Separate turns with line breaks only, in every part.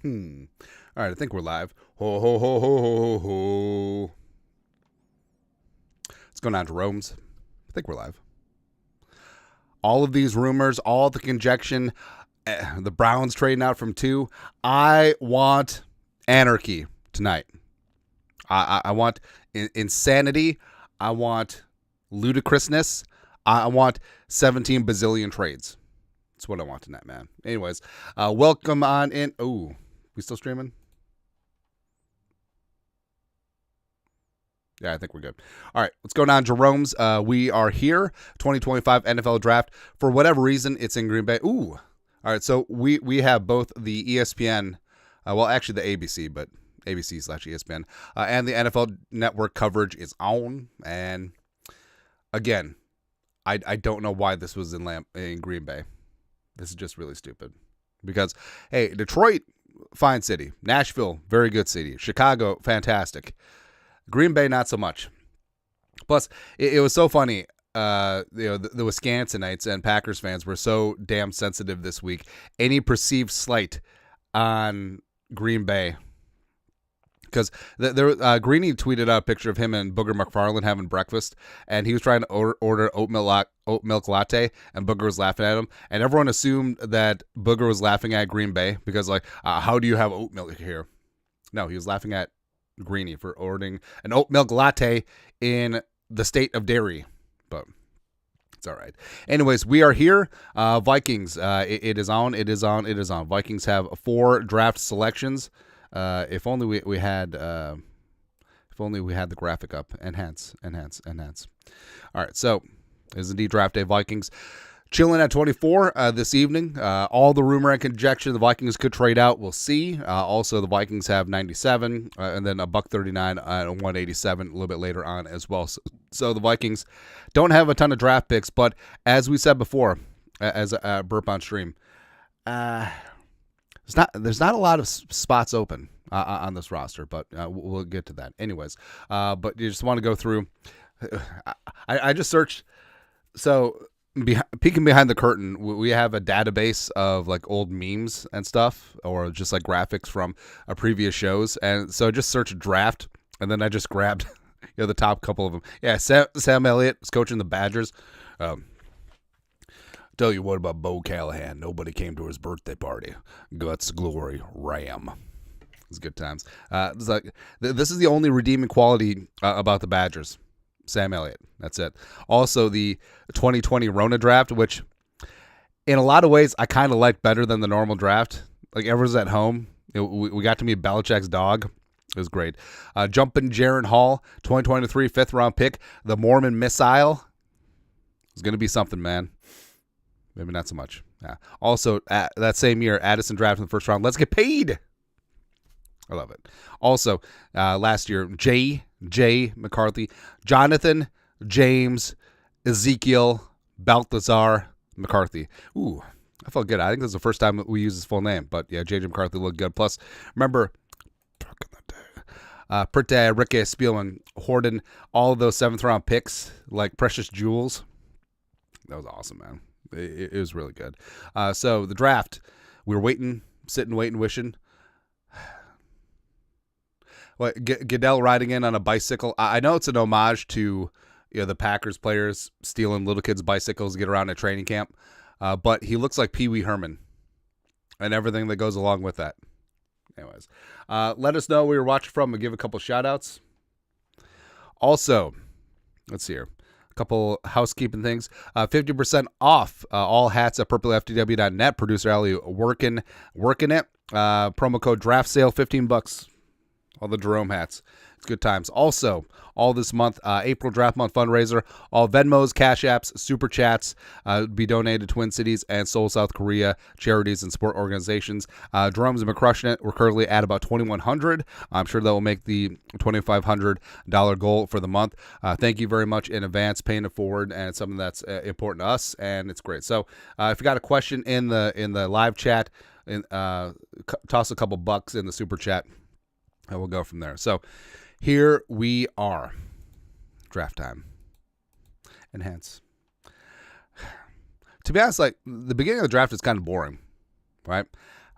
All right, I think we're live. Ho, ho, ho, ho, ho, ho. What's going on, Jerome's? I think we're live. All of these rumors, all the conjecture, the Browns trading out from 2. I want anarchy tonight. I want insanity. I want ludicrousness. I want 17 bazillion trades. That's what I want tonight, man. Anyways, welcome on in. Oh, we still streaming? Yeah, I think we're good. All right, what's going on, Jerome's? We are here, 2025 NFL Draft. For whatever reason, it's in Green Bay. Ooh. All right, so we have both the ESPN, well, actually the ABC, but ABC/ESPN, and the NFL Network coverage is on. And again, I don't know why this was in Green Bay. This is just really stupid. Because, hey, Detroit, fine city. Nashville, very good city. Chicago, fantastic. Green Bay, not so much. Plus, it was so funny. The Wisconsinites and Packers fans were so damn sensitive this week. Any perceived slight on Green Bay, because Greeny tweeted out a picture of him and Booger McFarland having breakfast, and he was trying to order oat milk latte, and Booger was laughing at him, and everyone assumed that Booger was laughing at Green Bay because, like, how do you have oat milk here? No, he was laughing at Greeny for ordering an oat milk latte in the state of dairy, but it's all right. Anyways, we are here. Vikings, it is on. Vikings have 4 draft selections. If only we had the graphic up. Enhance. All right, so it is indeed draft day. Vikings chilling at 24 this evening. All the rumor and conjecture the Vikings could trade out, we'll see. Also, the Vikings have 97 and then a $139 and 187 a little bit later on as well. So the Vikings don't have a ton of draft picks, but as we said before, as a burp on stream, there's not a lot of spots open on this roster, but we'll get to that. Anyways, but you just want to go through. I just searched. So peeking behind the curtain, we have a database of like old memes and stuff, or just like graphics from previous shows. And so I just searched draft, and then I just grabbed the top couple of them. Yeah, Sam Elliott is coaching the Badgers. Tell you what about Bo Callahan. Nobody came to his birthday party. Guts, glory, Ram. It's good times. It's like this is the only redeeming quality about the Badgers. Sam Elliott. That's it. Also, the 2020 Rona draft, which in a lot of ways I kind of like better than the normal draft. Like, everyone's at home. We got to meet Belichick's dog. It was great. Jumping Jaron Hall, 2023 5th-round pick. The Mormon Missile. It's going to be something, man. Maybe not so much. Yeah. Also, that same year, Addison drafted in the 1st round. Let's get paid. I love it. Also, last year, J. McCarthy, Jonathan James Ezekiel Balthazar McCarthy. Ooh, I felt good. I think this is the first time we use his full name. But yeah, J.J. McCarthy looked good. Plus, remember, Perte, Ricky Spielman, Horden, all of those 7th-round picks, like precious jewels. That was awesome, man. It was really good. So the draft, we were sitting, wishing. What, Goodell riding in on a bicycle. I know it's an homage to the Packers players stealing little kids' bicycles to get around at training camp, but he looks like Pee Wee Herman and everything that goes along with that. Anyways, let us know where you're watching from and give a couple shout-outs. Also, let's see here. A couple housekeeping things. 50% off all hats at purpleftw.net. Producer Ali working it. Promo code draft sale, $15. All the Jerome hats. It's good times. Also, all this month, April Draft Month fundraiser, all Venmos, Cash Apps, Super Chats be donated to Twin Cities and Seoul, South Korea charities and sport organizations. Jerome's been crushing it. We're currently at about $2,100. I'm sure that will make the $2,500 goal for the month. Thank you very much in advance, paying it forward, and it's something that's important to us, and it's great. So if you got a question in the live chat, toss a couple bucks in the Super Chat, and we'll go from there. So here we are. Draft time. Enhance. To be honest, like, the beginning of the draft is kind of boring, right?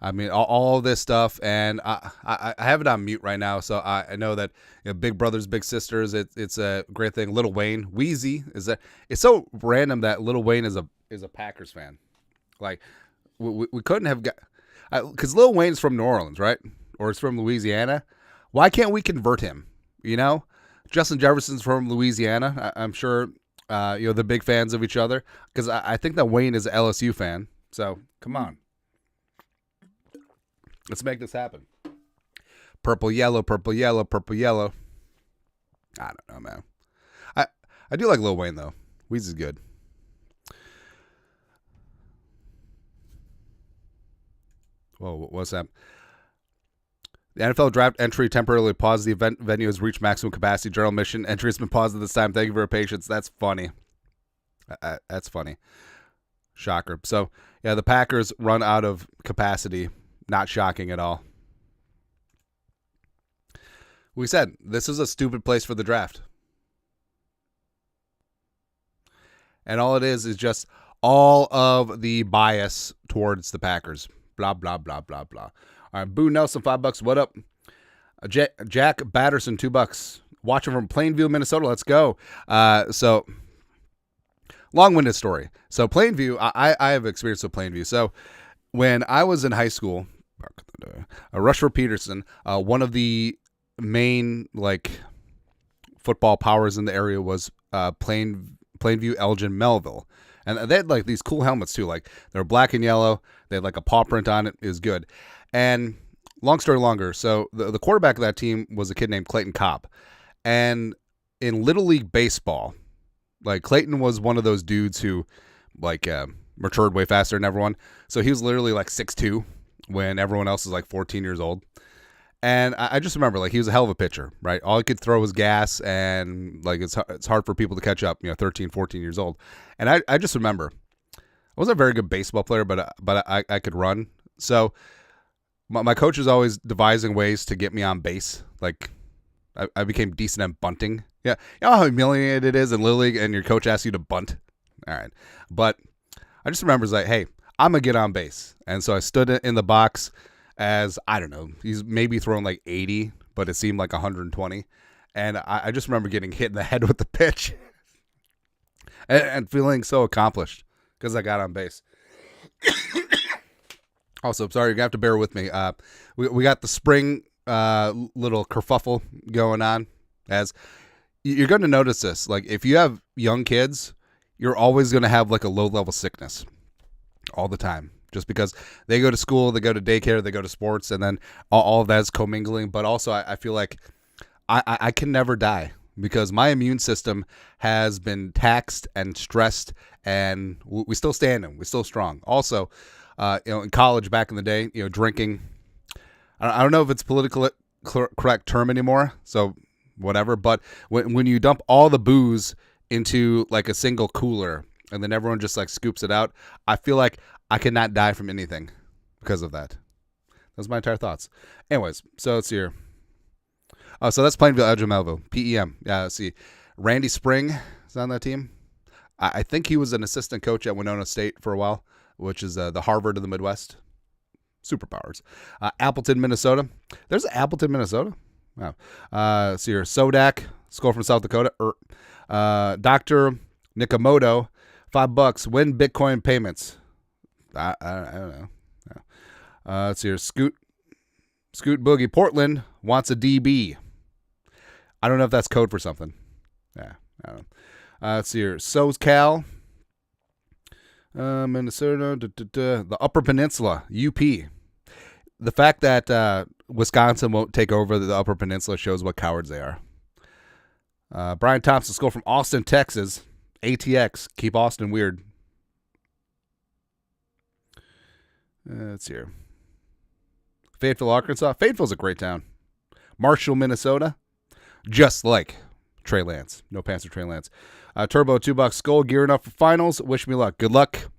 I mean, all this stuff, and I have it on mute right now, so I know that big brothers, big sisters. It's a great thing. Lil Wayne, Wheezy is that? It's so random that Lil Wayne is a Packers fan. Like we couldn't have got because Lil Wayne's from New Orleans, right? Or it's from Louisiana. Why can't we convert him? Justin Jefferson's from Louisiana. I'm sure they're big fans of each other because I think that Wayne is an LSU fan. So come on. Let's make this happen. Purple, yellow, purple, yellow, purple, yellow. I don't know, man. I do like Lil Wayne, though. Weez is good. Whoa, what's that? The NFL draft entry temporarily paused. The event venue has reached maximum capacity. General admission entry has been paused at this time. Thank you for your patience. That's funny. That's funny. Shocker. So, yeah, the Packers run out of capacity. Not shocking at all. We said this is a stupid place for the draft. And all it is just all of the bias towards the Packers. Blah, blah, blah, blah, blah. All right, Boo Nelson, $5. What up? Jack Batterson, $2. Watching from Plainview, Minnesota. Let's go. So, long-winded story. So, Plainview, I have experience with Plainview. So, when I was in high school, Rushford Peterson, one of the main football powers in the area was Plainview, Elgin, Melville, and they had these cool helmets too. They were black and yellow. They had a paw print on it. It was good. And long story longer. So the quarterback of that team was a kid named Clayton Cobb, and in Little League baseball, Clayton was one of those dudes who matured way faster than everyone. So he was literally 6'2" when everyone else is 14 years old. And I just remember he was a hell of a pitcher, right? All he could throw was gas, and it's hard for people to catch up, 13, 14 years old. And I just remember I wasn't a very good baseball player, but I could run. So my coach was always devising ways to get me on base. I became decent at bunting. Yeah, you know how humiliating it is in Little League and your coach asks you to bunt? All right. But I just remember it's hey, I'm going to get on base. And so I stood in the box as, I don't know, he's maybe throwing 80, but it seemed like 120. And I just remember getting hit in the head with the pitch and feeling so accomplished because I got on base. Also, sorry, you're going to have to bear with me. We got the spring little kerfuffle going on. As you're going to notice this. If you have young kids, you're always going to have a low-level sickness all the time. Just because they go to school, they go to daycare, they go to sports, and then all of that is commingling. But also, I feel like I can never die because my immune system has been taxed and stressed, and we still standing, we're still strong. Also, in college back in the day, drinking. I don't know if it's politically correct term anymore, so whatever. But when you dump all the booze into a single cooler, and then everyone just scoops it out, I feel like I cannot die from anything because of that. Those are my entire thoughts. Anyways, so let's see here. So that's Plainview, Elgin, Melville, PEM. Yeah, let's see. Randy Spring is on that team. I think he was an assistant coach at Winona State for a while, which is the Harvard of the Midwest. Superpowers. Appleton, Minnesota. There's Appleton, Minnesota. Wow. Let's see here. Sodak, school from South Dakota. Dr. Nikamoto, $5. Win Bitcoin payments. I don't know. Let's see here. Scoot Boogie, Portland wants a DB. I don't know if that's code for something. Yeah, I don't know. Let's see here. SoCal, Minnesota, the Upper Peninsula, UP. The fact that Wisconsin won't take over the Upper Peninsula shows what cowards they are. Brian Thompson, school from Austin, Texas. ATX, keep Austin weird. Let's see here. Fayetteville, Arkansas. Fayetteville's a great town. Marshall, Minnesota. Just like Trey Lance. No pants for Trey Lance. Turbo, $2. Skull, gearing up for finals. Wish me luck. Good luck.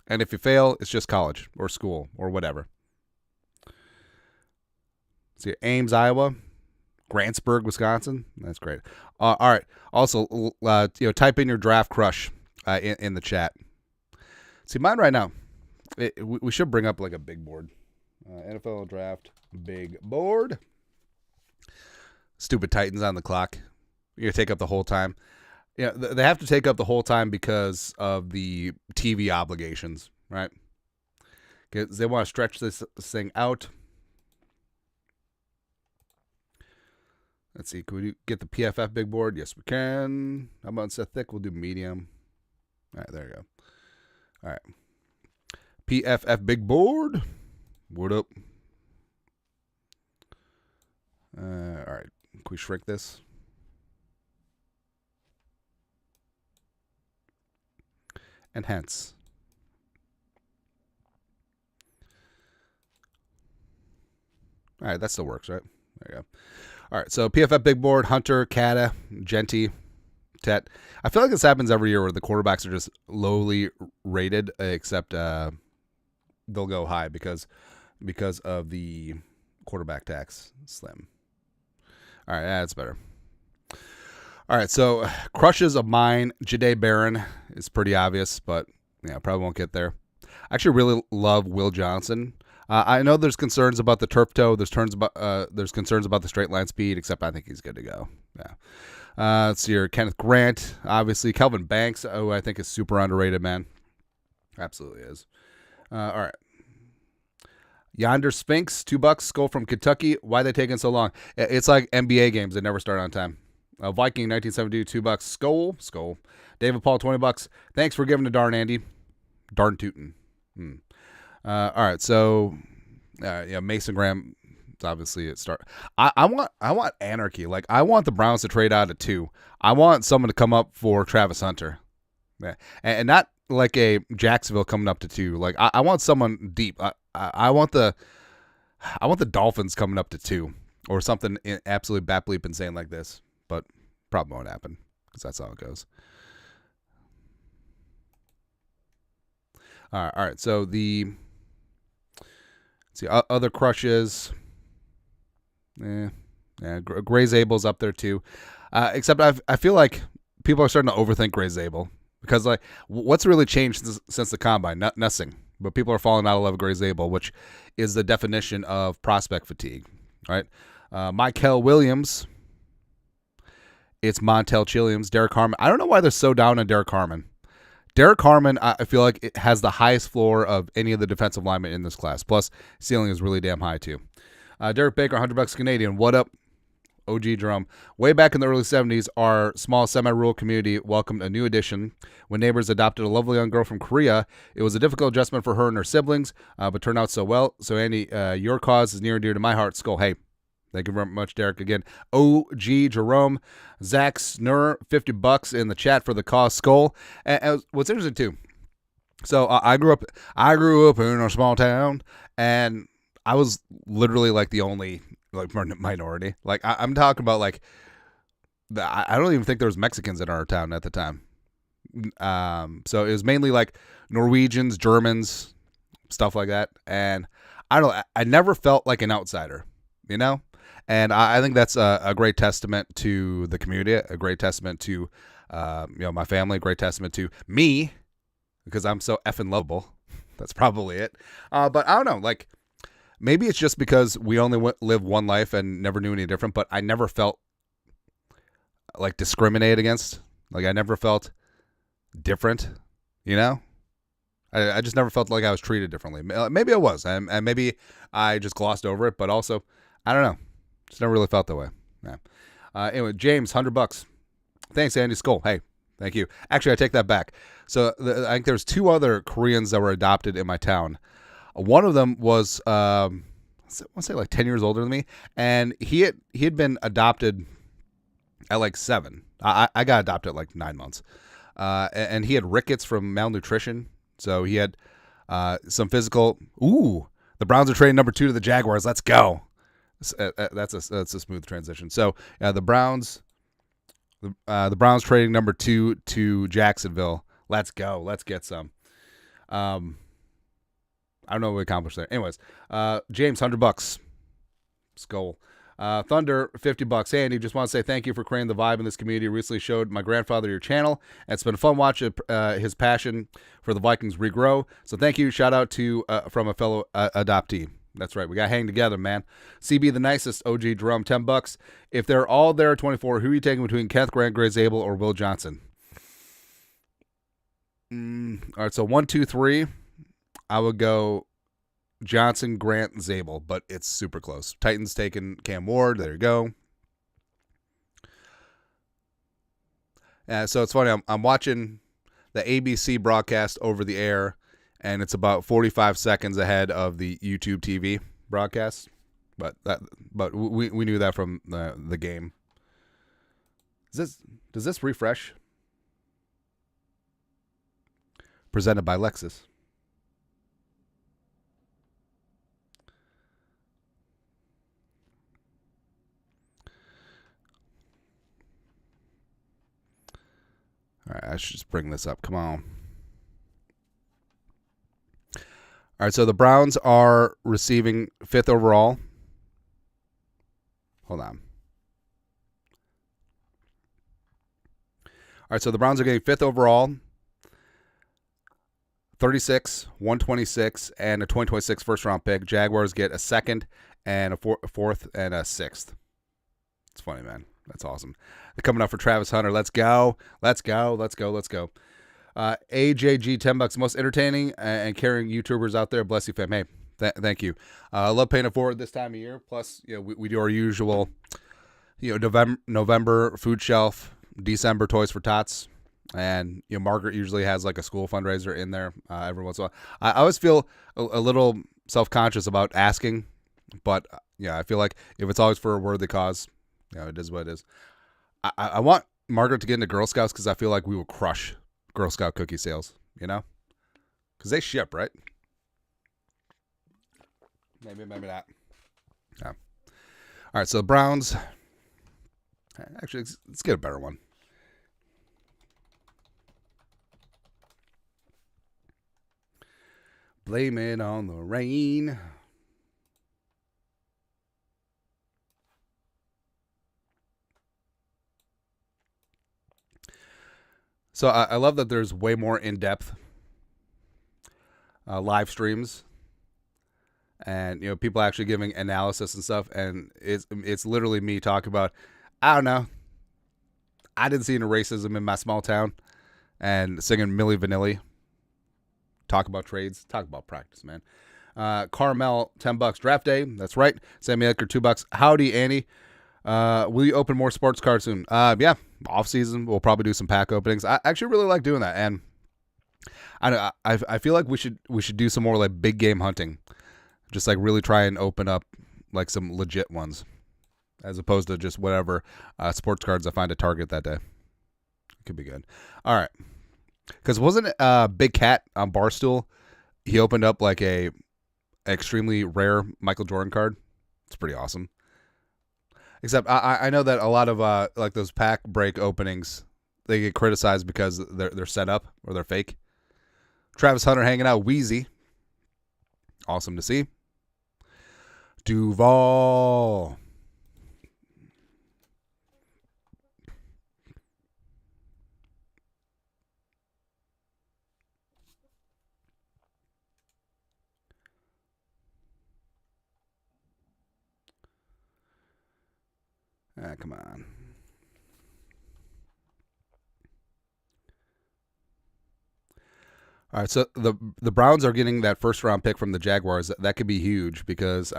And if you fail, it's just college or school or whatever. Let's see. Ames, Iowa. Grantsburg, Wisconsin. That's great. All right. Also, type in your draft crush in the chat. See, mine right now, we should bring up a big board. NFL Draft Big Board. Stupid Titans on the clock. You're going to take up the whole time. Yeah, they have to take up the whole time because of the TV obligations, right? Because they want to stretch this thing out. Let's see. Can we get the PFF big board? Yes, we can. How about instead of thick, we'll do medium. All right, there you go. All right. PFF big board. What up? All right. Can we shrink this? Enhance. All right, that still works, right? There you go. All right, so PFF big board, Hunter, Kata, Jeanty, Tet. I feel like this happens every year where the quarterbacks are just lowly rated, except they'll go high because of the quarterback tax. Slim. All right, that's better. All right, so crushes of mine, Jahdae Barron is pretty obvious, but yeah, probably won't get there. I actually really love Will Johnson. I know there's concerns about the turf toe. There's concerns about the straight line speed, except I think he's good to go. Yeah. Let's see here. Kenneth Grant, obviously. Kelvin Banks, I think is super underrated, man. Absolutely is. All right. Yonder Sphinx, $2. Skull from Kentucky. Why are they taking so long? It's like NBA games. They never start on time. Viking, 1972, $2. Skull. David Paul, $20. Thanks for giving to Darn Andy. Darn Tootin'. All right, so yeah, Mason Graham. Obviously, it start. I want anarchy. Like I want the Browns to trade out of 2. I want someone to come up for Travis Hunter, yeah, and not like a Jacksonville coming up to 2. Like I want someone deep. I want the Dolphins coming up to 2 or something absolutely bat bleep insane like this. But probably won't happen because that's how it goes. All right. So let's see, other crushes. Gray Zabel's up there too. Except I feel like people are starting to overthink Gray Zabel because like what's really changed since the combine? Nothing. But people are falling out of love with Gray Zabel, which is the definition of prospect fatigue, right? Michael Williams. It's Montel Chilliams, Derek Harmon. I don't know why they're so down on Derek Harmon. Derek Harmon, I feel like it has the highest floor of any of the defensive linemen in this class. Plus, ceiling is really damn high, too. Derek Baker, $100 Canadian. What up? OG Jerome. Way back in the early 70s, our small semi-rural community welcomed a new addition. When neighbors adopted a lovely young girl from Korea, it was a difficult adjustment for her and her siblings, but turned out so well. So, Andy, your cause is near and dear to my heart. Skull. Hey. Thank you very much, Derek. Again, OG Jerome, Zach Snur, $50 in the chat for the cause. Skull. And what's interesting too. So I grew up in a small town, and I was literally like the only like minority. Like I'm talking about like I don't even think there was Mexicans in our town at the time. So it was mainly like Norwegians, Germans, stuff like that. And I don't know. I never felt like an outsider, you know. And I think that's a great testament to the community, a great testament to, my family, a great testament to me, because I'm so effing lovable. That's probably it. But I don't know, like, maybe it's just because we only live one life and never knew any different, but I never felt, like, discriminated against. Like, I never felt different, you know? I just never felt like I was treated differently. Maybe I was, and maybe I just glossed over it, but also, I don't know. Just never really felt that way. Yeah. Anyway, James, $100. Thanks, Andy Skull. Hey, thank you. Actually, I take that back. So I think there's 2 other Koreans that were adopted in my town. One of them was, I want to say like 10 years older than me, and he had been adopted at like 7. I got adopted at like 9 months, and he had rickets from malnutrition. So he had some physical. Ooh, the Browns are trading number 2 to the Jaguars. Let's go. That's a smooth transition. So the Browns trading number 2 to Jacksonville. Let's go. Let's get some. I don't know what we accomplished there. Anyways, James, $100. Skull. Thunder, $50. Andy, just want to say thank you for creating the vibe in this community. Recently showed my grandfather your channel, and it's been fun watching his passion for the Vikings regrow. So thank you. Shout out to from a fellow adoptee. That's right. We got to hang together, man. CB the nicest. OG Jerome, $10. If they're all there at 24, who are you taking between Kenneth Grant, Gray Zabel, or Will Johnson? All right, so 1, 2, 3. I would go Johnson, Grant, Zabel, but it's super close. Titans taking Cam Ward. There you go. So it's funny. I'm watching the ABC broadcast over the air, and it's about 45 seconds ahead of the YouTube TV broadcast. But we knew that from the game. Does this refresh? Presented by Lexus. All right, I should just bring this up. Come on. All right, so the Browns are receiving 5th overall. Hold on. All right, so the Browns are getting 5th overall, 36, 126, and a 2026 first-round pick. Jaguars get a 2nd and a 4th and a 6th. It's funny, man. That's awesome. They're coming up for Travis Hunter. Let's go. Let's go. Let's go. Let's go. AJG, $10. Most entertaining and caring YouTubers out there. Bless you, fam. Hey, thank you. I love paying it forward this time of year. Plus, we do our usual, November food shelf, December Toys for Tots. And, Margaret usually has like a school fundraiser in there every once in a while. I always feel a little self-conscious about asking, but, I feel like if it's always for a worthy cause, it is what it is. I want Margaret to get into Girl Scouts because I feel like we will crush Girl Scout cookie sales, because they ship, right? Maybe not. Yeah. All right, so the Browns. Actually, let's get a better one. Blame it on the rain. So I love that there's way more in-depth live streams, and people actually giving analysis and stuff, and it's literally me talking about, I don't know, I didn't see any racism in my small town, and singing Milli Vanilli. Talk about trades, talk about practice, man. Carmel, $10. Draft day, that's right. Sammy Edgar, $2. Howdy, Annie. Will you open more sports cards soon? Yeah, off season we'll probably do some pack openings. I actually really like doing that, and I feel like we should do some more like big game hunting, just like really try and open up like some legit ones, as opposed to just whatever sports cards I find at Target that day. It could be good. All right, because wasn't it Big Cat on Barstool? He opened up like a extremely rare Michael Jordan card. It's pretty awesome. Except I know that a lot of like those pack break openings, they get criticized because they're set up or they're fake. Travis Hunter hanging out, Wheezy. Awesome to see. Duval. Come on. All right, so the Browns are getting that first round pick from the Jaguars. That could be huge because,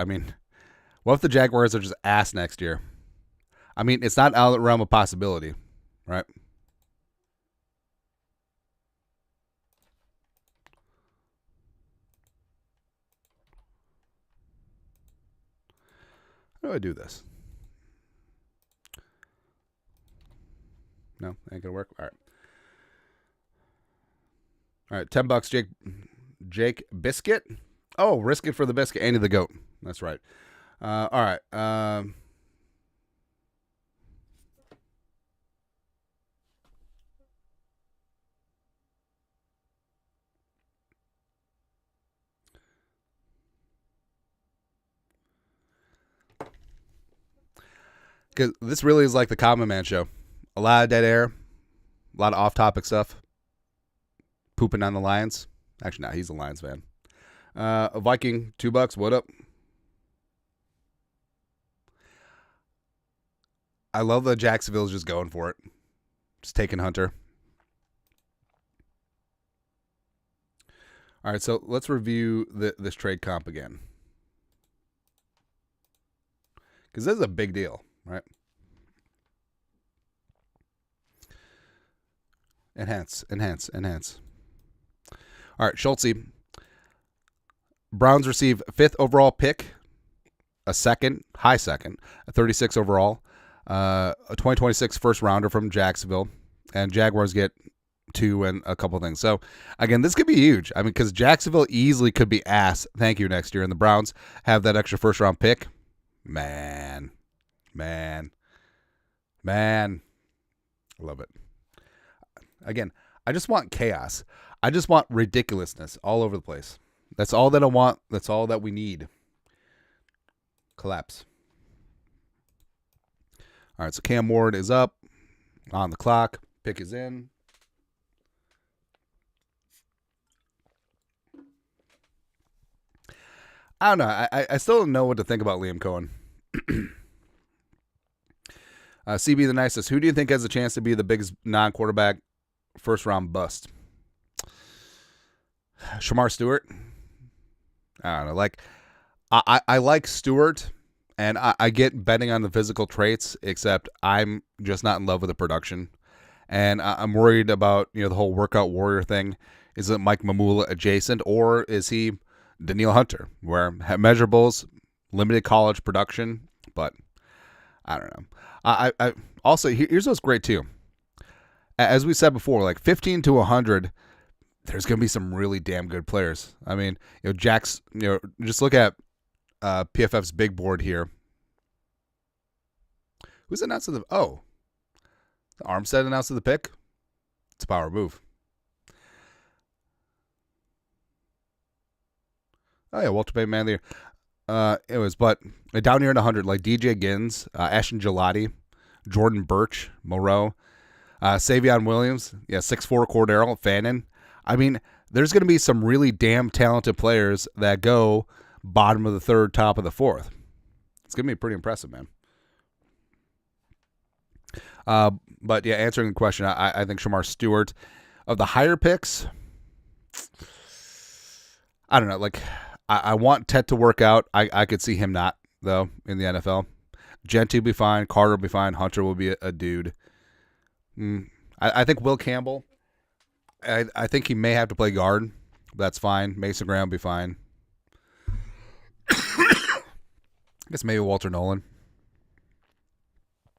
what if the Jaguars are just ass next year? It's not out of the realm of possibility, right? How do I do this? No, ain't gonna work. All right. All right, $10. Jake Biscuit. Oh, risk it for the biscuit. Andy the goat. That's right. All right. Because this really is like the Common Man show. A lot of dead air, a lot of off-topic stuff. Pooping on the Lions. Actually, no, he's a Lions fan. Viking, $2. What up? I love that Jacksonville's just going for it. Just taking Hunter. All right, so let's review this trade comp again. Because this is a big deal, right? Enhance. All right, Schultze. Browns receive 5th overall pick, a high second, a 36 overall, a 2026 first rounder from Jacksonville, and Jaguars get 2 and a couple things. So, again, this could be huge. I mean, because Jacksonville easily could be ass, thank you, next year, and the Browns have that extra first round pick. Man. I love it. Again, I just want chaos. I just want ridiculousness all over the place. That's all that I want. That's all that we need. Collapse. All right, so Cam Ward is up on the clock. Pick is in. I don't know. I still don't know what to think about Liam Cohen. CB the Nicest. Who do you think has a chance to be the biggest non-quarterback first-round bust? Shamar Stewart? I don't know. Like, I like Stewart, and I get betting on the physical traits, except I'm just not in love with the production. And I'm worried about, the whole workout warrior thing. Is it Mike Mamula adjacent, or is he Danielle Hunter, where measurables, limited college production, but I don't know. I also, here's what's great too. As we said before, like 15 to 100, there's going to be some really damn good players. I mean, Jack's, just look at PFF's big board here. Who's announced the Armstead announced the pick? It's a power move. Oh, yeah, Walter Payton Man of the Year. It was, but down here in 100, like DJ Gins, Ashton Jeanty, Jordan Birch, Moreau, Savion Williams, 6'4" Cordero, Fannin. I mean, there's going to be some really damn talented players that go bottom of the 3rd, top of the 4th. It's going to be pretty impressive, man. But yeah, answering the question, I think Shamar Stewart. Of the higher picks, I don't know. Like, I want Ted to work out. I could see him not, though, in the NFL. Jeanty will be fine. Carter will be fine. Hunter will be a dude. I think Will Campbell, I think he may have to play guard. That's fine. Mason Graham will be fine. I guess maybe Walter Nolan.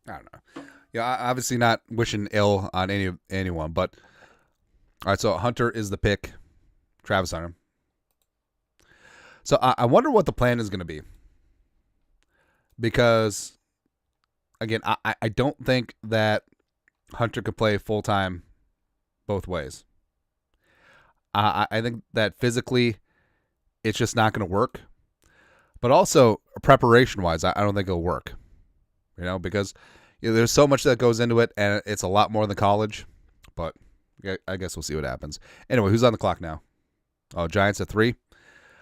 I don't know. Yeah, obviously not wishing ill on anyone, but all right. So Hunter is the pick. Travis Hunter. So I wonder what the plan is going to be, because again, I don't think that Hunter could play full time both ways. I think that physically, it's just not going to work. But also preparation wise, I don't think it'll work. Because there's so much that goes into it, and it's a lot more than college. But I guess we'll see what happens. Anyway, who's on the clock now? Oh, Giants at 3.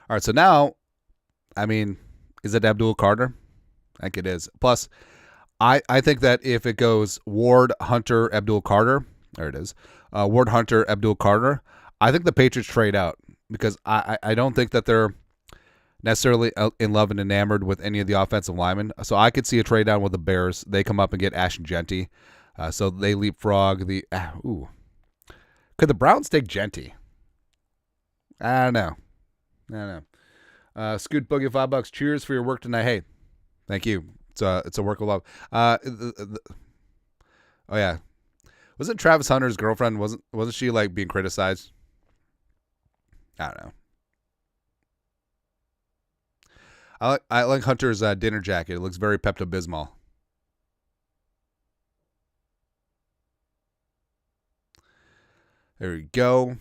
All right, so now, I mean, is it Abdul Carter? I think it is. Plus, I think that if it goes Ward, Hunter, Abdul Carter, there it is. Ward, Hunter, Abdul Carter, I think the Patriots trade out, because I don't think that they're necessarily in love and enamored with any of the offensive linemen. So I could see a trade down with the Bears. They come up and get Ashton Jeanty. So they leapfrog the... Could the Browns take Jeanty? I don't know. Scoot Boogie, $5. Cheers for your work tonight. Hey, thank you. It's a work of love. Oh yeah, wasn't Travis Hunter's girlfriend? Wasn't she like being criticized? I don't know. I like Hunter's dinner jacket. It looks very Pepto-Bismol. There we go.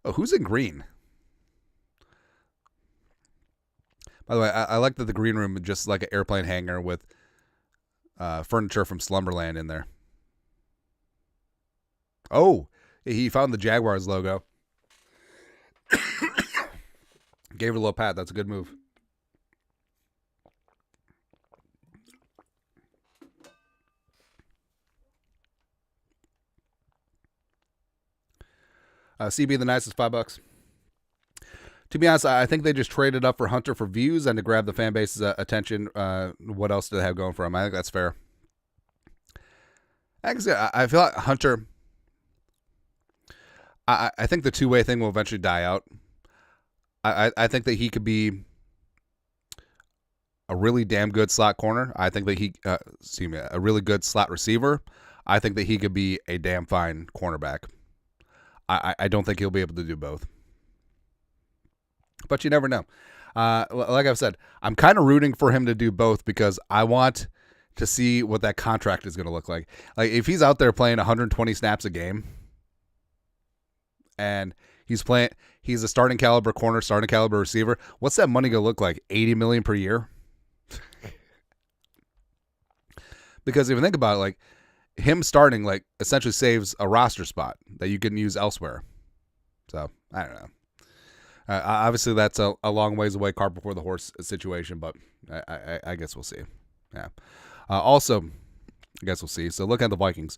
Oh, who's in green? By the way, I like that the green room is just like an airplane hangar with furniture from Slumberland in there. Oh, he found the Jaguars logo. Gave it a little pat. That's a good move. CB the nicest $5. To be honest, I think they just traded up for Hunter for views and to grab the fan base's attention. What else do they have going for him? I think that's fair. I feel like Hunter, I think the two-way thing will eventually die out. I think that he could be a really damn good slot corner. I think that a really good slot receiver. I think that he could be a damn fine cornerback. I don't think he'll be able to do both. But you never know. Like I've said, I'm kind of rooting for him to do both because I want to see what that contract is going to look like. Like if he's out there playing 120 snaps a game and he's a starting caliber corner, starting caliber receiver, what's that money going to look like? $80 million per year? Because if you think about it, like him starting like essentially saves a roster spot that you can use elsewhere. So I don't know. Obviously, that's a long ways away, cart before the horse situation, but I guess we'll see. Yeah. Also, I guess we'll see. So look at the Vikings.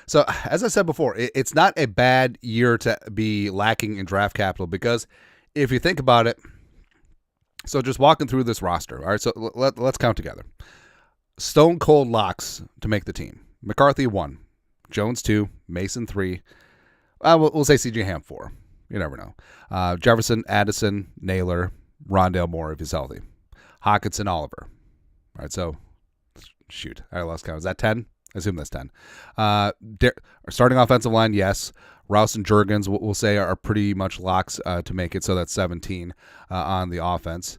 So as I said before, it's not a bad year to be lacking in draft capital because if you think about it, so just walking through this roster. All right, so let's count together. Stone cold locks to make the team. McCarthy 1, Jones 2, Mason 3. We'll say C.J. Ham 4. You never know. Jefferson, Addison, Naylor, Rondale Moore if he's healthy. Hockenson, Oliver. All right, so shoot. I lost count. Is that 10? I assume that's 10. Starting offensive line, yes. Rouse and Juergens, we'll say, are pretty much locks to make it, so that's 17 on the offense.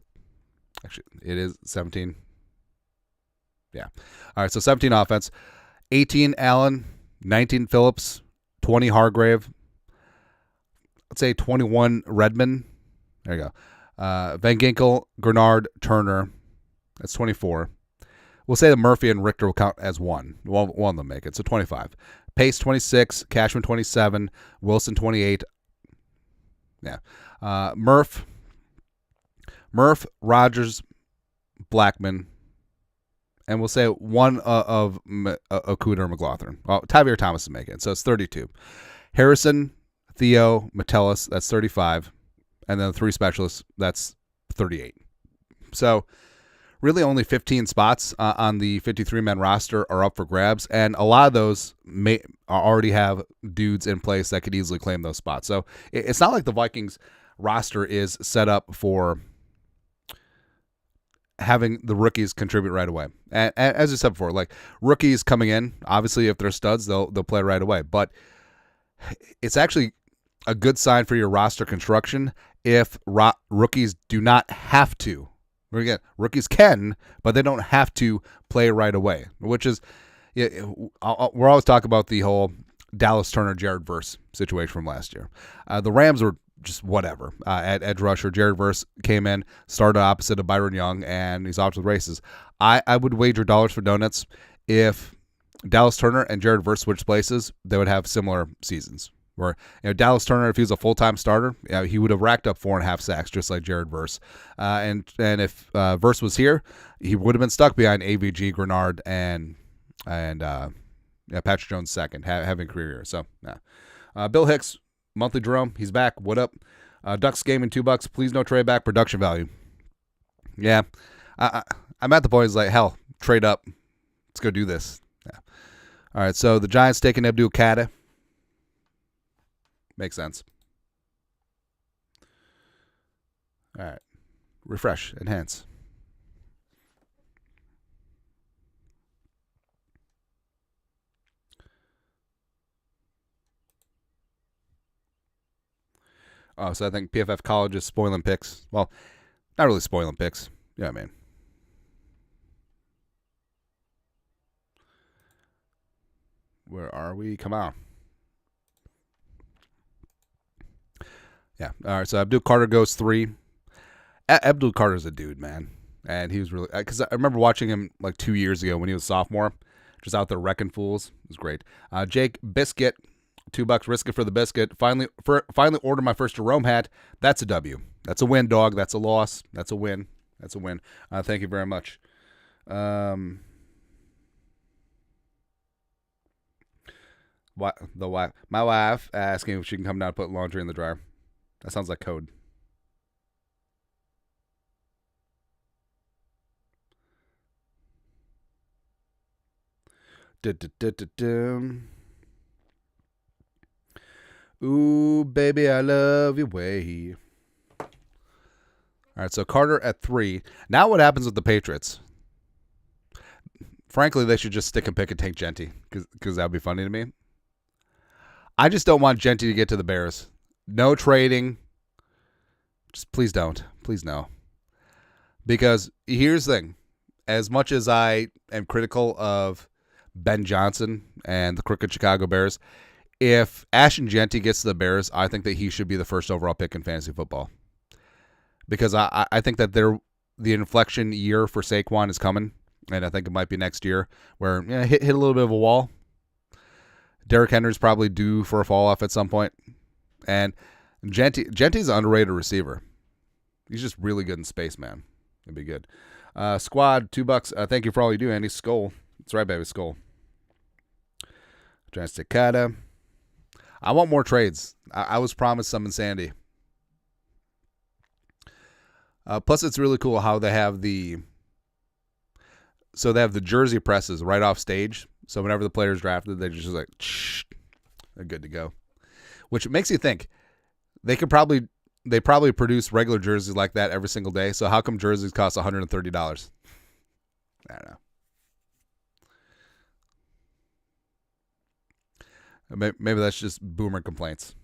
Actually, it is 17. Yeah. All right, so 17 offense. 18 Allen, 19 Phillips, 20 Hargrave. Let's say 21 Redmond. There you go. Van Ginkel, Grenard, Turner. That's 24. We'll say that Murphy and Richter will count as one. One of them make it, so 25. Pace 26, Cashman 27, Wilson 28. Yeah. Murph, Rogers, Blackman, and we'll say one of Okuda or McLaughlin. Well, Tavierre Thomas is making it, so it's 32. Harrison, Theo, Metellus, that's 35. And then the 3 specialists, that's 38. So really only 15 spots on the 53-man roster are up for grabs. And a lot of those already have dudes in place that could easily claim those spots. So it's not like the Vikings roster is set up for having the rookies contribute right away. And as I said before, like rookies coming in, obviously if they're studs, they'll play right away. But it's actually a good sign for your roster construction if rookies do not have to. Again, rookies can, but they don't have to play right away, which is, we're always talking about the whole Dallas Turner, Jared Verse situation from last year. The Rams were just whatever at edge rusher. Jared Verse came in, started opposite of Byron Young, and he's off to the races. I would wager dollars for donuts if Dallas Turner and Jared Verse switched places, they would have similar seasons. Where Dallas Turner, if he was a full-time starter, he would have racked up 4.5 sacks just like Jared Verse. And if Verse was here, he would have been stuck behind AVG, Grenard, and Patrick Jones second, having a career year. So, yeah. Bill Hicks, monthly Jerome, he's back. What up? Ducks game in $2. Please no trade back. Production value. Yeah, I'm at the point. It's like, hell, trade up. Let's go do this. Yeah. All right. So the Giants taking Egbuka. Makes sense. All right. Refresh. Enhance. Oh, so I think PFF College is spoiling picks. Well, not really spoiling picks. Yeah, man. Where are we? Come on. Yeah. All right. So Abdul Carter goes 3. Abdul Carter's a dude, man. And he was really, because I remember watching him like 2 years ago when he was a sophomore, just out there wrecking fools. It was great. Jake Biscuit, $2, risk it for the biscuit. Finally ordered my first Jerome hat. That's a W. That's a win, dog. That's a loss. That's a win. That's a win. Thank you very much. My wife asking if she can come down and put laundry in the dryer. That sounds like code. Ooh, baby, I love your way. All right, so Carter at 3. Now what happens with the Patriots? Frankly, they should just stick and pick and take Jeanty because that would be funny to me. I just don't want Jeanty to get to the Bears. No trading. Just please don't. Please no. Because here's the thing. As much as I am critical of Ben Johnson and the crooked Chicago Bears, if Ashton Jeanty gets to the Bears, I think that he should be the first overall pick in fantasy football. Because I think that the inflection year for Saquon is coming, and I think it might be next year where hit a little bit of a wall. Derek Henry's probably due for a fall off at some point, and Jeanty's an underrated receiver. He's just really good in space, man. It'd be good. Squad, $2. Thank you for all you do, Andy. Skull. That's right, baby. Skull. Transticata. I want more trades. I was promised some in Sandy. Plus, it's really cool how they have the jersey presses right off stage. So whenever the player's drafted, they're just like, they're good to go. Which makes you think they probably produce regular jerseys like that every single day. So how come jerseys cost $130? I don't know. Maybe that's just boomer complaints.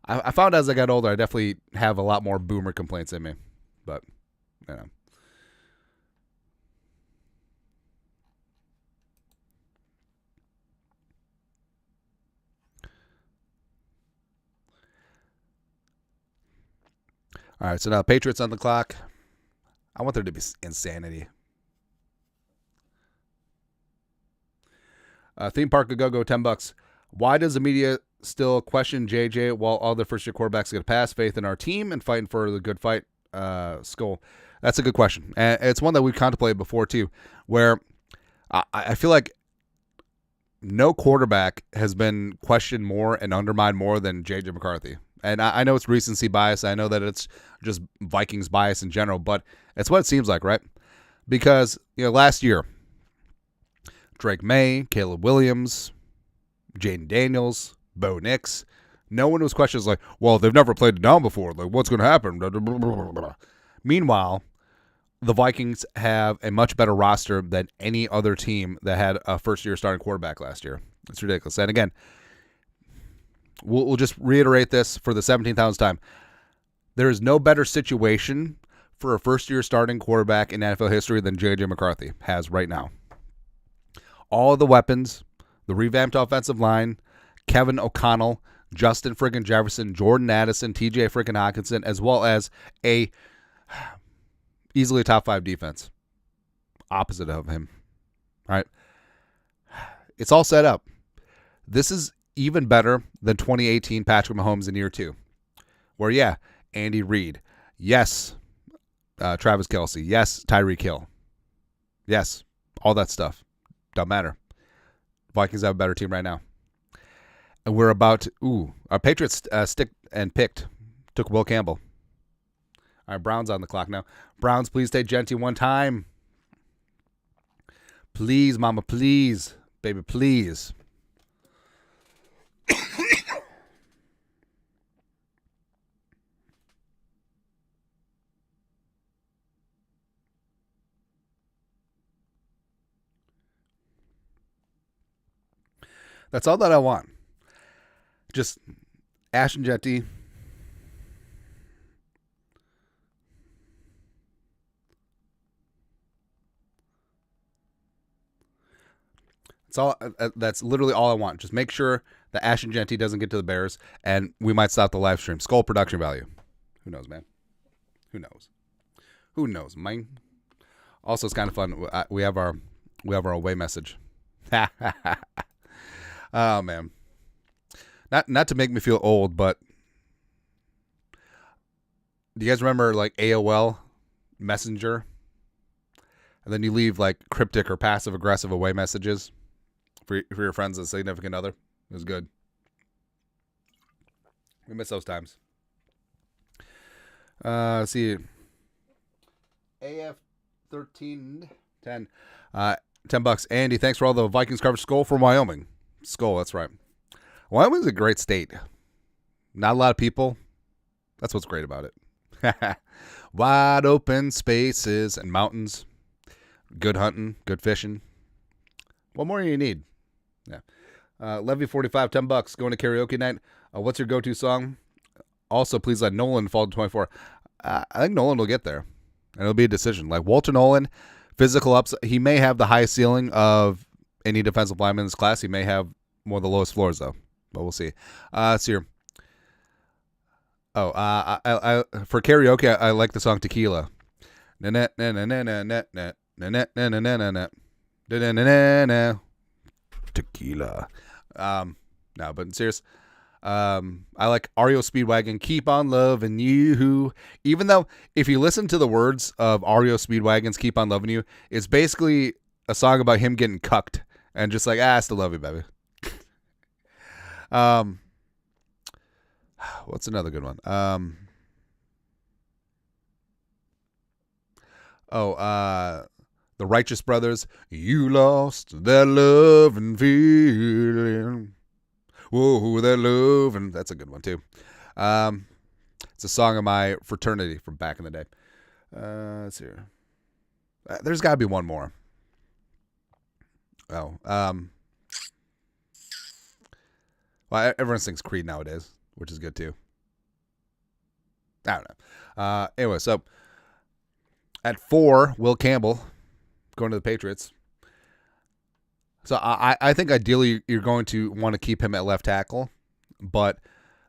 I found as I got older, I definitely have a lot more boomer complaints in me. But, you know. All right, so now Patriots on the clock. I want there to be insanity. Theme park to go $10. Why does the media still question JJ while all the first-year quarterbacks get a pass? Faith in our team and fighting for the good fight. Skull. That's a good question, and it's one that we've contemplated before too, where I feel like no quarterback has been questioned more and undermined more than JJ McCarthy. And I know it's recency bias. I know that it's just Vikings bias in general, but it's what it seems like, right? Because last year, Drake May, Caleb Williams, Jaden Daniels, Bo Nix, no one was questioning like, well, they've never played it down before. Like, what's going to happen? Meanwhile, the Vikings have a much better roster than any other team that had a first-year starting quarterback last year. It's ridiculous. And again, we'll just reiterate this for the 17,000th time. There is no better situation for a first-year starting quarterback in NFL history than J.J. McCarthy has right now. All of the weapons, the revamped offensive line, Kevin O'Connell, Justin friggin' Jefferson, Jordan Addison, T.J. friggin' Hawkinson, as well as easily a top 5 defense. Opposite of him. All right. It's all set up. This is even better than 2018 Patrick Mahomes in year 2. Where, Andy Reid. Yes, Travis Kelce. Yes, Tyreek Hill. Yes, all that stuff. Don't matter. Vikings have a better team right now. And we're about to, our Patriots took Will Campbell. All right, Browns on the clock now. Browns, please take Jeanty one time. Please, mama, please. Baby, please. That's all that I want. Just Ashton Jeanty. That's literally all I want. Just make sure that Ashton Jeanty doesn't get to the Bears, and we might stop the live stream. Skull production value. Who knows, man? Who knows, man? Also, it's kind of fun. We have our away message. Oh man. Not to make me feel old, but do you guys remember like AOL Messenger? And then you leave like cryptic or passive aggressive away messages for your friends and significant other. It was good. We miss those times. Let's see. AF 1310. $10. Andy, thanks for all the Vikings coverage. Skull from Wyoming. Skull, that's right. Wyoming's a great state. Not a lot of people. That's what's great about it. Wide open spaces and mountains. Good hunting, good fishing. What more do you need? Yeah. Levy 45, $10. Going to karaoke night. What's your go-to song? Also, please let Nolan fall to 24. I think Nolan will get there. And it'll be a decision. Like Walter Nolan, physical ups. He may have the highest ceiling of any defensive lineman in this class. He may have one of the lowest floors, though. But we'll see. Let's see here. Oh, I for karaoke, I like the song Tequila. Tequila. No, but in serious, I like REO Speedwagon. Keep on loving you. Even though if you listen to the words of REO Speedwagon's Keep on Loving You, it's basically a song about him getting cucked and just like, I still love you, baby. What's another good one? The Righteous Brothers. You lost that love and feeling. Whoa, that love. And that's a good one, too. It's a song of my fraternity from back in the day. Let's see here. There's got to be one more. Well, everyone sings Creed nowadays, which is good, too. I don't know. Anyway, so at 4, Will Campbell going to the Patriots. So I think ideally you're going to want to keep him at left tackle, but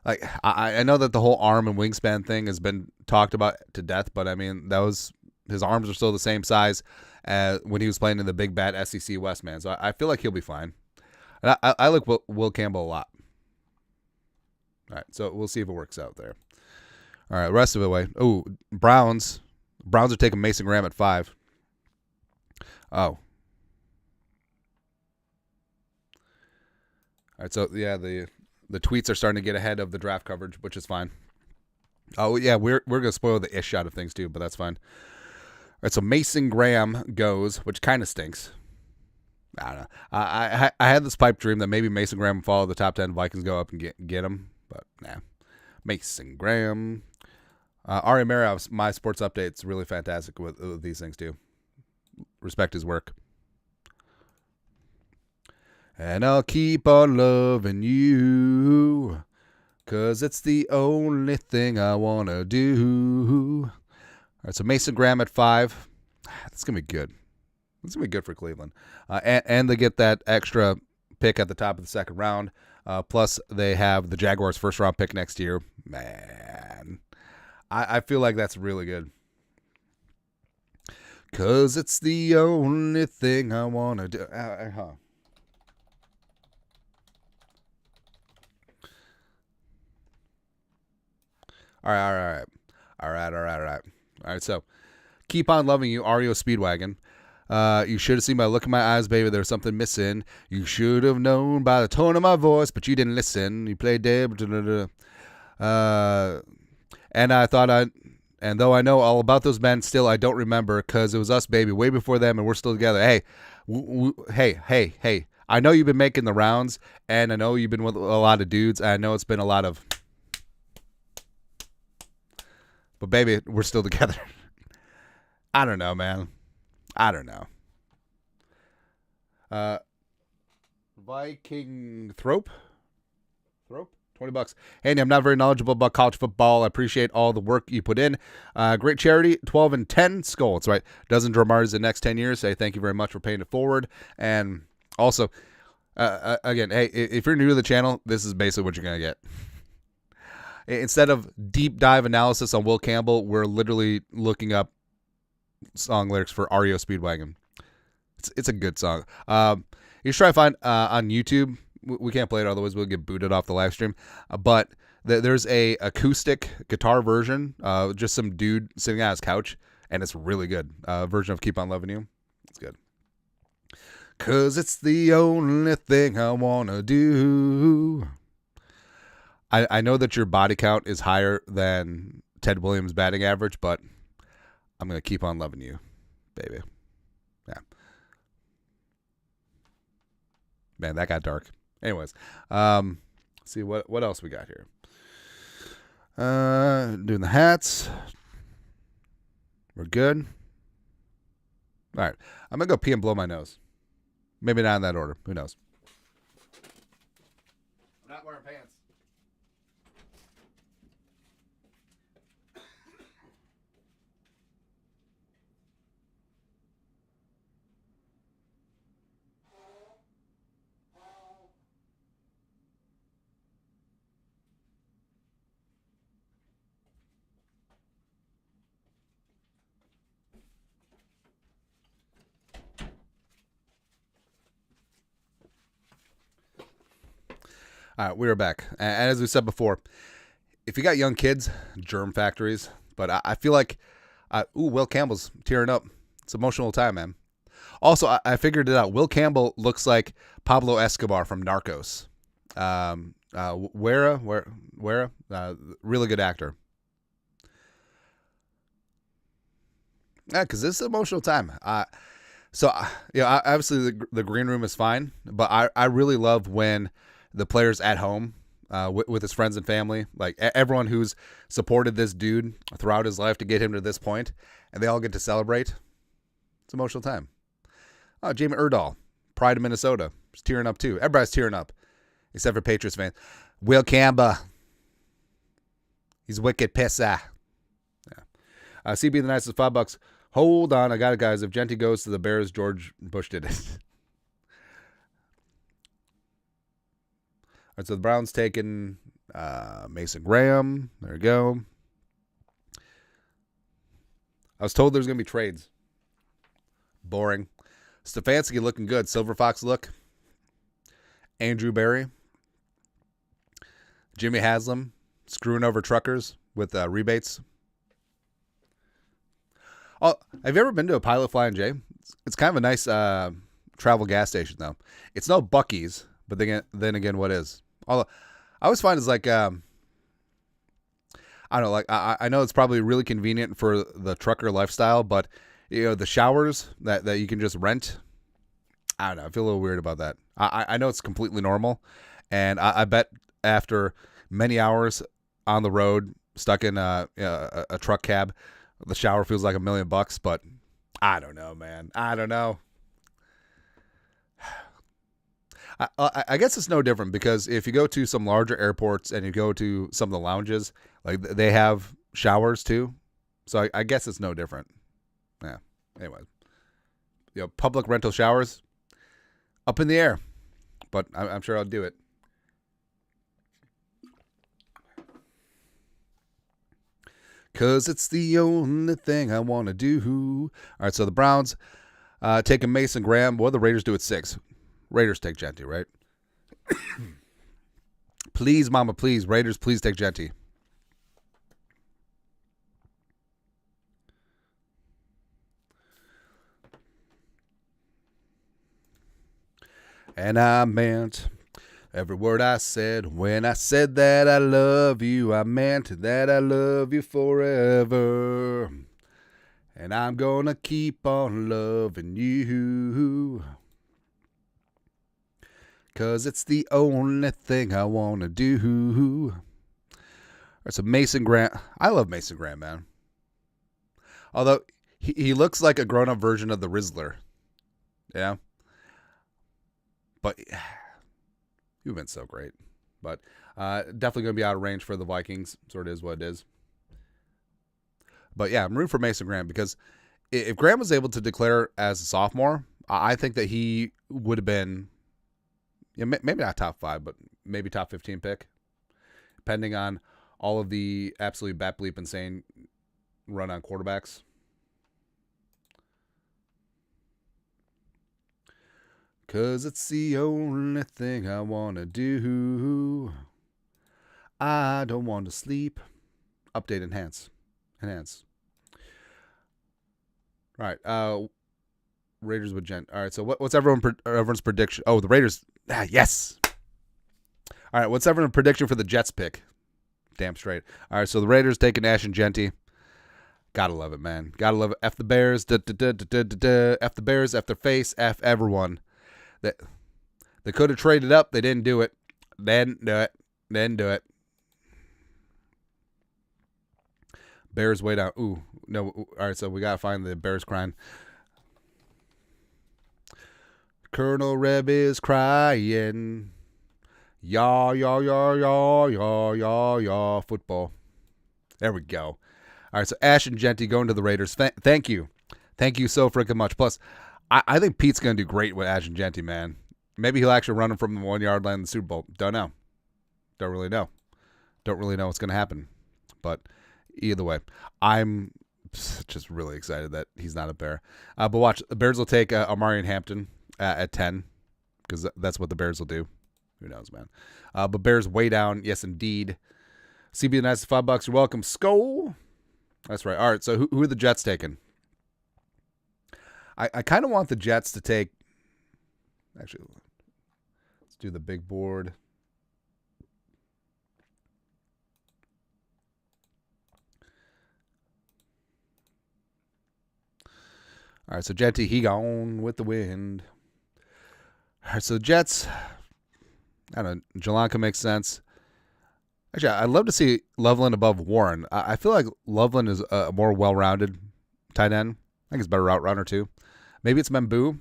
like I know that the whole arm and wingspan thing has been talked about to death, but I mean his arms are still the same size as when he was playing in the big bad SEC West, man. So I feel like he'll be fine. And I like Will Campbell a lot. All right, so we'll see if it works out there. All right, rest of the way. Oh, Browns are taking Mason Graham at 5. Oh. All right, so yeah, the tweets are starting to get ahead of the draft coverage, which is fine. Oh yeah, we're gonna spoil the ish out of things too, but that's fine. All right, so Mason Graham goes, which kind of stinks. I don't know. I had this pipe dream that maybe Mason Graham would follow the top 10. Vikings go up and get him, but nah. Mason Graham. Ari Merov's My Sports Update's really fantastic with these things too. Respect his work. And I'll keep on loving you, 'cause it's the only thing I want to do. All right, so Mason Graham at 5. That's going to be good. That's going to be good for Cleveland. And they get that extra pick at the top of the second round. Plus, they have the Jaguars' first-round pick next year. Man, I feel like that's really good. 'Cause it's the only thing I want to do. All right, so keep on loving you, REO Speedwagon. You should have seen by the look in my eyes, baby. There's something missing. You should have known by the tone of my voice, but you didn't listen. You played dead. And I thought and though I know all about those men, still I don't remember, because it was us, baby, way before them, and we're still together. Hey, hey. I know you've been making the rounds, and I know you've been with a lot of dudes, and I know it's been a lot of... But, baby, we're still together. I don't know, man. I don't know. Viking Thrope? $20. Andy, I'm not very knowledgeable about college football. I appreciate all the work you put in. Great charity, 12 and 10. Skull, that's right. Dozen Dramars in the next 10 years. Say thank you very much for paying it forward. And also, again, hey, if you're new to the channel, this is basically what you're going to get. Instead of deep dive analysis on Will Campbell, we're literally looking up song lyrics for REO Speedwagon. It's a good song. You should try to find on YouTube. We can't play it, otherwise we'll get booted off the live stream. But there's a acoustic guitar version, just some dude sitting on his couch, and it's really good. Version of Keep on Loving You. It's good. 'Cause it's the only thing I want to do. I know that your body count is higher than Ted Williams' batting average, but I'm going to keep on loving you, baby. Yeah. Man, that got dark. Anyways, see what else we got here. Doing the hats. We're good. All right. I'm going to go pee and blow my nose. Maybe not in that order. Who knows? I'm not wearing pants. All right, we are back. And as we said before, if you got young kids, germ factories. But I feel like, Will Campbell's tearing up. It's emotional time, man. Also, I figured it out. Will Campbell looks like Pablo Escobar from Narcos. Where? Really good actor. Yeah, because this is an emotional time. Obviously the green room is fine, but I really love when the players at home with his friends and family, like everyone who's supported this dude throughout his life to get him to this point, and they all get to celebrate. It's an emotional time. Oh, Jamie Erdahl, Pride of Minnesota, is tearing up too. Everybody's tearing up, except for Patriots fans. Will Campbell, he's wicked pissa. Yeah. CB the nicest $5. Hold on, I got it, guys. If Jeanty goes to the Bears, George Bush did it. All right, so the Browns taking Mason Graham. There we go. I was told there's going to be trades. Boring. Stefanski looking good. Silver Fox look. Andrew Berry. Jimmy Haslam screwing over truckers with rebates. Oh, have you ever been to a Pilot Flying J? It's kind of a nice travel gas station, though. It's no Buc-ee's, but then again, what is? Although I always find it's like, I don't know, like I know it's probably really convenient for the trucker lifestyle, but the showers that you can just rent, I don't know. I feel a little weird about that. I know it's completely normal, and I bet after many hours on the road, stuck in a truck cab, the shower feels like $1 million, but I don't know, man. I don't know. I guess it's no different because if you go to some larger airports and you go to some of the lounges, like they have showers too. So I guess it's no different. Yeah. Anyway, public rental showers up in the air, but I'm sure I'll do it. Cause it's the only thing I want to do. All right, so the Browns taking Mason Graham. What do the Raiders do at 6? Raiders take Jeanty, right? Please, mama, please. Raiders, please take Jeanty. And I meant every word I said. When I said that I love you, I meant that I love you forever. And I'm gonna keep on loving you. 'Cause it's the only thing I want to do. There's a Mason Grant. I love Mason Grant, man. Although he looks like a grown-up version of the Rizzler. Yeah. But you've been so great. But definitely going to be out of range for the Vikings. Sort of is what it is. But yeah, I'm rooting for Mason Graham because if Graham was able to declare as a sophomore, I think that he would have been, maybe not top 5, but maybe top 15 pick, depending on all of the absolutely bat bleep insane run on quarterbacks. Cause it's the only thing I want to do. I don't want to sleep. Update, enhance. All right. Raiders with Gent. All right, so what's everyone's prediction? Oh, the Raiders. Yes. All right, what's everyone's prediction for the Jets pick? Damn straight. All right, so the Raiders taking Ashton Jeanty. Gotta love it, man. Gotta love it. F the Bears. F the Bears. F their face. F everyone. They could have traded up. They didn't do it. Didn't do it. Bears way down. Ooh, no. All right, so we gotta find the Bears crying. Colonel Reb is crying. Yaw, yaw, yaw, yaw, yaw, yaw, yaw. Football. There we go. All right, so Ashton Jeanty going to the Raiders. Thank you. Thank you so freaking much. Plus, I think Pete's going to do great with Ashton Jeanty, man. Maybe he'll actually run him from the 1 yard line in the Super Bowl. Don't know. Don't really know. Don't really know what's going to happen. But either way, I'm just really excited that he's not a Bear. But watch, the Bears will take Amarian Hampton at 10 because that's what the Bears will do. Who knows, man. But Bears way down. Yes, indeed. CB the nice $5. You're welcome. Skull. That's right. All right, so who are the Jets taking? I kind of want the Jets to take... Actually, let's do the big board. All right, so Jeanty, he gone with the wind. All right, so the Jets... I don't know. Jalanka makes sense. Actually, I'd love to see Loveland above Warren. I feel like Loveland is a more well-rounded tight end. I think he's a better route runner, too. Maybe it's Membu.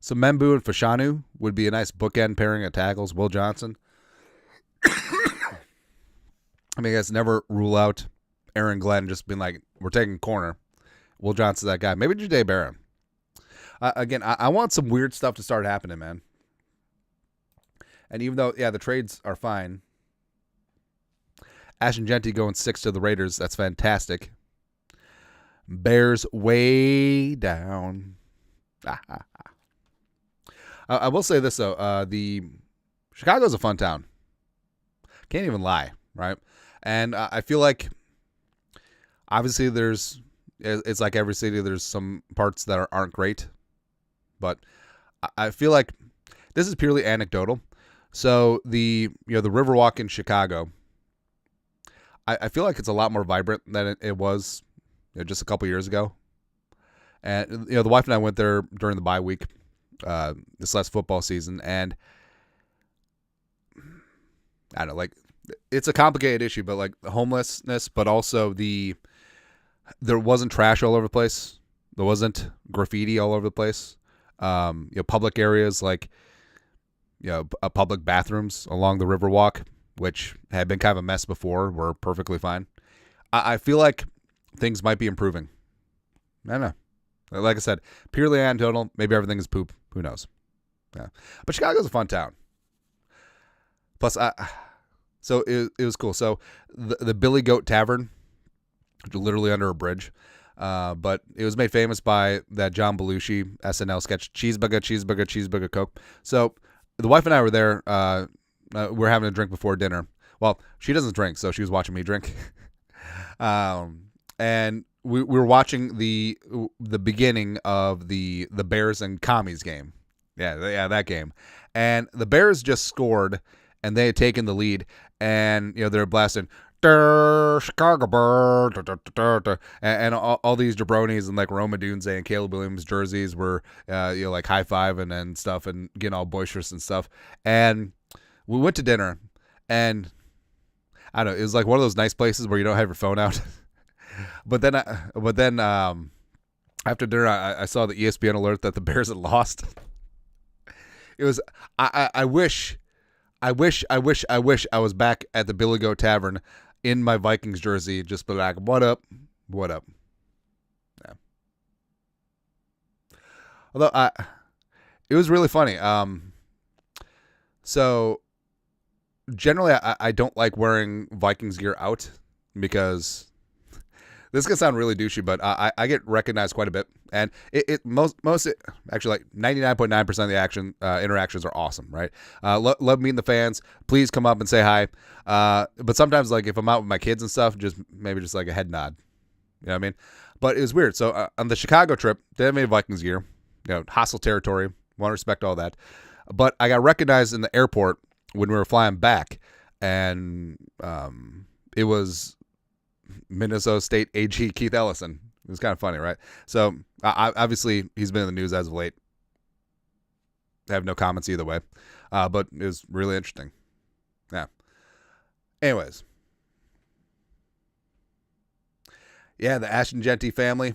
So Membu and Fashanu would be a nice bookend pairing of tackles. Will Johnson. I mean, I guess never rule out Aaron Glenn just being like, we're taking corner. Will Johnson's that guy. Maybe Jahdae Barron. Again, I want some weird stuff to start happening, man. And even though, the trades are fine, Ashton Jeanty going 6 to the Raiders. That's fantastic. Bears way down. I will say this, though. The Chicago's a fun town. Can't even lie, right? And I feel like, obviously, it's like every city, there's some parts that aren't great. But I feel like this is purely anecdotal. So the Riverwalk in Chicago, I feel like it's a lot more vibrant than it was just a couple years ago. And the wife and I went there during the bye week this last football season, and I don't know, like, it's a complicated issue, but like the homelessness, but also there wasn't trash all over the place. There wasn't graffiti all over the place. Public areas like public bathrooms along the Riverwalk, which had been kind of a mess before, were perfectly fine. I feel like things might be improving. I don't know. Like I said, purely anecdotal. Maybe everything is poop. Who knows? Yeah. But Chicago's a fun town. Plus, so it was cool. So the Billy Goat Tavern, literally under a bridge, but it was made famous by that John Belushi SNL sketch, Cheeseburger, Cheeseburger, Cheeseburger, Coke. So the wife and I were there. We were having a drink before dinner. Well, she doesn't drink, so she was watching me drink. And we were watching the beginning of the Bears and Commies game. Yeah, that game. And the Bears just scored, and they had taken the lead, and they're blasting Chicago Bears, and all these jabronis and like Roma Dunze and Caleb Williams jerseys were like high-fiving and stuff and getting all boisterous and stuff. And we went to dinner, and I don't know, it was like one of those nice places where you don't have your phone out. But then after dinner, I saw the ESPN alert that the Bears had lost. It was I wish I was back at the Billy Goat Tavern in my Vikings jersey, just be like, what up? Yeah. Although it was really funny. So generally I don't like wearing Vikings gear out because this can sound really douchey, but I get recognized quite a bit, and most actually like 99.9% of the interactions are awesome, right? Love meeting the fans. Please come up and say hi. But sometimes, like if I'm out with my kids and stuff, maybe just like a head nod. You know what I mean? But it was weird. So on the Chicago trip, they had made Vikings gear. hostile territory. Want to respect all that. But I got recognized in the airport when we were flying back, and it was Minnesota State AG Keith Ellison. It was kind of funny, right? So obviously he's been in the news as of late. I have no comments either way, but it was really interesting. Yeah. Anyways, yeah, the Ashton Jeanty family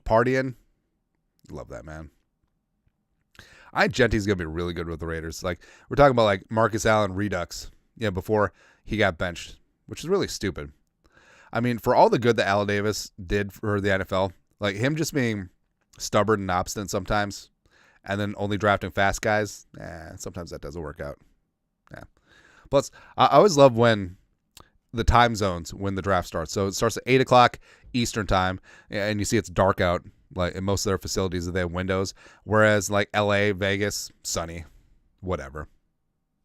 partying. Love that, man. I think Genty's gonna be really good with the Raiders. Like, we're talking about like Marcus Allen redux, before he got benched, which is really stupid. I mean, for all the good that Al Davis did for the NFL, like him just being stubborn and obstinate sometimes, and then only drafting fast guys, sometimes that doesn't work out. Yeah. Plus, I always love when the time zones when the draft starts. So it starts at 8 o'clock Eastern time, and you see it's dark out. Like in most of their facilities, they have windows. Whereas like LA, Vegas, sunny, whatever.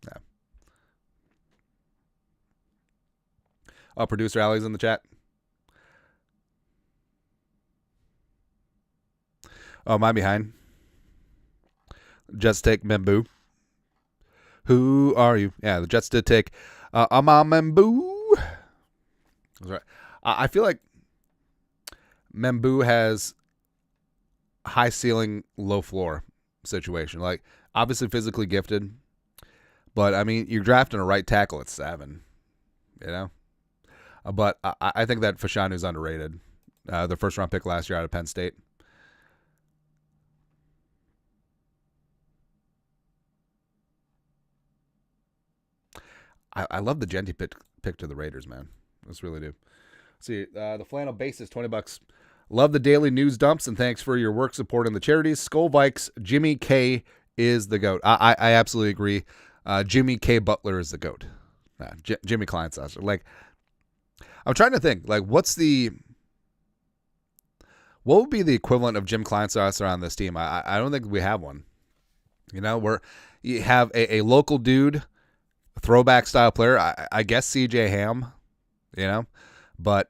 Yeah. Oh, producer Allie's in the chat. Oh, am I behind? Jets take Membu. Who are you? Yeah, the Jets did take Membu. That's right. I feel like Membu has high ceiling, low floor situation. Like, obviously physically gifted, but I mean, you're drafting a right tackle at 7, But I think that Fashanu's underrated. The first round pick last year out of Penn State. I love the Jeanty pick to the Raiders, man. I just really do. See, the flannel base is $20. Love the daily news dumps, and thanks for your work supporting the charities. Skull Vikes, Jimmy K is the GOAT. I absolutely agree. Jimmy K. Butler is the GOAT. Jimmy Kleinsasser. Like, I'm trying to think, like, what would be the equivalent of Jim Kleinsasser on this team? I don't think we have one. Where you have a local dude, throwback style player. I guess CJ Ham, but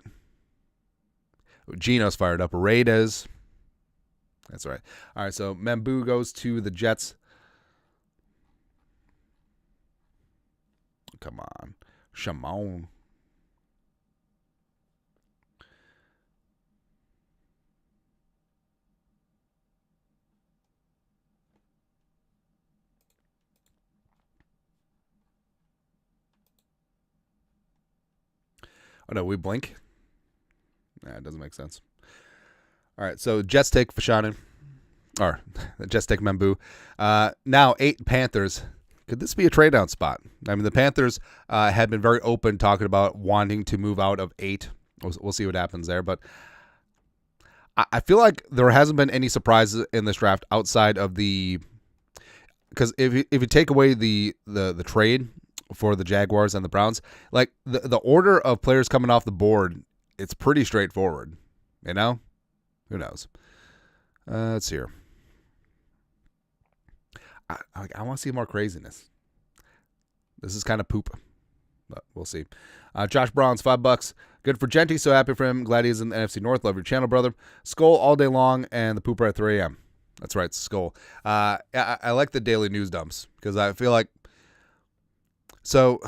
Gino's fired up. Raiders. That's right. All right, so Membu goes to the Jets. Come on. Shimon. Oh, no, we blink? It doesn't make sense. All right, so Jets take Fashanu. Or, the Jets take Membu. Now, 8 Panthers. Could this be a trade-down spot? I mean, the Panthers had been very open talking about wanting to move out of 8. We'll see what happens there. But I feel like there hasn't been any surprises in this draft outside of the... Because if you take away the trade for the Jaguars and the Browns, like the order of players coming off the board, it's pretty straightforward. Who knows? Let's see here. I want to see more craziness. This is kind of poop, but we'll see. Josh Brown's $5. Good for Jeanty. So happy for him. Glad he's in the NFC North. Love your channel, brother. Skull all day long and the pooper at 3 a.m. That's right, Skull. I like the daily news dumps because I feel like so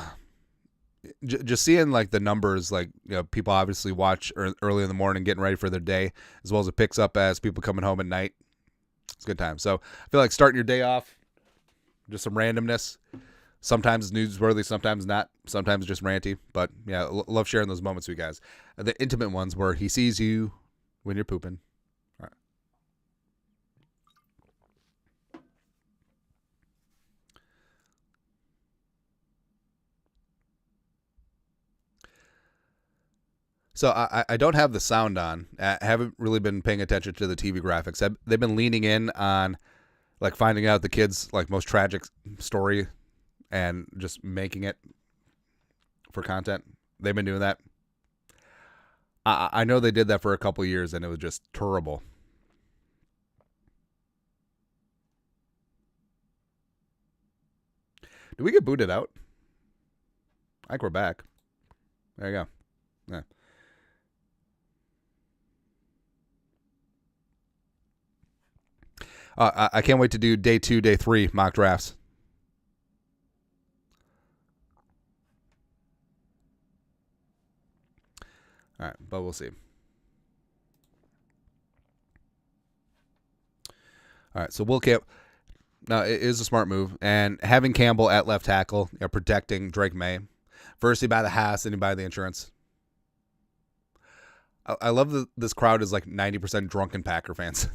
just seeing like the numbers, like people obviously watch early in the morning, getting ready for their day, as well as it picks up as people coming home at night. It's a good time. So I feel like starting your day off, just some randomness. Sometimes newsworthy, sometimes not. Sometimes just ranty. But yeah, love sharing those moments with you guys. The intimate ones where he sees you when you're pooping. All right. So I don't have the sound on. I haven't really been paying attention to the TV graphics. They've been leaning in on like finding out the kid's like most tragic story and just making it for content. They've been doing that. I know they did that for a couple of years and it was just terrible. Did we get booted out? I think we're back. There you go. Yeah. I can't wait to do day 2, day 3 mock drafts. All right, but we'll see. All right, so Will Camp. Now, it is a smart move. And having Campbell at left tackle, protecting Drake May. First, he buy the house, then he buy the insurance. I love that this crowd is like 90% drunken Packer fans.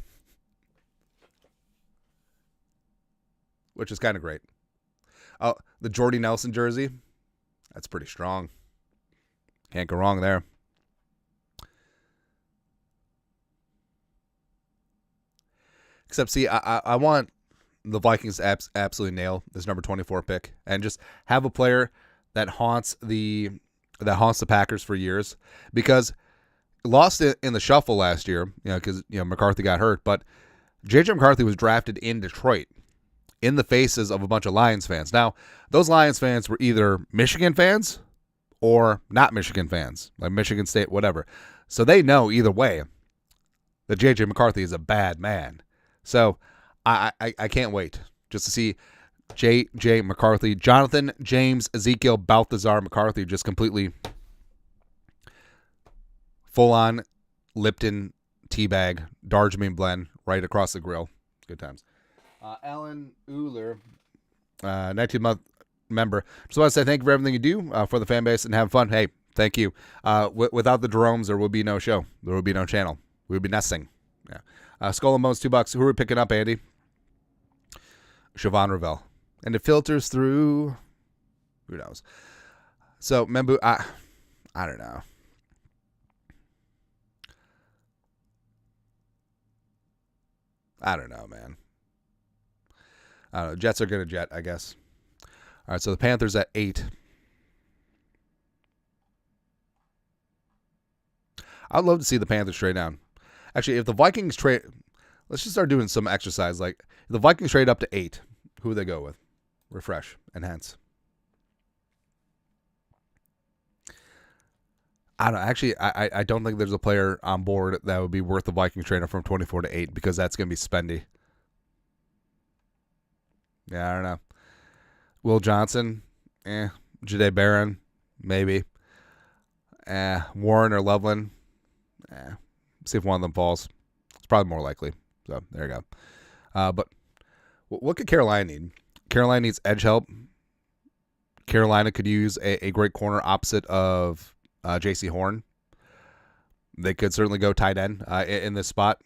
Which is kind of great. Oh, the Jordy Nelson jersey. That's pretty strong. Can't go wrong there. Except, see, I want the Vikings to absolutely nail this number 24 pick and just have a player that haunts the Packers for years, because lost it in the shuffle last year, because McCarthy got hurt, but JJ McCarthy was drafted in Detroit in the faces of a bunch of Lions fans. Now, those Lions fans were either Michigan fans or not Michigan fans, like Michigan State, whatever. So they know either way that JJ McCarthy is a bad man. So I can't wait just to see J.J. McCarthy, Jonathan James Ezekiel Balthazar McCarthy just completely full-on Lipton teabag, Darjeeling blend right across the grill. Good times. Alan Euler, 19-month member. Just want to say thank you for everything you do for the fan base and have fun. Hey, thank you. Without the Jeromes, there would be no show. There would be no channel. We would be nesting. Yeah. Skull and Bones, $2. Who are we picking up, Andy? Siobhan Ravel. And it filters through. Who knows? So, Membu, I don't know. I don't know, man. I don't know. Jets are going to jet, I guess. All right, so the Panthers at 8. I'd love to see the Panthers trade down. Actually, if the Vikings trade, let's just start doing some exercise. Like, if the Vikings trade up to 8, who would they go with? Refresh, enhance. I don't actually. I don't think there's a player on board that would be worth the Vikings trading from 24 to 8, because that's going to be spendy. Yeah, I don't know. Will Johnson, Jahdae Barron, maybe. Warren or Loveland, see if one of them falls. It's probably more likely. So there you go. But what could Carolina need? Carolina needs edge help. Carolina could use a great corner opposite of J.C. Horn. They could certainly go tight end in this spot.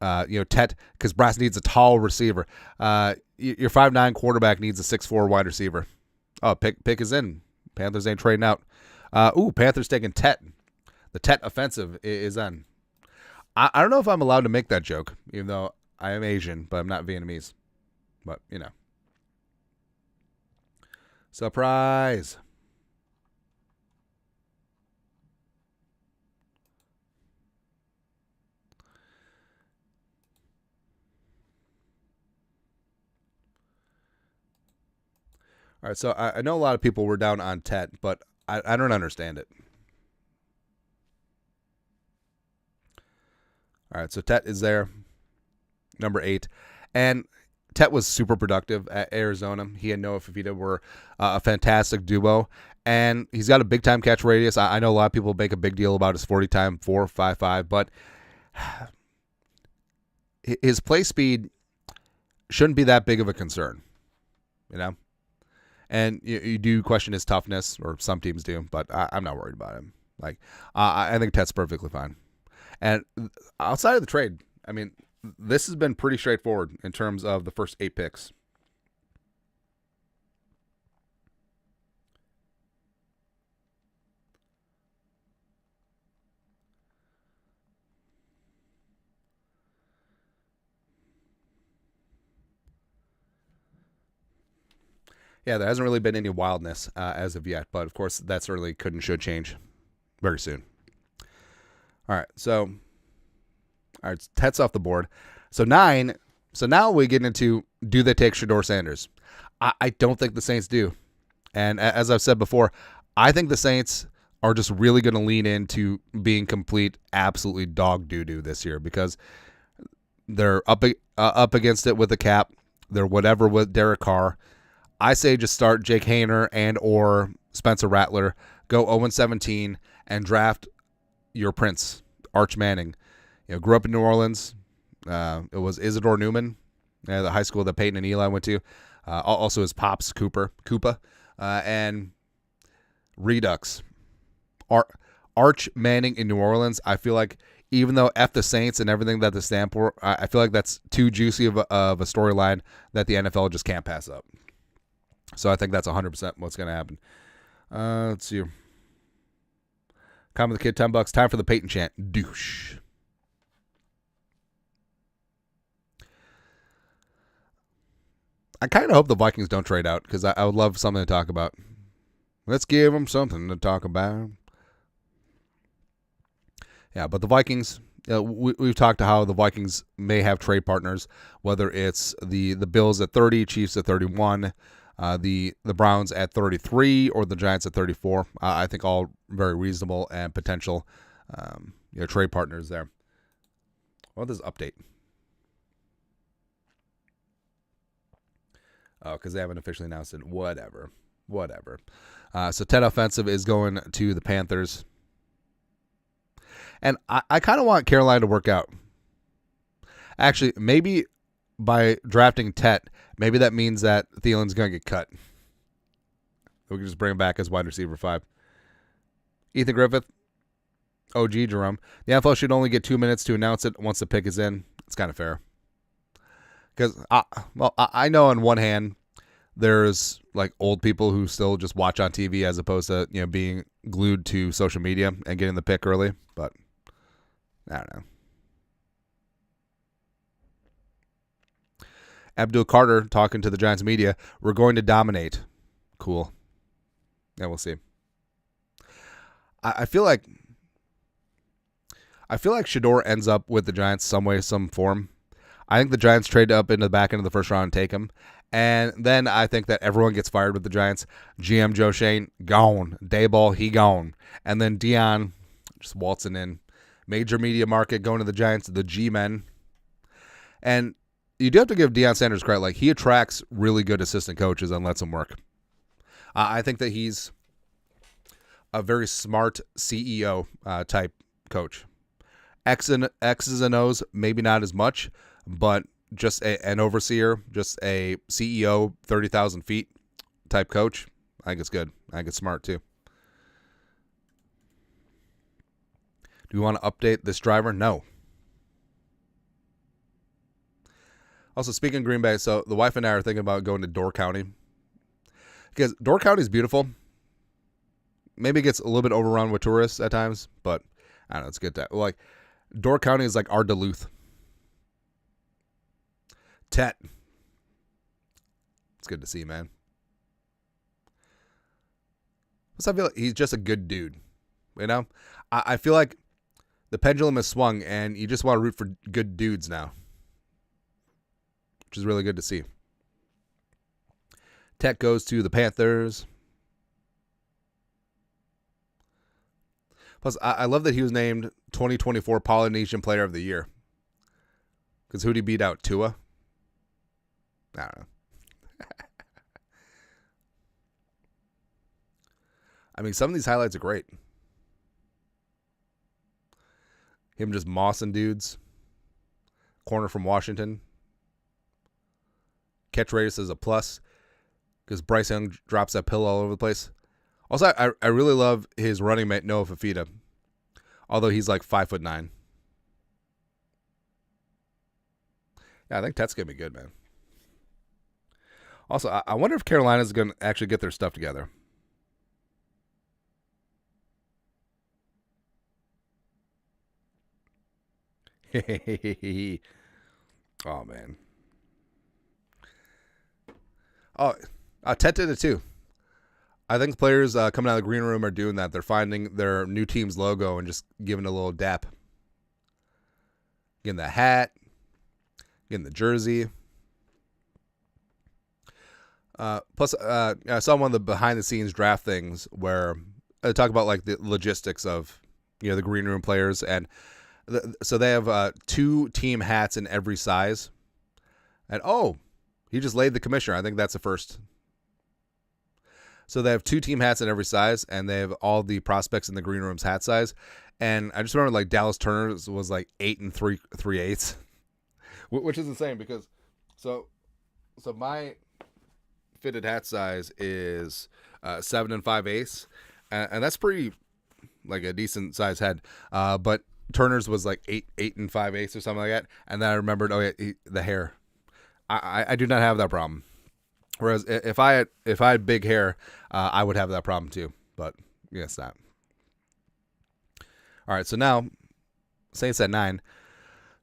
Tet, because Brass needs a tall receiver. Your 5'9" quarterback needs a 6'4" wide receiver. Oh, pick is in. Panthers ain't trading out. Panthers taking Tet. The Tet offensive is on. I don't know if I'm allowed to make that joke, even though I am Asian, but I'm not Vietnamese. But, Surprise. All right, so I know a lot of people were down on Tet, but I don't understand it. All right, so Tet is there, number 8. And Tet was super productive at Arizona. He and Noah Fafita were a fantastic duo. And he's got a big-time catch radius. I know a lot of people make a big deal about his 40-time 4.55, but his play speed shouldn't be that big of a concern, And you do question his toughness, or some teams do, but I'm not worried about him. Like, I think Tet's perfectly fine. And outside of the trade, I mean, this has been pretty straightforward in terms of the first 8 picks. Yeah, there hasn't really been any wildness as of yet, but of course that certainly could and should change very soon. All right, Tet's off the board. So 9. So now we get into, do they take Shedeur Sanders? I don't think the Saints do. And as I've said before, I think the Saints are just really going to lean into being complete, absolutely dog doo-doo this year, because They're up against it with the cap. They're whatever with Derek Carr. I say just start Jake Haener and or Spencer Rattler. Go 0-17 and draft your prince, Arch Manning. Grew up in New Orleans. It was Isidore Newman, the high school that Peyton and Eli went to. Also his pops, Koopa, and Redux. Arch Manning in New Orleans. I feel like even though F the Saints and everything that they stand for, I feel like that's too juicy of a storyline that the NFL just can't pass up. So I think that's 100% what's going to happen. Let's see. Comment the kid, $10. Time for the Peyton chant. Douche. I kind of hope the Vikings don't trade out because I would love something to talk about. Let's give them something to talk about. Yeah, but the Vikings, we've talked to how the Vikings may have trade partners, whether it's the Bills at 30, Chiefs at 31, the Browns at 33, or the Giants at 34. I think all very reasonable and potential trade partners there. What is this update? Oh, because they haven't officially announced it. Whatever. So Ted Offensive is going to the Panthers. And I kind of want Carolina to work out. Actually, maybe by drafting Tet, maybe that means that Thielen's going to get cut. We can just bring him back as wide receiver 5. Ethan Griffith, OG Jerome. The NFL should only get 2 minutes to announce it once the pick is in. It's kind of fair. Because, I know on one hand, there's like old people who still just watch on TV as opposed to being glued to social media and getting the pick early. But I don't know. Abdul Carter talking to the Giants media. We're going to dominate. Cool. Yeah, we'll see. I feel like Shador ends up with the Giants some way, some form. I think the Giants trade up into the back end of the first round and take him. And then I think that everyone gets fired with the Giants. GM Joe Shane, gone. Dayball, he gone. And then Dion just waltzing in. Major media market going to the Giants, the G-men. And you do have to give Deion Sanders credit. Like, he attracts really good assistant coaches and lets them work. I think that he's a very smart CEO type coach. X's and O's, maybe not as much, but just an overseer, just a CEO, 30,000 feet type coach. I think it's good. I think it's smart too. Do we want to update this driver? No. Also, speaking of Green Bay, so the wife and I are thinking about going to Door County. Because Door County is beautiful. Maybe it gets a little bit overrun with tourists at times, but I don't know, it's good to like Door County is like our Duluth. Tet. It's good to see, man. Plus, I feel like he's just a good dude. I feel like the pendulum has swung, and you just want to root for good dudes now, which is really good to see. Tet goes to the Panthers. Plus, I love that he was named 2024 Polynesian Player of the Year. Because who'd he beat out? Tua? I don't know. I mean, some of these highlights are great. Him just mossing dudes. Corner from Washington. Catch radius is a plus because Bryce Young drops that pill all over the place. Also, I really love his running mate, Noah Fafita. Although he's like 5'9". Yeah, I think Tet's going to be good, man. Also, I wonder if Carolina's going to actually get their stuff together. Oh, man. Oh, Tet did it too. I think players coming out of the green room are doing that. They're finding their new team's logo and just giving it a little dap. Getting the hat. Getting the jersey. Plus, I saw one of the behind-the-scenes draft things where I talk about like the logistics of the green room players, and So they have 2 team hats in every size. And he just laid the commissioner. I think that's the first. So they have 2 team hats in every size, and they have all the prospects in the green room's hat size. And I just remember like Dallas Turner's was like 8 3/8, which is insane because so my fitted hat size is 7 5/8, and that's pretty like a decent size head. But Turner's was like 8 5/8 or something like that. And then I remembered, the hair. I do not have that problem. Whereas if I had big hair, I would have that problem too. But yes, not. All right, so now Saints at 9.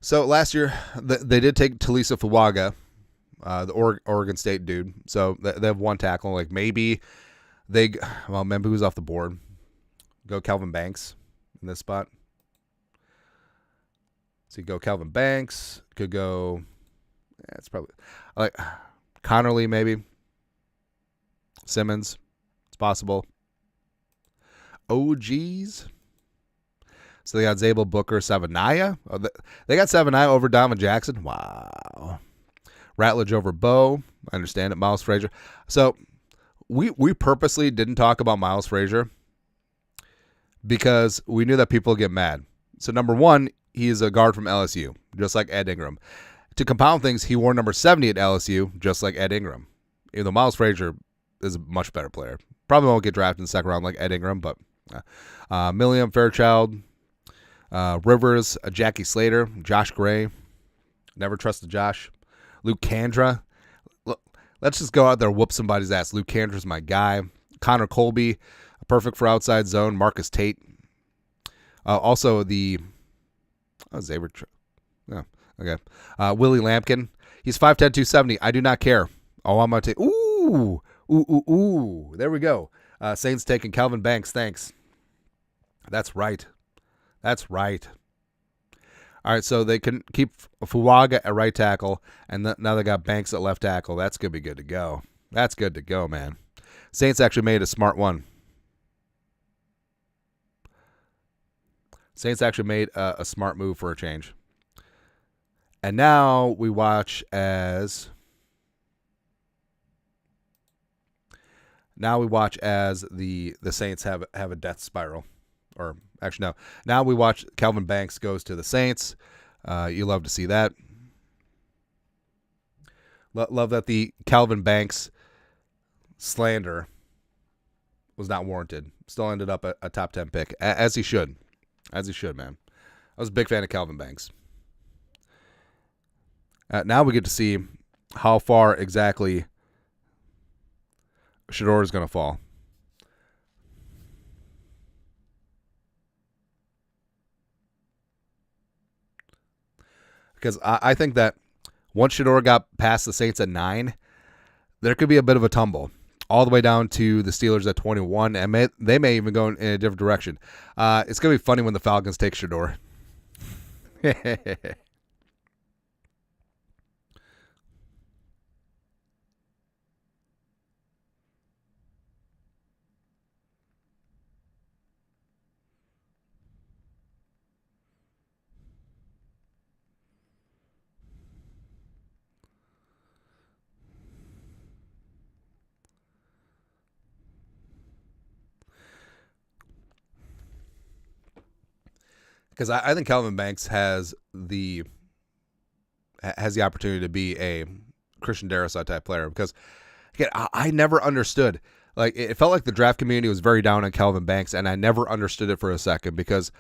So last year they did take Talisa Fuaga, the Oregon State dude. So they have 1 tackle. Like maybe remember who's off the board. Go Kelvin Banks in this spot. So you go Kelvin Banks. Could go. Yeah, it's probably like Connerly maybe. Simmons. It's possible. Oh, geez. So they got Zabel, Booker, Savanaya. They got Savanaya over Donovan Jackson. Wow. Ratledge over Bo. I understand it. Miles Frazier. So we purposely didn't talk about Miles Frazier because we knew that people would get mad. So number 1, he is a guard from LSU, just like Ed Ingram. To compound things, he wore number 70 at LSU, just like Ed Ingram. Even though Miles Frazier is a much better player. Probably won't get drafted in the second round like Ed Ingram, but Milliam, Fairchild, Rivers, Jackie Slater, Josh Gray. Never trusted Josh. Luke Kandra. Look, let's just go out there and whoop somebody's ass. Luke Kandra's my guy. Connor Colby, perfect for outside zone. Marcus Tate. Also the Xavier. Oh, okay. Willie Lampkin. He's 5'10", 270. I do not care. I'm going to take. Ooh. There we go. Saints taking Kelvin Banks. Thanks. That's right. All right, so they can keep Fuaga at right tackle, and now they got Banks at left tackle. That's going to be good to go. That's good to go, man. Saints actually made a smart one. Saints actually made a smart move for a change. And now we watch as the Saints have a death spiral. Or actually, no. Now we watch Kelvin Banks goes to the Saints. You love to see that. Love that the Kelvin Banks slander was not warranted. Still ended up a top 10 pick, as he should. As he should, man. I was a big fan of Kelvin Banks. Now we get to see how far exactly Shedeur is going to fall. Because I think that once Shedeur got past the Saints at 9, there could be a bit of a tumble all the way down to the Steelers at 21, and they may even go in a different direction. It's going to be funny when the Falcons take Shedeur. Because I think Kelvin Banks has the opportunity to be a Christian Darrisaw type player. Because again, I never understood. Like, it felt like the draft community was very down on Kelvin Banks, and I never understood it for a second. Because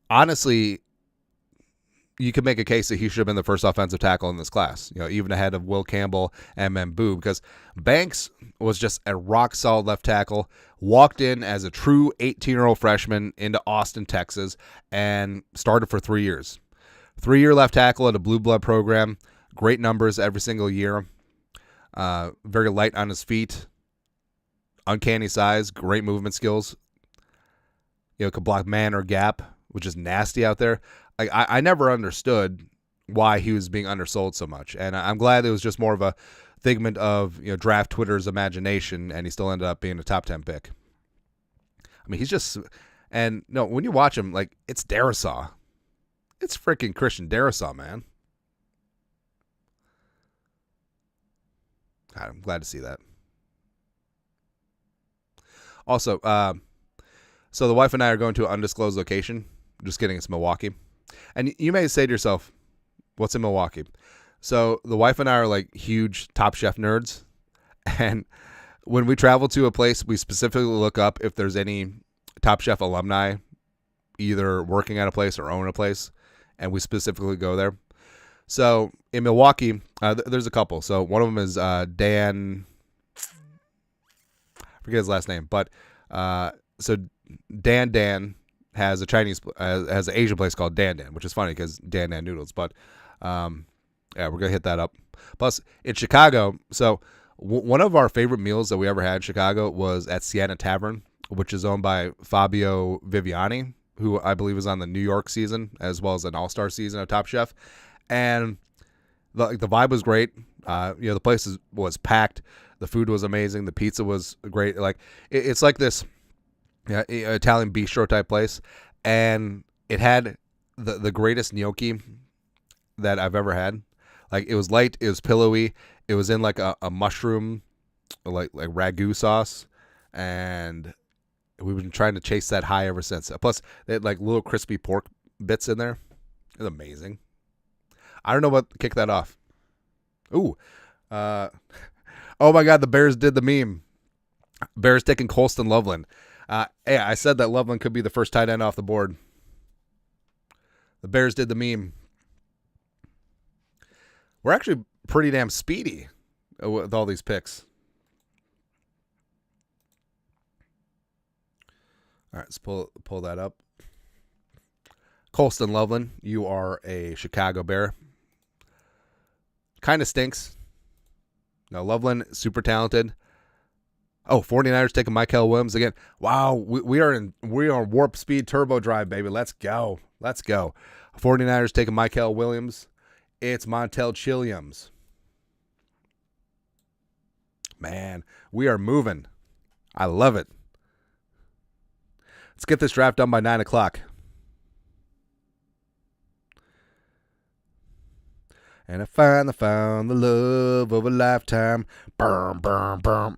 honestly, you could make a case that he should have been the first offensive tackle in this class. Even ahead of Will Campbell and Mboo. Because Banks was just a rock solid left tackle. Walked in as a true 18-year-old freshman into Austin, Texas, and started for 3 years. 3-year left tackle at a blue blood program. Great numbers every single year. Very light on his feet. Uncanny size. Great movement skills. Could block man or gap, which is nasty out there. I never understood why he was being undersold so much. And I'm glad it was just more of a figment of draft Twitter's imagination, and he still ended up being a top 10 pick. I mean, he's just, and no, when you watch him, like, it's Darrisaw. It's freaking Christian Darrisaw, man. God, I'm glad to see that. Also, so the wife and I are going to an undisclosed location. Just kidding, it's Milwaukee. And you may say to yourself, what's in Milwaukee? So the wife and I are like huge Top Chef nerds. And when we travel to a place, we specifically look up if there's any Top Chef alumni either working at a place or own a place. And we specifically go there. So in Milwaukee, there's a couple. So one of them is Dan. I forget his last name, but so Dan has a Chinese has an Asian place called Dan, which is funny because Dan noodles. But yeah, we're gonna hit that up. Plus in Chicago, so one of our favorite meals that we ever had in Chicago was at Sienna Tavern, which is owned by Fabio Viviani, who I believe is on the New York season as well as an All-Star season of Top Chef. And the vibe was great. The place was packed. The food was amazing. The pizza was great. Like it's like this Italian bistro type place, and it had the greatest gnocchi that I've ever had. Like it was light, it was pillowy, it was in like a mushroom like ragu sauce, and we've been trying to chase that high ever since. Plus, they had like little crispy pork bits in there. It was amazing. I don't know what to kick that off. Ooh. Oh my God, the Bears did the meme. Bears taking Colston Loveland. Hey, I said that Loveland could be the first tight end off the board. The Bears did the meme. We're actually pretty damn speedy with all these picks. All right, let's pull that up. Colston Loveland, you are a Chicago Bear. Kind of stinks. No, Loveland, super talented. Oh, 49ers taking Mykel Williams again. Wow, we are warp speed turbo drive, baby. Let's go. 49ers taking Mykel Williams. It's Montel Chilliams. Man, we are moving. I love it. Let's get this draft done by 9 o'clock. And I finally found the love of a lifetime. Burm, burm, burm.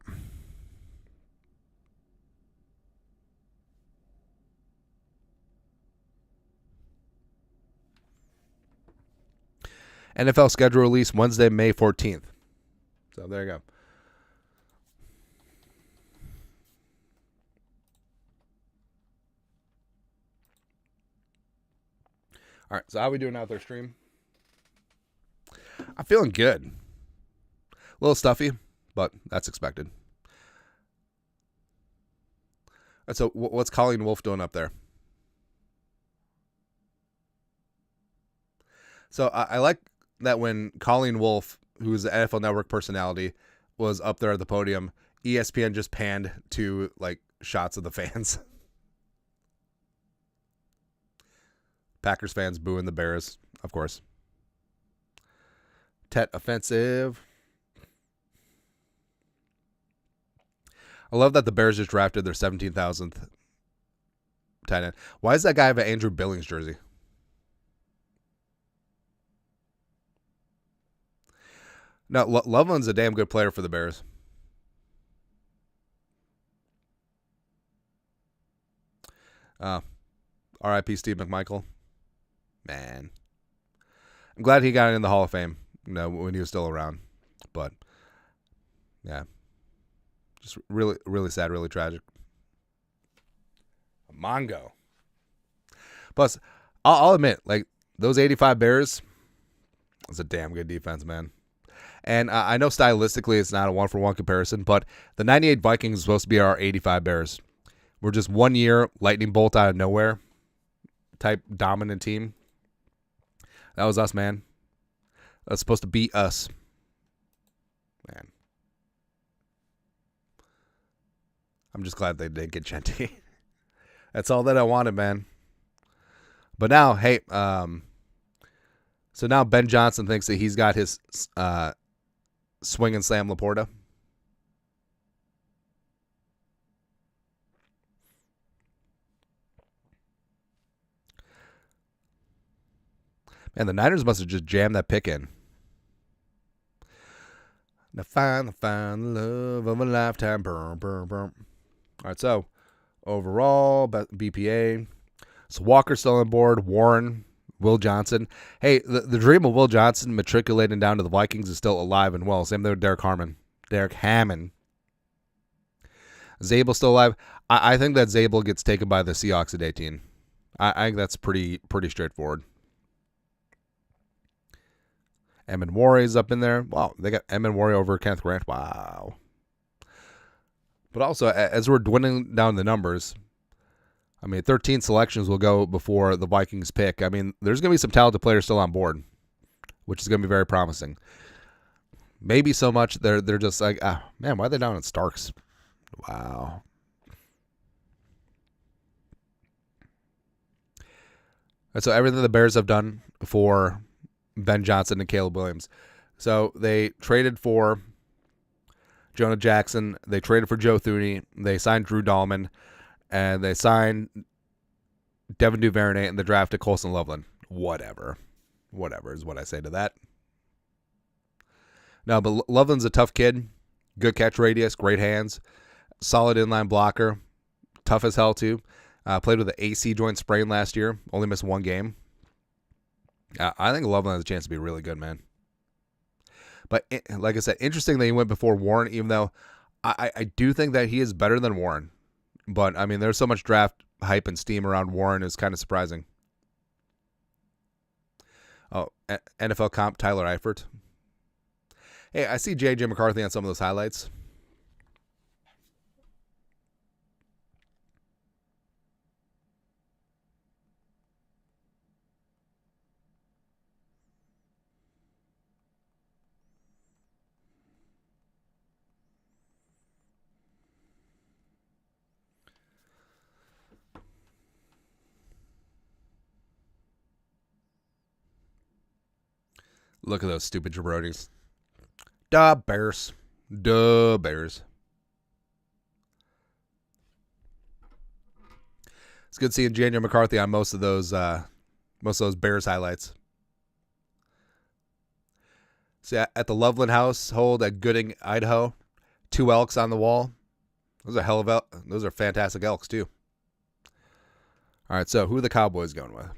NFL schedule release Wednesday, May 14th. So there you go. All right, so how are we doing out there, stream? I'm feeling good. A little stuffy, but that's expected. And so what's Colleen Wolfe doing up there? So I like that when Colleen Wolfe, who is the NFL Network personality, was up there at the podium, ESPN just panned to like shots of the fans. Packers fans booing the Bears, of course. Tet offensive. I love that the Bears just drafted their 17,000th tight end. Why does that guy have an Andrew Billings jersey? No, Loveland's a damn good player for the Bears. R.I.P. Steve McMichael. Man. I'm glad he got in the Hall of Fame, when he was still around. But, yeah. Just really, really sad, really tragic. Mongo. Plus, I'll admit, like, those 85 Bears, it's a damn good defense, man. And I know stylistically it's not a one-for-one comparison, but the 98 Vikings is supposed to be our 85 Bears. We're just 1 year lightning bolt out of nowhere type dominant team. That was us, man. That's supposed to be us. Man. I'm just glad they didn't get Jeanty. That's all that I wanted, man. But now, hey, so now Ben Johnson thinks that he's got his swing and slam Laporta. Man, the Niners must have just jammed that pick in. Now find the love of a lifetime. Burn, burn, burn. All right, so overall, BPA. So Walker's still on board. Warren, Will Johnson. Hey, the dream of Will Johnson matriculating down to the Vikings is still alive and well. Same thing with Derek Harmon. Derek Hammond. Zabel's still alive. I think that Zabel gets taken by the Seahawks at 18. I think that's pretty straightforward. Emmett Warrior's up in there. Wow, they got Emmett Warrior over Kenneth Grant. Wow. But also, as we're dwindling down the numbers, I mean, 13 selections will go before the Vikings pick. I mean, there's going to be some talented players still on board, which is going to be very promising. Maybe so much they're just like, man, why are they down in Starks? Wow. And so everything the Bears have done for Ben Johnson and Caleb Williams. So they traded for Jonah Jackson. They traded for Joe Thuney. They signed Drew Dahlman. And they signed Devin Duvernay in the draft to Colston Loveland. Whatever is what I say to that. No, but Loveland's a tough kid. Good catch radius, great hands, solid inline blocker, tough as hell too. Played with an AC joint sprain last year. Only missed one game. I think Loveland has a chance to be really good, man. But like I said, interesting that he went before Warren, even though I do think that he is better than Warren. But, I mean, there's so much draft hype and steam around Warren is kind of surprising. Oh, NFL comp Tyler Eifert. Hey, I see J.J. McCarthy on some of those highlights. Look at those stupid jabronis. Duh, Bears. Duh, Bears. It's good seeing J.J. McCarthy on most of those Bears highlights. See, at the Loveland household at Gooding, Idaho, 2 elks on the wall. Those are fantastic elks too. All right, so who are the Cowboys going with?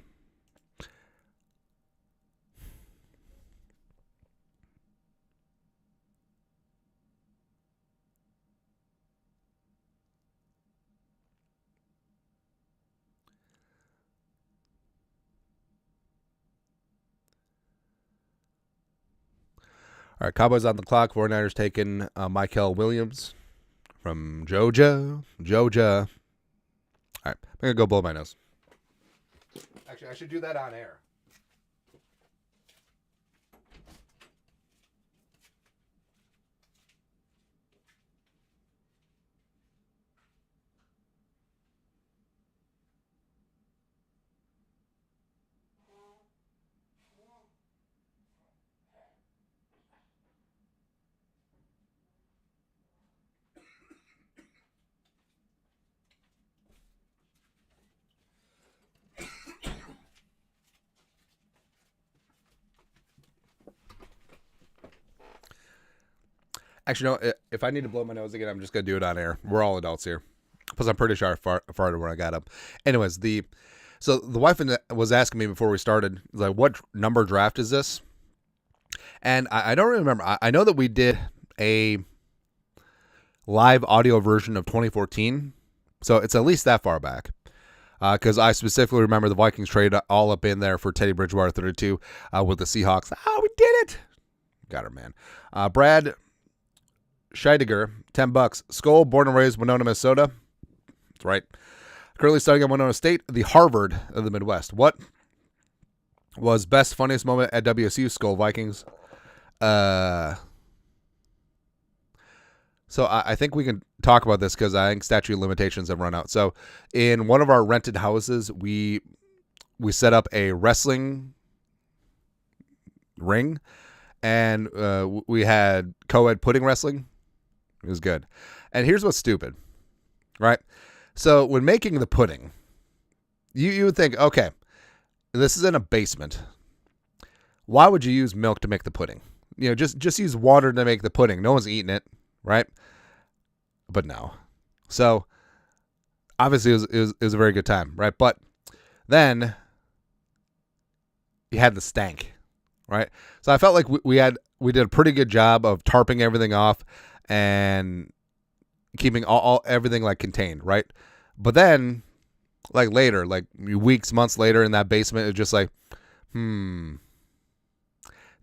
All right, Cowboys on the clock. 49ers taking Michael Williams from Georgia. All right, I'm going to go blow my nose. Actually, I should do that on air. Actually, no, if I need to blow my nose again, I'm just going to do it on air. We're all adults here. Plus, I'm pretty sure I farted when I got up. Anyways, so the wife was asking me before we started, like, what number draft is this? And I don't remember. I know that we did a live audio version of 2014. So it's at least that far back. Because I specifically remember the Vikings trade all up in there for Teddy Bridgewater 32 with the Seahawks. Oh, we did it. Got her, man. Brad Scheidegger, $10. Skull, born and raised Winona, Minnesota. That's right. Currently studying at Winona State, the Harvard of the Midwest. What was best, funniest moment at WSU? Skull Vikings. So I think we can talk about this because I think statute of limitations have run out. So in one of our rented houses, we set up a wrestling ring, and we had co-ed pudding wrestling. It was good. And here's what's stupid, right? So when making the pudding, you would think, okay, this is in a basement. why would you use milk to make the pudding? Just use water to make the pudding. No one's eating it, right? But no. So obviously it was a very good time, right? But then you had the stank, right? So I felt like we did a pretty good job of tarping everything off and keeping everything like contained, right? But then like later, like weeks, months later in that basement, it's just like,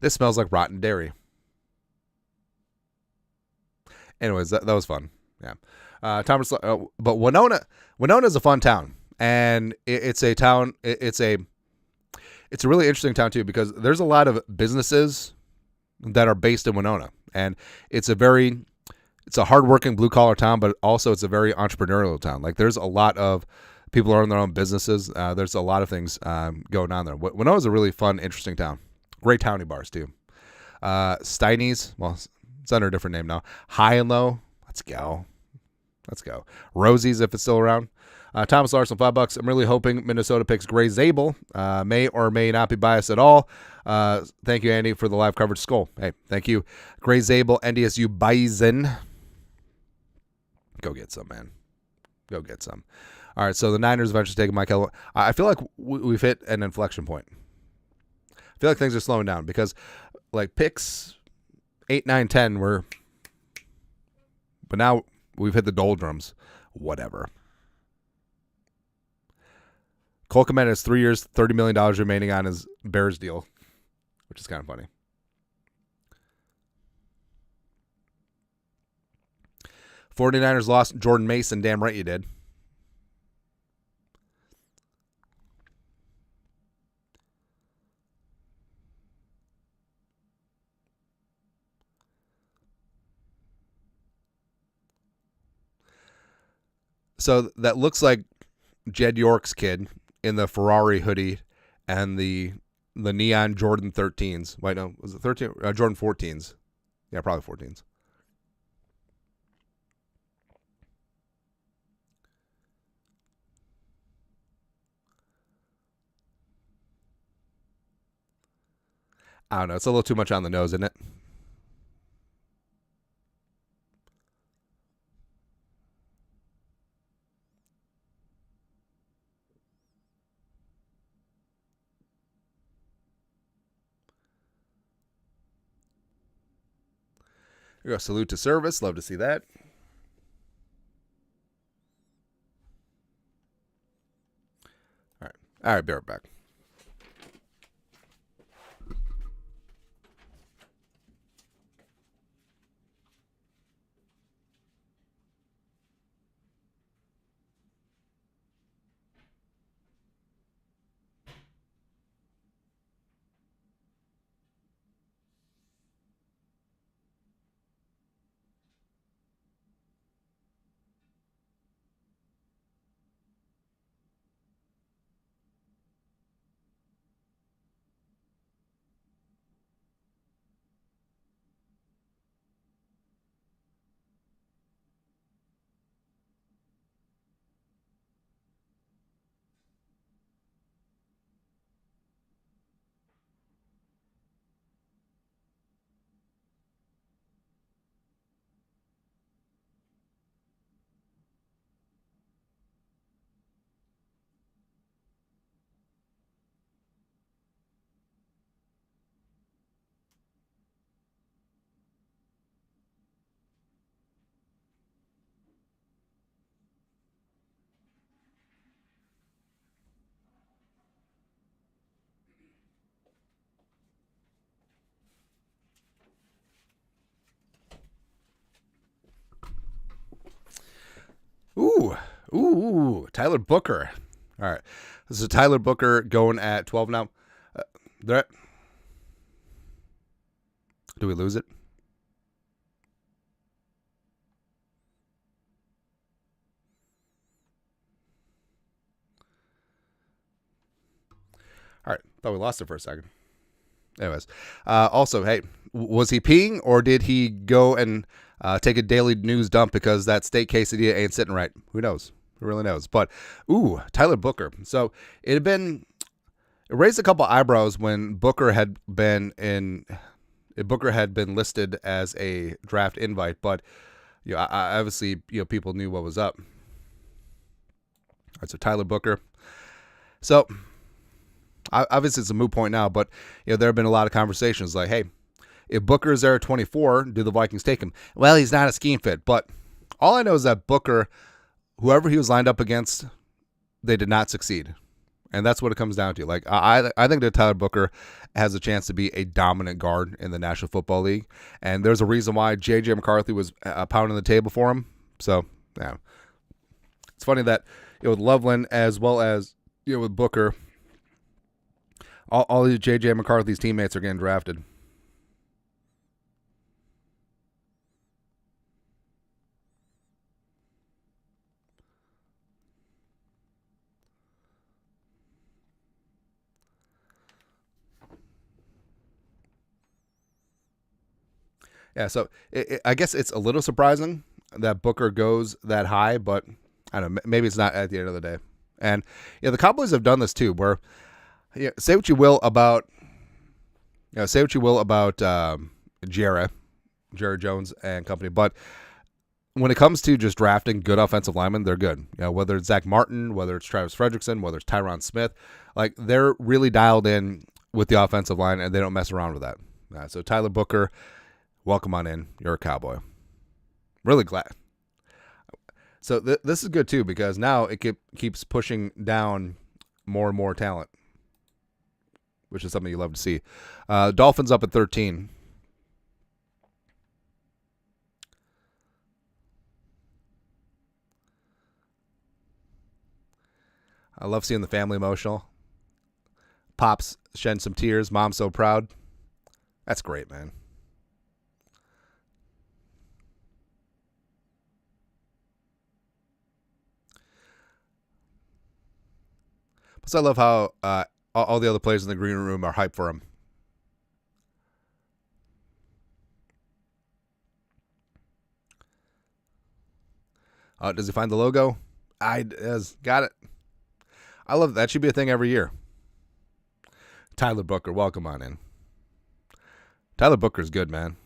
this smells like rotten dairy. Anyways, that was fun. Yeah. But Winona's a fun town, and it's a town. It's a really interesting town too, because there's a lot of businesses that are based in Winona, and it's a hardworking blue collar town, but also it's a very entrepreneurial town. Like there's a lot of people are in their own businesses. There's a lot of things going on there. Winona's a really fun, interesting town. Great towny bars too. Steiny's, well, it's under a different name now. High and Low, let's go. Rosie's, if it's still around. Thomas Larson, $5. I'm really hoping Minnesota picks Gray Zabel. May or may not be biased at all. Thank you, Andy, for the live coverage. Skull. Hey, thank you. Gray Zabel, NDSU Bison. Go get some, man. Go get some. All right, so the Niners eventually taking Mike Elway. I feel like we've hit an inflection point. I feel like things are slowing down because, like, picks 8, 9, 10 were, but now we've hit the doldrums. Whatever. Cole Kmet has 3 years, $30 million remaining on his Bears deal, which is kind of funny. '49ers lost Jordan Mason. Damn right you did. So that looks like Jed York's kid in the Ferrari hoodie and the neon Jordan 13s. Wait, no, was it 13? Jordan 14s. Yeah, probably 14s. I don't know. It's a little too much on the nose, isn't it? Here we go. Salute to service. Love to see that. All right, be right back. Ooh, Tyler Booker. All right. This is Tyler Booker going at 12 now. Do we lose it? All right. Thought we lost it for a second. Anyways. Also, hey, was he peeing or did he go and take a daily news dump because that steak quesadilla ain't sitting right? Who knows? Who really knows? But, Tyler Booker. So it had been it raised a couple eyebrows when Booker had been listed as a draft invite, but obviously people knew what was up. All right, so Tyler Booker. So obviously it's a moot point now, but there have been a lot of conversations like, hey, if Booker is there at 24, do the Vikings take him? Well, he's not a scheme fit, but all I know is that Booker, whoever he was lined up against, they did not succeed. And that's what it comes down to. Like, I think that Tyler Booker has a chance to be a dominant guard in the National Football League. And there's a reason why J.J. McCarthy was pounding the table for him. So, yeah. It's funny that with Loveland as well as with Booker, all these J.J. McCarthy's teammates are getting drafted. Yeah, so I guess it's a little surprising that Booker goes that high, but I don't know, maybe it's not at the end of the day. And the Cowboys have done this too, where say what you will about Jerry Jones and company, but when it comes to just drafting good offensive linemen, they're good. Whether it's Zach Martin, whether it's Travis Frederickson, whether it's Tyron Smith, like they're really dialed in with the offensive line, and they don't mess around with that. So Tyler Booker, welcome on in. You're a Cowboy. Really glad. So this is good too, because now it keeps pushing down more and more talent, which is something you love to see. Dolphins up at 13. I love seeing the family emotional. Pops shedding some tears. Mom's so proud. That's great, man. Plus, I love how all the other players in the green room are hyped for him. Does he find the logo? Got it. I love that. Should be a thing every year. Tyler Booker, welcome on in. Tyler Booker's good, man.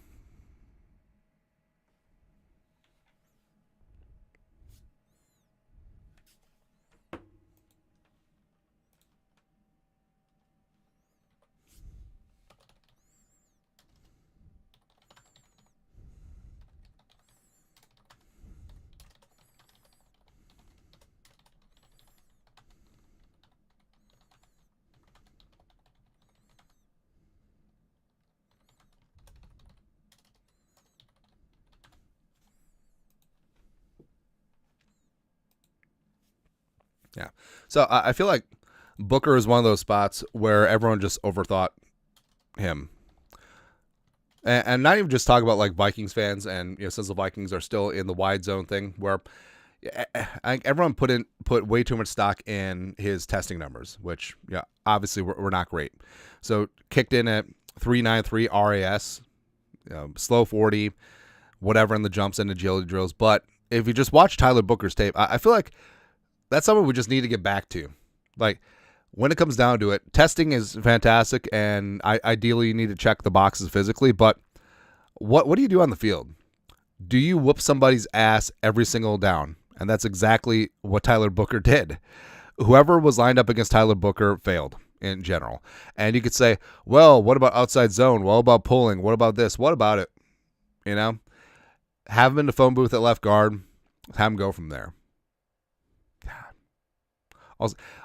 Yeah. So I feel like Booker is one of those spots where everyone just overthought him. And not even just talk about like Vikings fans, and since the Vikings are still in the wide zone thing, where I think everyone put way too much stock in his testing numbers, which obviously were not great. So kicked in at 3.93 RAS, slow 40, whatever in the jumps and agility drills. But if you just watch Tyler Booker's tape, I feel like that's something we just need to get back to. Like, when it comes down to it, testing is fantastic, and ideally you need to check the boxes physically, but what do you do on the field? Do you whoop somebody's ass every single down? And that's exactly what Tyler Booker did. Whoever was lined up against Tyler Booker failed in general. And you could say, well, what about outside zone? What about pulling? What about this? What about it? Have him in the phone booth at left guard. Have him go from there.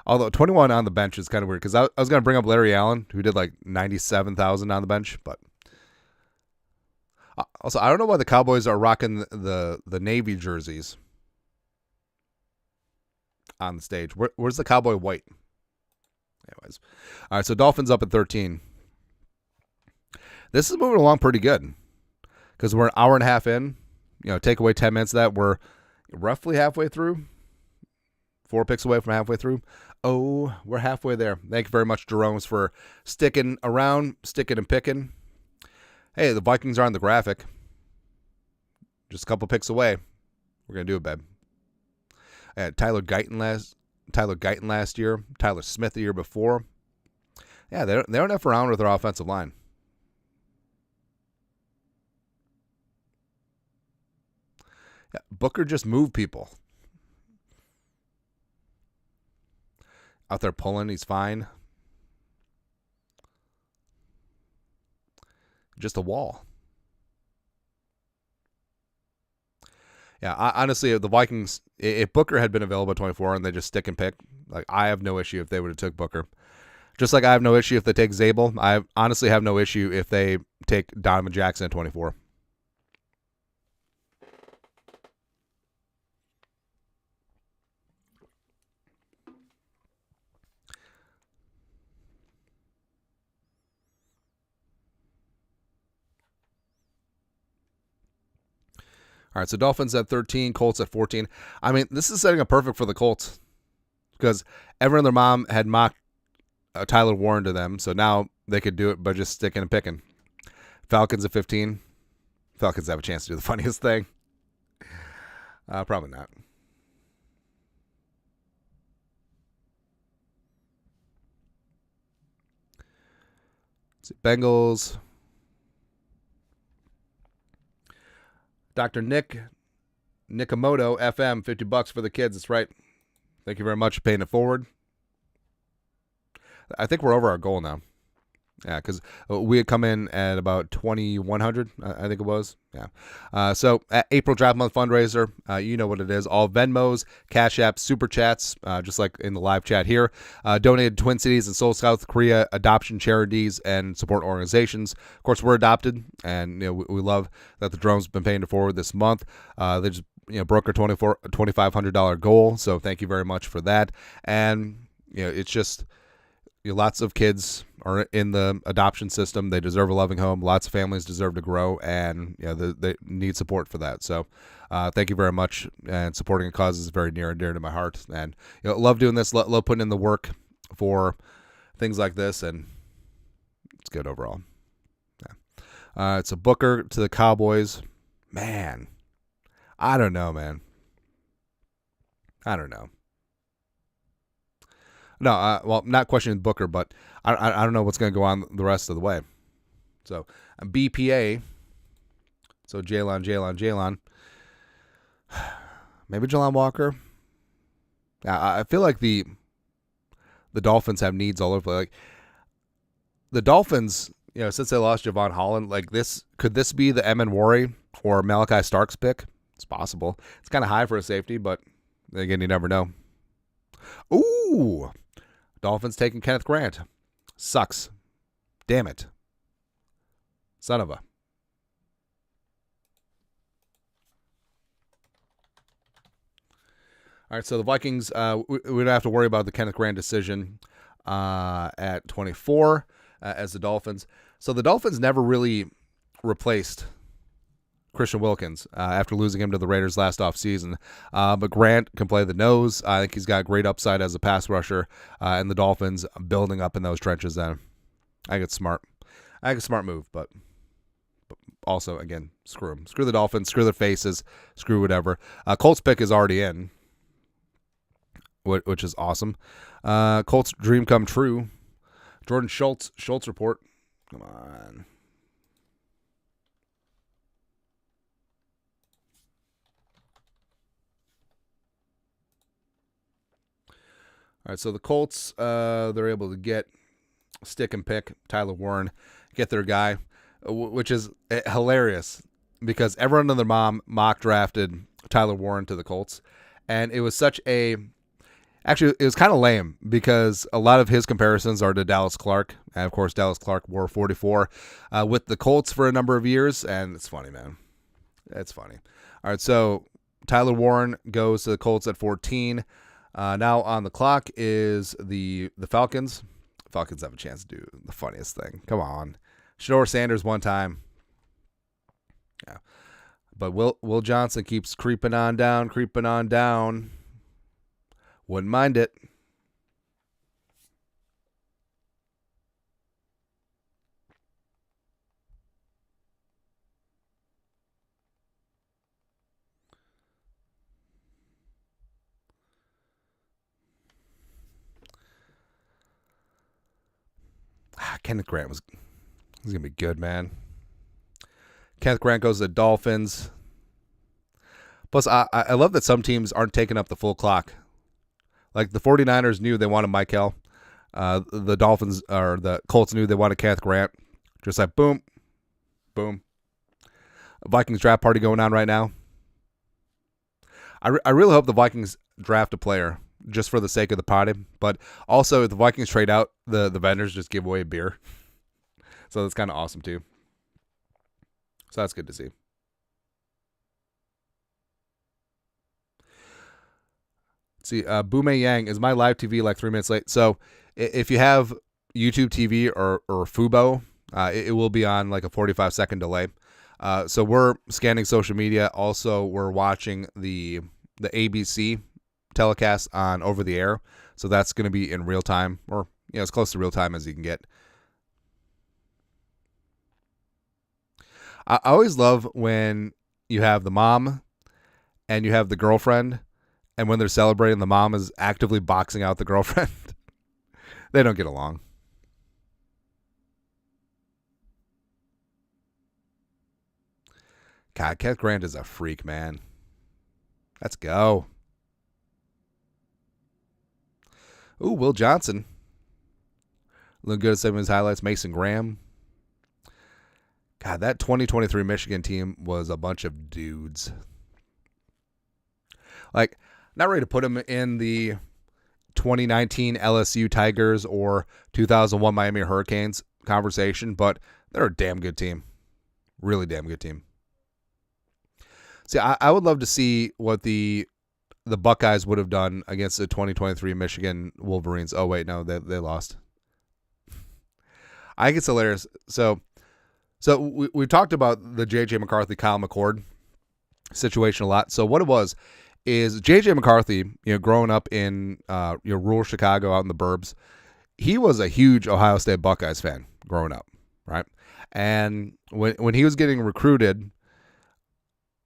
Although 21 on the bench is kind of weird, because I was going to bring up Larry Allen, who did like 97,000 on the bench, but also I don't know why the Cowboys are rocking the Navy jerseys on the stage. Where's the Cowboy white? Anyways, all right. So Dolphins up at 13. This is moving along pretty good, because we're an hour and a half in. Take away 10 minutes of that, we're roughly halfway through. 4 picks away from halfway through. Oh, we're halfway there. Thank you very much, Jerome's, for sticking around, sticking and picking. Hey, the Vikings are on the graphic. Just a couple picks away. We're going to do it, babe. I had Tyler Guyton last year. Tyler Smith the year before. Yeah, they don't have around with their offensive line. Yeah, Booker just moved people. Out there pulling, he's fine. Just a wall. Yeah, honestly, if the Vikings, if Booker had been available at 24 and they just stick and pick, like I have no issue if they would have took Booker. Just like I have no issue if they take Zabel. I honestly have no issue if they take Donovan Jackson at 24. All right, so Dolphins at 13, Colts at 14. I mean, this is setting up perfect for the Colts because everyone and their mom had mocked Tyler Warren to them, so now they could do it by just sticking and picking. Falcons at 15. Falcons have a chance to do the funniest thing. Probably not. Let's see, Bengals. Dr. Nick Nikamoto FM, $50 for the kids. That's right. Thank you very much for paying it forward. I think we're over our goal now. Yeah, because we had come in at about 2,100, I think it was. Yeah. So April Draft Month fundraiser, you know what it is. All Venmos, Cash Apps, Super Chats, just like in the live chat here. Donated to Twin Cities and Seoul, South Korea adoption charities and support organizations. Of course, we're adopted, and we love that the Jerome's been paying it forward this month. They just broke our $2,500 goal, so thank you very much for that. And it's just lots of kids are in the adoption system. They deserve a loving home. Lots of families deserve to grow, and they need support for that. So thank you very much. And supporting a cause is very near and dear to my heart. And love doing this. Love putting in the work for things like this, and it's good overall. Yeah. It's a Booker to the Cowboys. Man, I don't know, man. I don't know. No, well, not questioning Booker, but I don't know what's going to go on the rest of the way. So, BPA. So, Jalen. Maybe Jelon Walker. I feel like the Dolphins have needs all over. Like the Dolphins, since they lost Javon Holland, like could this be the Emin Worry or Malachi Starks pick? It's possible. It's kind of high for a safety, but again, you never know. Ooh. Dolphins taking Kenneth Grant. Sucks. Damn it. Son of a. All right, so the Vikings, we don't have to worry about the Kenneth Grant decision at 24 as the Dolphins. So the Dolphins never really replaced Christian Wilkins after losing him to the Raiders last offseason. But Grant can play the nose. I think he's got great upside as a pass rusher, and the Dolphins building up in those trenches then. I think it's smart. I think it's a smart move, but also, again, screw them. Screw the Dolphins. Screw their faces. Screw whatever. Colts pick is already in, which is awesome. Colts dream come true. Jordan Schultz report. Come on. All right, so the Colts, they're able to get stick and pick Tyler Warren, get their guy, which is hilarious because everyone and their mom mock drafted Tyler Warren to the Colts, and it was actually, it was kind of lame because a lot of his comparisons are to Dallas Clark, and of course, Dallas Clark wore 44 with the Colts for a number of years, and it's funny, man. It's funny. All right, so Tyler Warren goes to the Colts at 14. Now on the clock is the Falcons. Falcons have a chance to do the funniest thing. Come on. Shador Sanders one time. Yeah. But Will Johnson keeps creeping on down. Wouldn't mind it. Kenneth Grant he's going to be good, man. Kenneth Grant goes to the Dolphins. Plus, I love that some teams aren't taking up the full clock. Like the 49ers knew they wanted Michael. The Dolphins or the Colts knew they wanted Kenneth Grant. Just like boom, boom. Vikings draft party going on right now. I really hope the Vikings draft a player just for the sake of the party. But also, if the Vikings trade out, the vendors just give away a beer. So that's kind of awesome too. So that's good to see. Let's see, Boomay Yang, is my live TV like 3 minutes late? So if you have YouTube TV or Fubo, it will be on like a 45-second delay. So we're scanning social media. Also, we're watching the ABC telecast on over the air. So that's going to be in real time, or as close to real time as you can get. I always love when you have the mom and you have the girlfriend, and when they're celebrating, the mom is actively boxing out the girlfriend. They don't get along. God, Kenneth Grant is a freak, man. Let's go. Ooh, Will Johnson. Looking good at some of his highlights. Mason Graham. God, that 2023 Michigan team was a bunch of dudes. Like, not ready to put them in the 2019 LSU Tigers or 2001 Miami Hurricanes conversation, but they're a damn good team. Really damn good team. See, I would love to see what the Buckeyes would have done against the 2023 Michigan Wolverines. Oh, wait, no, they lost. I think it's hilarious. So we talked about the J.J. McCarthy, Kyle McCord situation a lot. So what it was is J.J. McCarthy, growing up in rural Chicago out in the burbs, he was a huge Ohio State Buckeyes fan growing up, right? And when he was getting recruited,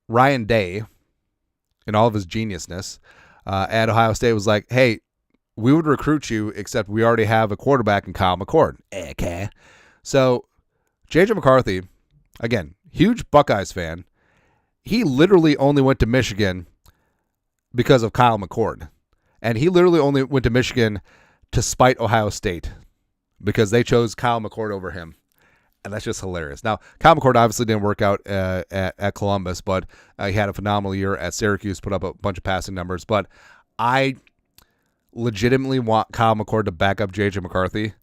Ryan Day, in all of his geniusness, at Ohio State was like, hey, we would recruit you, except we already have a quarterback in Kyle McCord. Okay. So J.J. McCarthy, again, huge Buckeyes fan. He literally only went to Michigan because of Kyle McCord. And he literally only went to Michigan to spite Ohio State because they chose Kyle McCord over him. And that's just hilarious. Now, Kyle McCord obviously didn't work out at Columbus, but he had a phenomenal year at Syracuse, put up a bunch of passing numbers. But I legitimately want Kyle McCord to back up J.J. McCarthy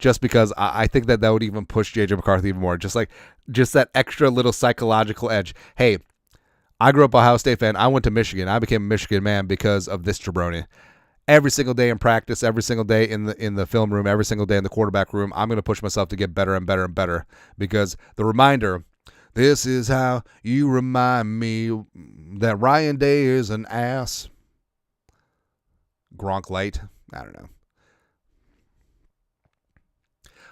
just because I think that would even push J.J. McCarthy even more. Just that extra little psychological edge. Hey, I grew up Ohio State fan. I went to Michigan. I became a Michigan man because of this jabroni. Every single day in practice, every single day in the film room, every single day in the quarterback room, I'm going to push myself to get better and better and better because the reminder, this is how you remind me that Ryan Day is an ass. Gronk light. I don't know.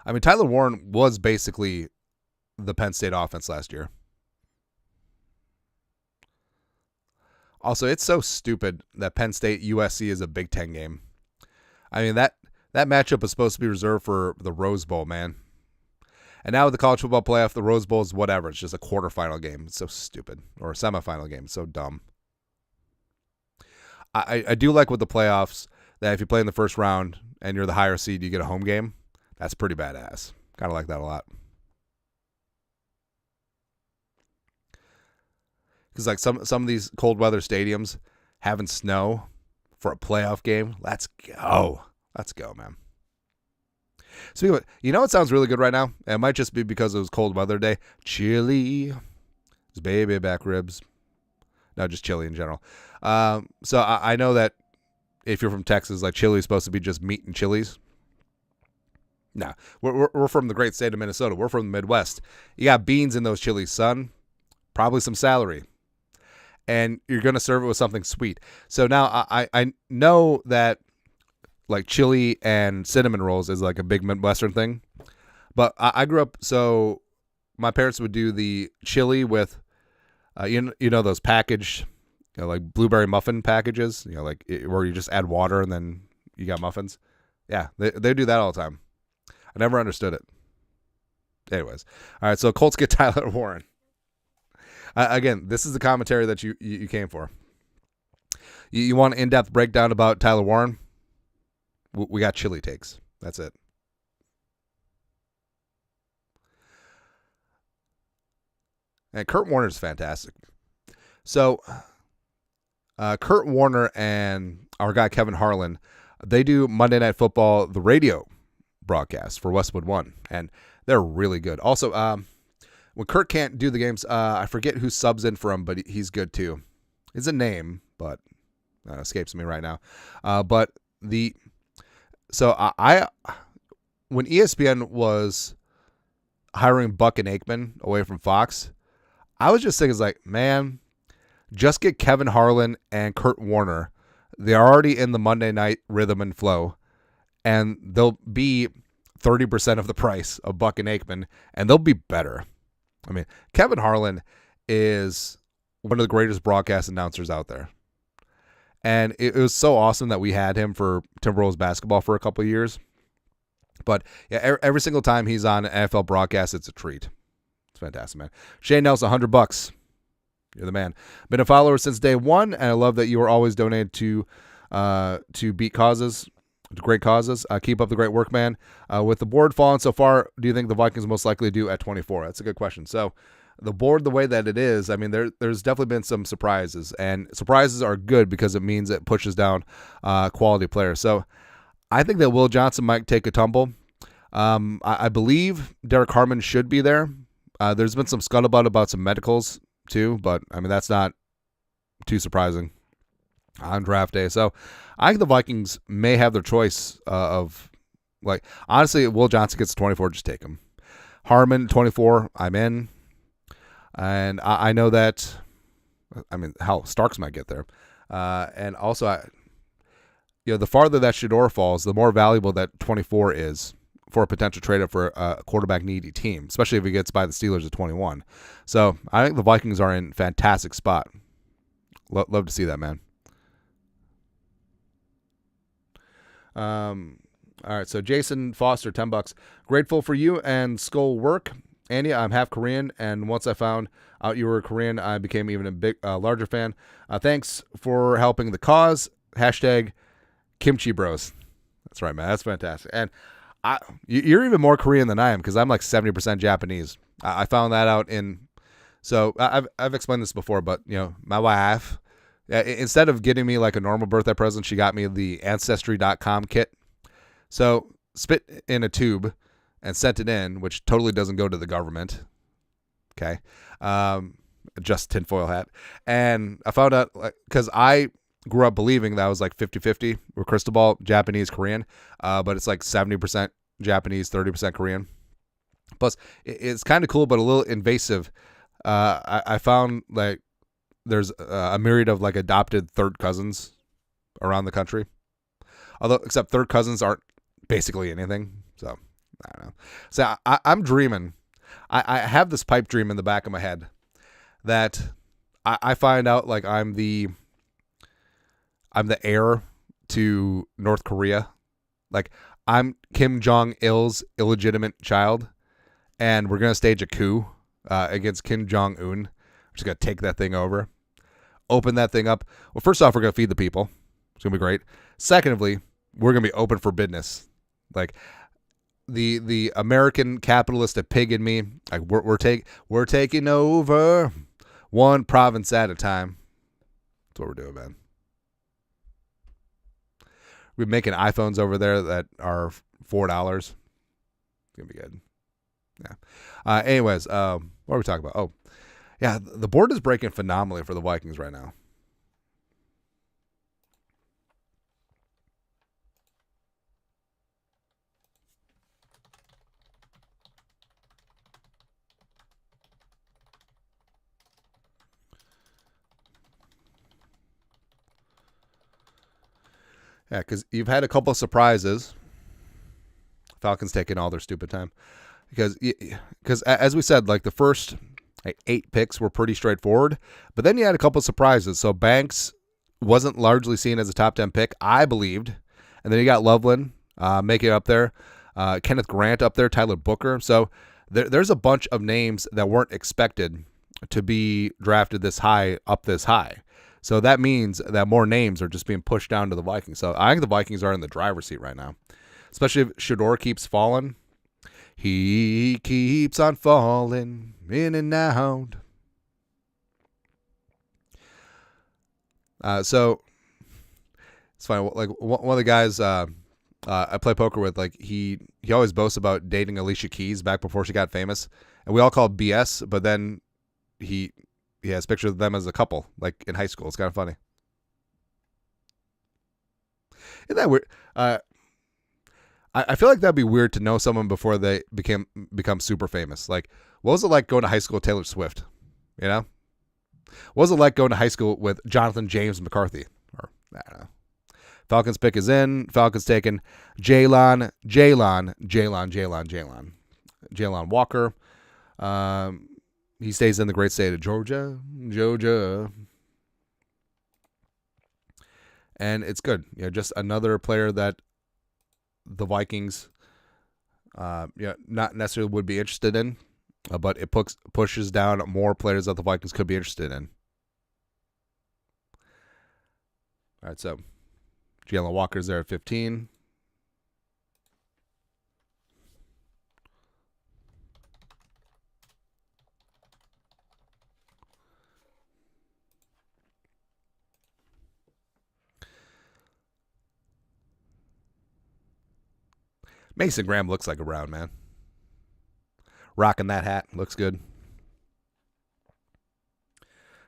I mean, Tyler Warren was basically the Penn State offense last year. Also, it's so stupid that Penn State USC is a Big Ten game. I mean, that matchup was supposed to be reserved for the Rose Bowl, man. And now with the college football playoff, the Rose Bowl is whatever. It's just a quarterfinal game. It's so stupid. Or a semifinal game. It's so dumb. I do like with the playoffs that if you play in the first round and you're the higher seed, you get a home game. That's pretty badass. Kind of like that a lot. Because like some of these cold weather stadiums having snow for a playoff game, let's go. Let's go, man. Speaking of, what sounds really good right now? It might just be because it was cold weather day. Chili. It's baby back ribs. No, just chili in general. So I know that if you're from Texas, like chili is supposed to be just meat and chilies. No, we're from the great state of Minnesota. We're from the Midwest. You got beans in those chilies, son. Probably some celery. And you're going to serve it with something sweet. So now I know that like chili and cinnamon rolls is like a big Midwestern thing. But I grew up, so my parents would do the chili with, you know those packaged, like blueberry muffin packages, where you just add water and then you got muffins. Yeah, they do that all the time. I never understood it. Anyways, all right. So Colts get Tyler Warren. Again, this is the commentary that you came for. You want an in-depth breakdown about Tyler Warren? We got chili takes. That's it. And Kurt Warner's fantastic. So, Kurt Warner and our guy Kevin Harlan, they do Monday Night Football, the radio broadcast for Westwood One, and they're really good. Also, when Kurt can't do the games, I forget who subs in for him, but he's good too. It's a name, but escapes me right now. But when ESPN was hiring Buck and Aikman away from Fox, I was just thinking, like, man, just get Kevin Harlan and Kurt Warner. They're already in the Monday night rhythm and flow, and they'll be 30% of the price of Buck and Aikman, and they'll be better. I mean, Kevin Harlan is one of the greatest broadcast announcers out there. And it was so awesome that we had him for Timberwolves basketball for a couple of years. But yeah, every single time he's on an NFL broadcast, it's a treat. It's fantastic, man. Shane Nelson, $100. You're the man. Been a follower since day one, and I love that you are always donated to beat causes, to great causes. Keep up the great work, man. With the board falling so far, do you think the Vikings most likely do at 24? That's a good question. So the board, the way that it is, I mean, there's definitely been some surprises, and surprises are good because it means it pushes down quality players. So I think that Will Johnson might take a tumble. I believe Derek Harmon should be there. There's been some scuttlebutt about some medicals too, but I mean, that's not too surprising on draft day. So I think the Vikings may have their choice of, like, honestly, Will Johnson gets 24, just take him. Harmon, 24, I'm in. And I know that, I mean, hell, Starks might get there. And also, the farther that Shedeur falls, the more valuable that 24 is for a potential trade-up for a quarterback-needy team, especially if he gets by the Steelers at 21. So I think the Vikings are in a fantastic spot. Love to see that, man. All right, so Jason Foster, $10. Grateful for you and Skull work. Andy, I'm half Korean, and once I found out you were Korean, I became even a larger fan. Thanks for helping the cause. Hashtag Kimchi Bros. That's right, man. That's fantastic. And you're even more Korean than I am because I'm like 70% Japanese. I found that out so I've explained this before, but my wife, instead of getting me like a normal birthday present, she got me the Ancestry.com kit. So spit in a tube and sent it in, which totally doesn't go to the government. Okay. Just tinfoil hat. And I found out, because I grew up believing that I was like 50-50 with Cristobal, Japanese, Korean. But it's like 70% Japanese, 30% Korean. Plus, it's kind of cool, but a little invasive. I found like there's a myriad of like adopted third cousins around the country. Although, except third cousins aren't basically anything. So, I don't know. So I'm dreaming. I have this pipe dream in the back of my head that I find out like I'm the heir to North Korea. Like I'm Kim Jong-il's illegitimate child, and we're going to stage a coup against Kim Jong-un. We're just going to take that thing over, open that thing up. Well, first off, we're going to feed the people. It's going to be great. Secondly, we're going to be open for business. Like the American capitalist pig in me, like we're taking over one province at a time. That's what we're doing, man. We're making iPhones over there that are $4. It's gonna be good. Yeah. Anyways, what are we talking about? Oh, yeah. The board is breaking phenomenally for the Vikings right now. Yeah, because you've had a couple of surprises. Falcons taking all their stupid time. Because as we said, like the first 8 picks were pretty straightforward. But then you had a couple of surprises. So Banks wasn't largely seen as a top 10 pick, I believed. And then you got Loveland, make it up there. Kenneth Grant up there, Tyler Booker. So there's a bunch of names that weren't expected to be drafted this high, up this high. So that means that more names are just being pushed down to the Vikings. So I think the Vikings are in the driver's seat right now, especially if Shedeur keeps falling. He keeps on falling in and out. So it's funny. Like one of the guys I play poker with, like he always boasts about dating Alicia Keys back before she got famous, and we all call it BS. But then he has pictures of them as a couple, like in high school. It's kind of funny. Isn't that weird? I feel like that'd be weird to know someone before they become super famous. Like, what was it like going to high school with Taylor Swift? You know, what was it like going to high school with Jonathan James McCarthy? Or I don't know. Falcons pick is in. Falcons taking Jalen Walker. He stays in the great state of Georgia. And it's good. Just another player that the Vikings not necessarily would be interested in, but it pushes down more players that the Vikings could be interested in. All right, so Jalen Walker's there at 15. Mason Graham looks like a Brown, man. Rocking that hat. Looks good.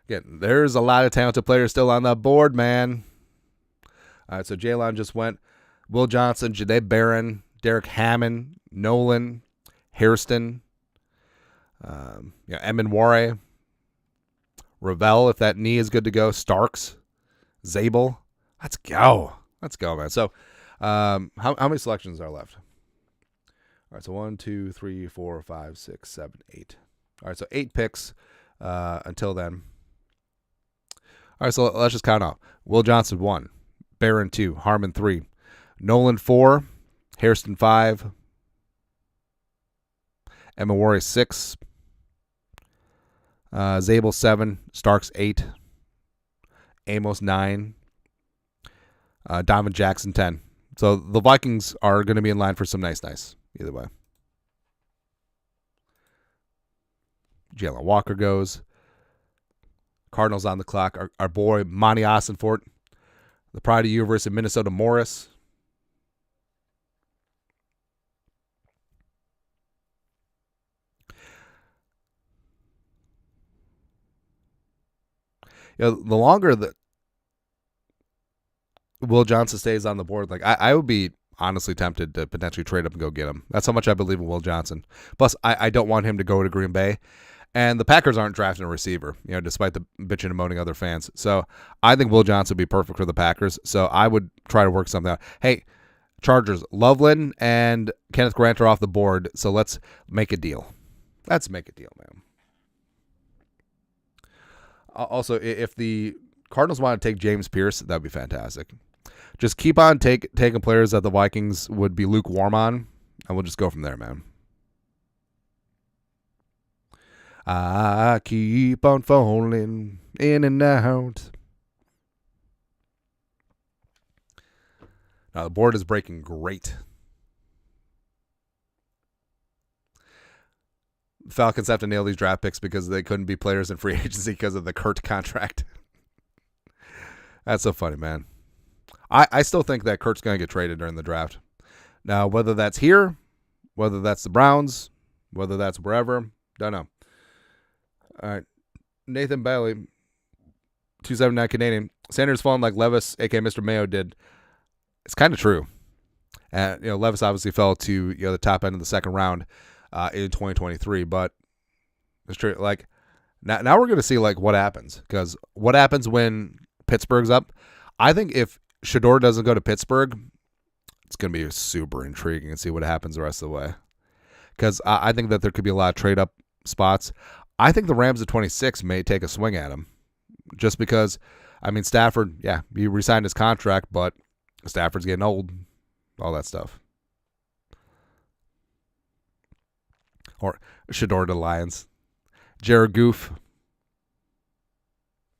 Again, there's a lot of talented players still on the board, man. All right, so Jalen just went. Will Johnson, Jahdae Barron, Derek Harmon, Nolan, Hairston, Emin Ware, Ravel, if that knee is good to go, Starks, Zabel. Let's go, man. So how many selections are left? All right, so 1, 2, 3, 4, 5, 6, 7, 8. All right, so 8 picks until then. All right, so let's just count out. Will Johnson 1, Barron 2, Harmon 3, Nolan 4, Hairston 5, Emma Ware 6, Zabel 7, Starks 8, Amos 9, Donovan Jackson 10. So the Vikings are going to be in line for some nice. Either way. Jalen Walker goes. Cardinals on the clock. Our boy, Monty Ossenfort. The pride of University of Minnesota, Morris. The longer that Will Johnson stays on the board, like I would be honestly tempted to potentially trade up and go get him. That's how much I believe in Will Johnson. Plus, I don't want him to go to Green Bay. And the Packers aren't drafting a receiver, despite the bitching and moaning other fans. So I think Will Johnson would be perfect for the Packers. So I would try to work something out. Hey, Chargers, Loveland and Kenneth Grant are off the board. So let's make a deal. Let's make a deal, man. Also, if the Cardinals want to take James Pierce, that'd be fantastic. Just keep on taking players that the Vikings would be lukewarm on, and we'll just go from there, man. I keep on falling in and out. Now, the board is breaking great. The Falcons have to nail these draft picks because they couldn't be players in free agency because of the Kurt contract. That's so funny, man. I still think that Kurt's going to get traded during the draft. Now, whether that's here, whether that's the Browns, whether that's wherever, don't know. All right. Nathan Bailey, 279 Canadian. Sanders falling like Levis, a.k.a. Mr. Mayo, did. It's kind of true. And, Levis obviously fell to, the top end of the second round in 2023. But it's true. Like, now we're going to see, like, what happens. Because what happens when Pittsburgh's up? I think if Shedeur doesn't go to Pittsburgh, it's going to be super intriguing and see what happens the rest of the way. Because I think that there could be a lot of trade-up spots. I think the Rams at 26 may take a swing at him. Just because, Stafford, yeah, he resigned his contract, but Stafford's getting old. All that stuff. Or Shador to the Lions. Jared Goof.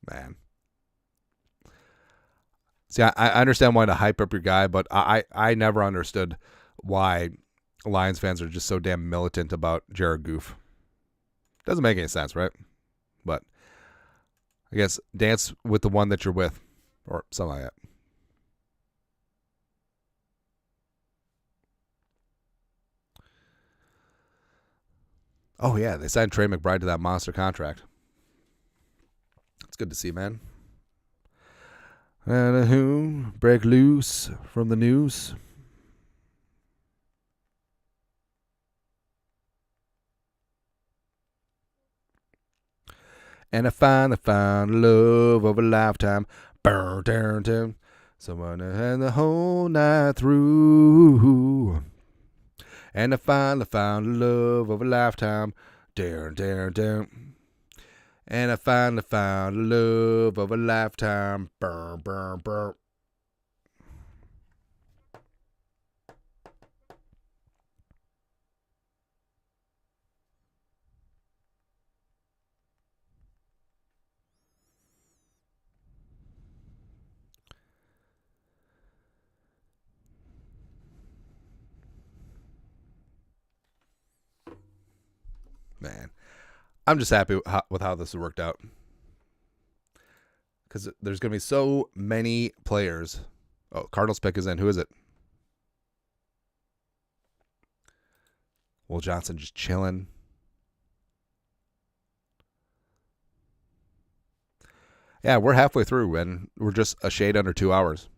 Man. See, I understand why to hype up your guy, but I never understood why Lions fans are just so damn militant about Jared Goof. Doesn't make any sense, right? But I guess dance with the one that you're with, or something like that. Oh, yeah, they signed Trey McBride to that monster contract. It's good to see, man. And who break loose from the news? And I finally found love of a lifetime. Burn, turn, turn. Someone that had the whole night through. And I finally found love of a lifetime. Darn, darn, darn. And I finally found love of a lifetime. Burn, burn, burn. Man, I'm just happy with how this has worked out. Because there's going to be so many players. Oh, Cardinals pick is in. Who is it? Will Johnson just chilling. Yeah, we're halfway through, and we're just a shade under 2 hours.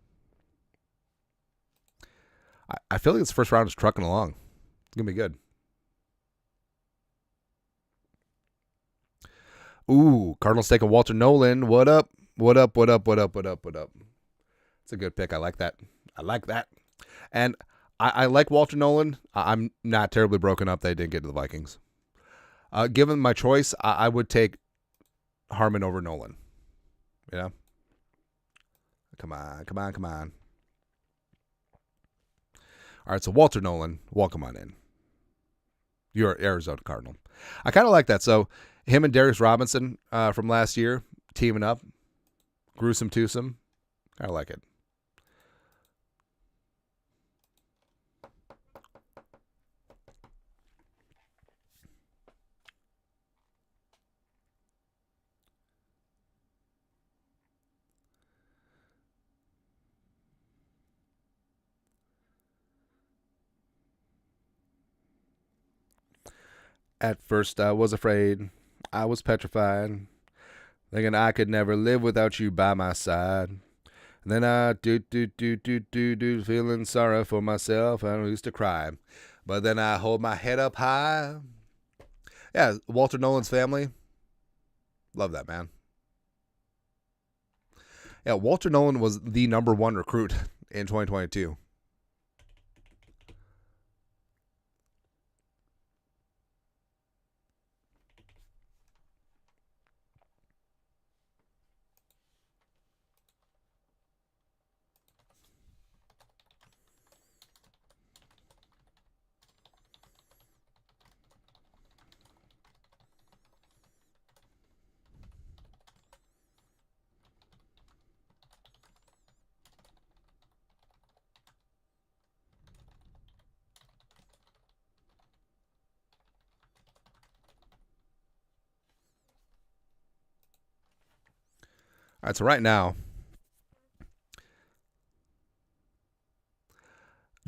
I feel like this first round is trucking along. It's going to be good. Ooh, Cardinals taking Walter Nolan. What up? What up? What up? What up? What up? What up? It's a good pick. I like that. I like that. And I like Walter Nolan. I'm not terribly broken up they didn't get to the Vikings. Given my choice, I would take Harmon over Nolan. You know? Come on. Come on. Come on. All right, so Walter Nolan, welcome on in. You're an Arizona Cardinal. I kind of like that. So him and Darius Robinson from last year teaming up. Gruesome twosome. I like it. At first I was afraid. I was petrified. Thinking I could never live without you by my side. And then I feeling sorry for myself. I used to cry. But then I hold my head up high. Yeah, Walter Nolan's family. Love that, man. Yeah, Walter Nolan was the number one recruit in 2022. All right, so right now,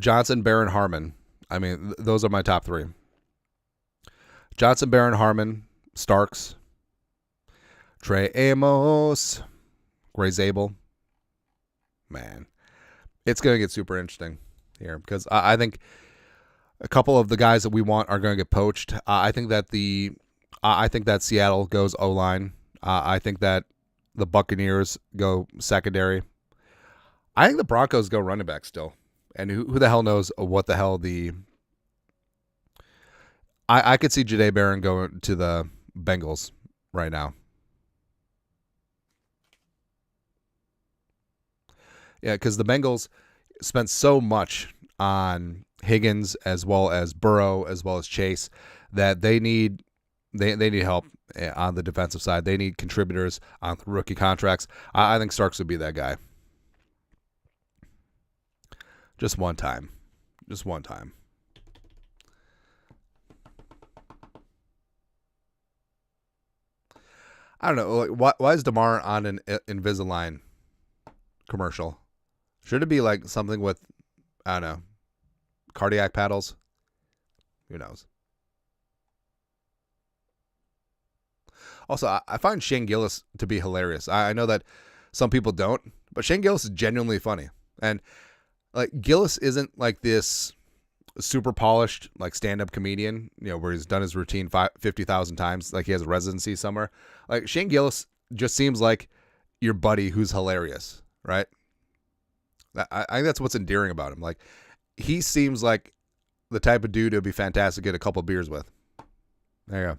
Johnson, Barron, Harmon. I mean, those are my top three. Johnson, Barron, Harmon, Starks, Trey Amos, Gray Zabel. Man, it's going to get super interesting here because I think a couple of the guys that we want are going to get poached. I think that Seattle goes O-line. I think that the Buccaneers go secondary. I think the Broncos go running back still. And who the hell knows what the hell the... I could see Jahdae Barron going to the Bengals right now. Yeah, because the Bengals spent so much on Higgins as well as Burrow as well as Chase that they need help on the defensive side. They need contributors on rookie contracts. I think Starks would be that guy. Just one time. I don't know. Why is DeMar on an Invisalign commercial? Should it be like something with, I don't know, cardiac paddles? Who knows? Also, I find Shane Gillis to be hilarious. I know that some people don't, but Shane Gillis is genuinely funny. And like Gillis isn't like this super polished like stand-up comedian, where he's done his routine 50,000 times, like he has a residency somewhere. Like Shane Gillis just seems like your buddy who's hilarious, right? I think that's what's endearing about him. Like he seems like the type of dude who'd be fantastic to get a couple beers with. There you go.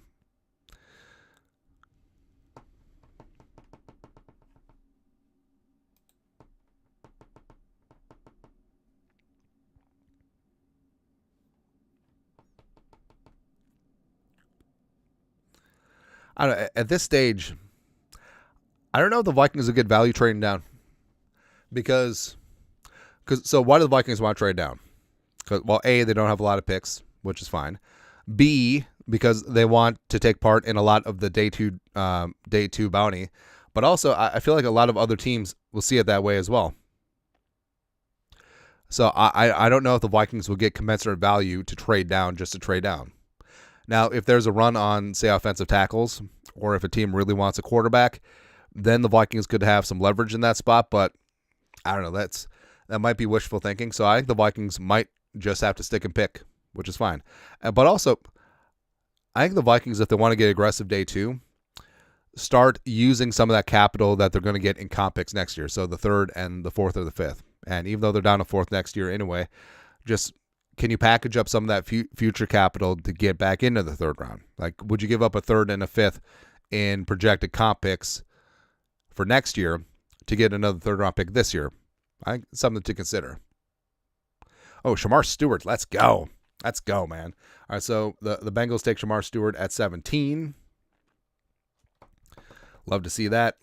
I don't know. At this stage, I don't know if the Vikings will get value trading down. Because so why do the Vikings want to trade down? Because, well, A, they don't have a lot of picks, which is fine. B, because they want to take part in a lot of the day two bounty. But also, I feel like a lot of other teams will see it that way as well. So I don't know if the Vikings will get commensurate value to trade down just to trade down. Now, if there's a run on, say, offensive tackles, or if a team really wants a quarterback, then the Vikings could have some leverage in that spot. But I don't know. That might be wishful thinking. So I think the Vikings might just have to stick and pick, which is fine. But also, I think the Vikings, if they want to get aggressive day two, start using some of that capital that they're going to get in comp picks next year. So the third and the fourth or the fifth. And even though they're down to fourth next year anyway, just can you package up some of that future capital to get back into the third round? Like, would you give up a third and a fifth in projected comp picks for next year to get another third round pick this year? I think it's something to consider. Oh, Shamar Stewart. Let's go. Let's go, man. All right, so the Bengals take Shamar Stewart at 17. Love to see that.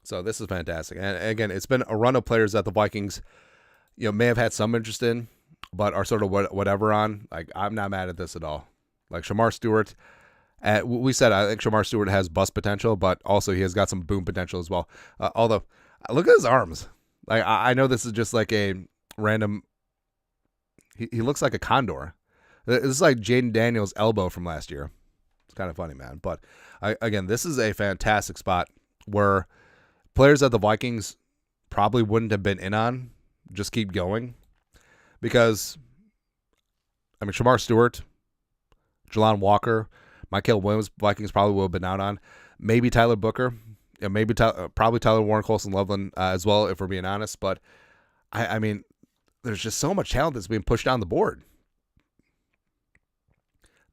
So this is fantastic. And again, it's been a run of players that the Vikings, may have had some interest in, but are sort of whatever on. Like, I'm not mad at this at all. Like Shamar Stewart, we said I think Shamar Stewart has bust potential, but also he has got some boom potential as well. Although, look at his arms. Like I know this is just like a random. He looks like a condor. This is like Jaden Daniels' elbow from last year. It's kind of funny, man. But again, this is a fantastic spot where players that the Vikings probably wouldn't have been in on just keep going. Because, I mean, Shamar Stewart, Jelon Walker, Mykel Williams, Vikings probably will have been out on. Maybe Tyler Booker. Maybe probably Tyler Warren, Colston Loveland as well, if we're being honest. But, I mean, there's just so much talent that's being pushed down the board.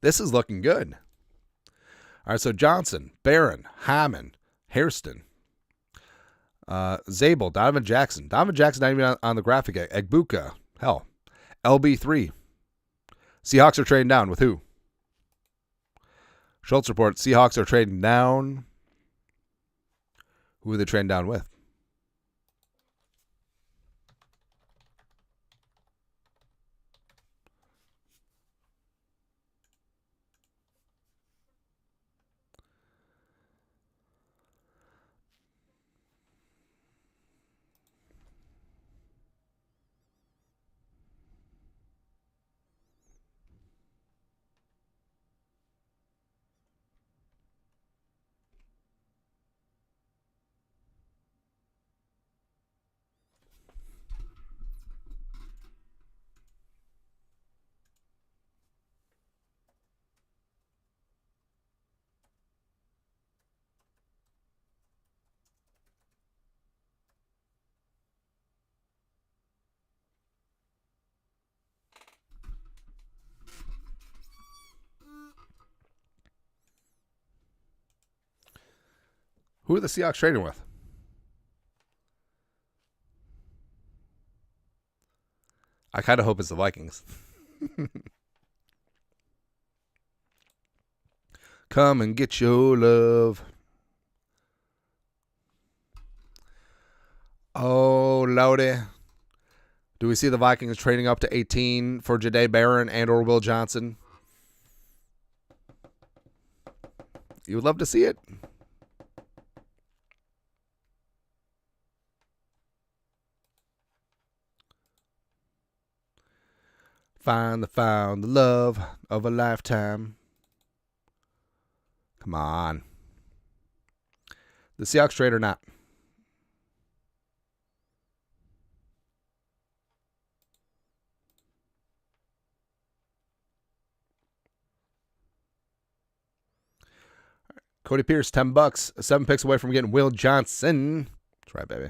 This is looking good. All right, so Johnson, Barron, Hammond, Hairston, Zabel, Donovan Jackson. Donovan Jackson not even on the graphic yet. Egbuka. Hell. LB3. Seahawks are trading down with who? Schultz report. Seahawks are trading down. Who are they trading down with? Who are the Seahawks trading with? I kind of hope it's the Vikings. Come and get your love. Oh, Lordy. Do we see the Vikings trading up to 18 for Jahdae Barron and or Will Johnson? You would love to see it. Found the love of a lifetime. Come on. The Seahawks trade or not? Cody Pierce, $10, 7 picks away from getting Will Johnson. That's right, baby.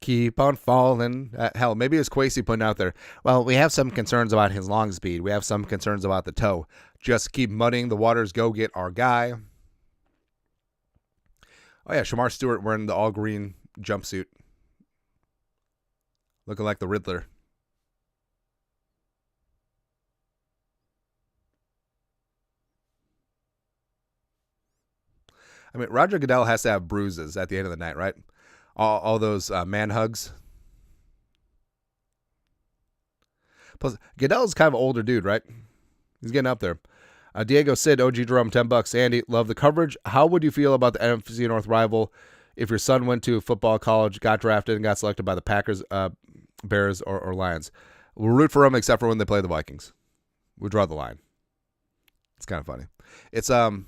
Keep on falling. Hell, maybe it was Kwesi putting out there. Well, we have some concerns about his long speed. We have some concerns about the toe. Just keep muddying the waters. Go get our guy. Oh, yeah, Shamar Stewart wearing the all-green jumpsuit. Looking like the Riddler. I mean, Roger Goodell has to have bruises at the end of the night, right? All those man hugs. Plus, Goodell's kind of an older dude, right? He's getting up there. Diego Sid, OG Jerome, $10. Andy, love the coverage. How would you feel about the NFC North rival if your son went to football college, got drafted, and got selected by the Packers, Bears, or Lions? We'll root for them except for when they play the Vikings. We draw the line. It's kind of funny. It's who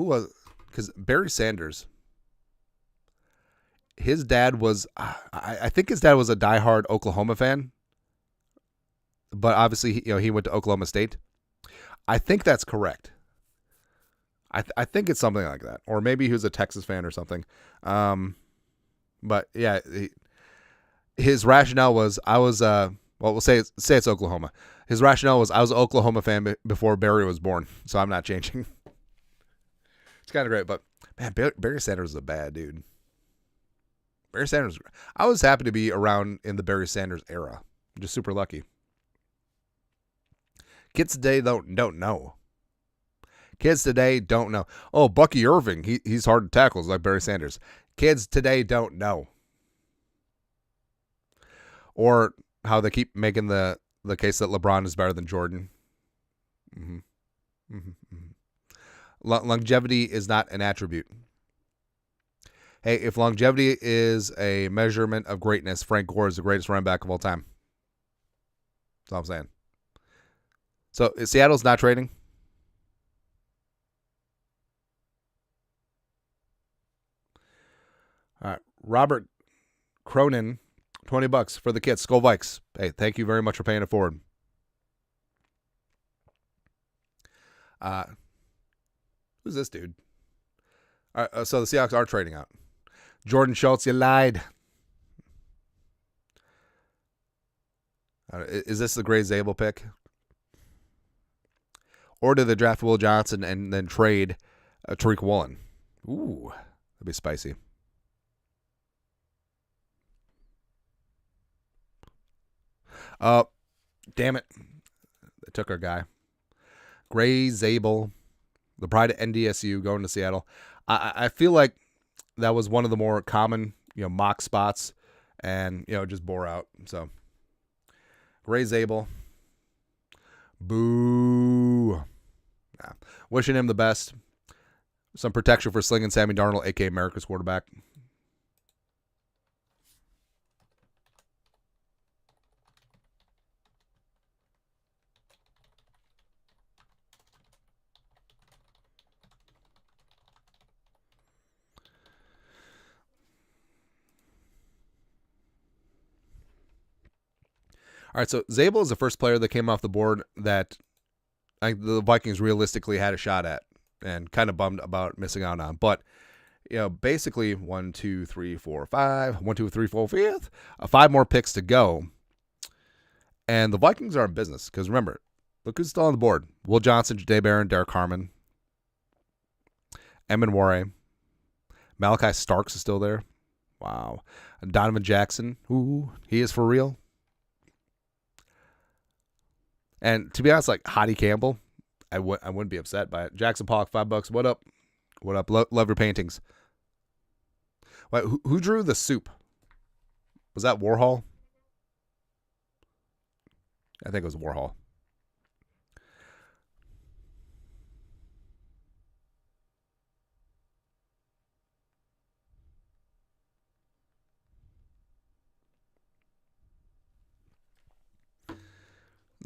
was? Because Barry Sanders. His dad was, I think his dad was a diehard Oklahoma fan, but obviously, he went to Oklahoma State. I think that's correct. I think it's something like that, or maybe he was a Texas fan or something. But yeah, his rationale was we'll say it's Oklahoma. His rationale was I was an Oklahoma fan before Barry was born, so I'm not changing. It's kind of great, but man, Barry Sanders is a bad dude. Barry Sanders, I was happy to be around in the Barry Sanders era. I'm just super lucky. Kids today don't know. Kids today don't know. Oh, Bucky Irving, he's hard to tackle, like Barry Sanders. Kids today don't know. Or how they keep making the case that LeBron is better than Jordan. Longevity is not an attribute. Hey, if longevity is a measurement of greatness, Frank Gore is the greatest running back of all time. That's all I'm saying. So, Seattle's not trading? All right. Robert Cronin, $20 for the kits. Skull Vikes. Hey, thank you very much for paying it forward. Who's this dude? All right, so the Seahawks are trading out. Jordan Schultz, you lied. Is this the Gray Zabel pick? Or did they draft Will Johnson and then trade Tariq Woolen? Ooh, that'd be spicy. Damn it. They took our guy. Gray Zabel, the pride of NDSU, going to Seattle. I feel like that was one of the more common, mock spots, and just bore out. So, Gray Zabel, boo. Nah. Wishing him the best. Some protection for slinging Sammy Darnold, aka America's quarterback. All right, so Zabel is the first player that came off the board that the Vikings realistically had a shot at, and kind of bummed about missing out on. But, basically 1, 2, 3, 4, 5, 1, 2, 3, 4, 5, 5 more picks to go. And the Vikings are in business because remember, look who's still on the board: Will Johnson, Jahdae Barron, Derek Harmon. Emenware. Malachi Starks is still there. Wow. Donovan Jackson. Ooh, he is for real. And to be honest, like Hottie Campbell, I wouldn't be upset by it. Jackson Pollock, $5. What up? What up? Love your paintings. Wait, who drew the soup? Was that Warhol? I think it was Warhol.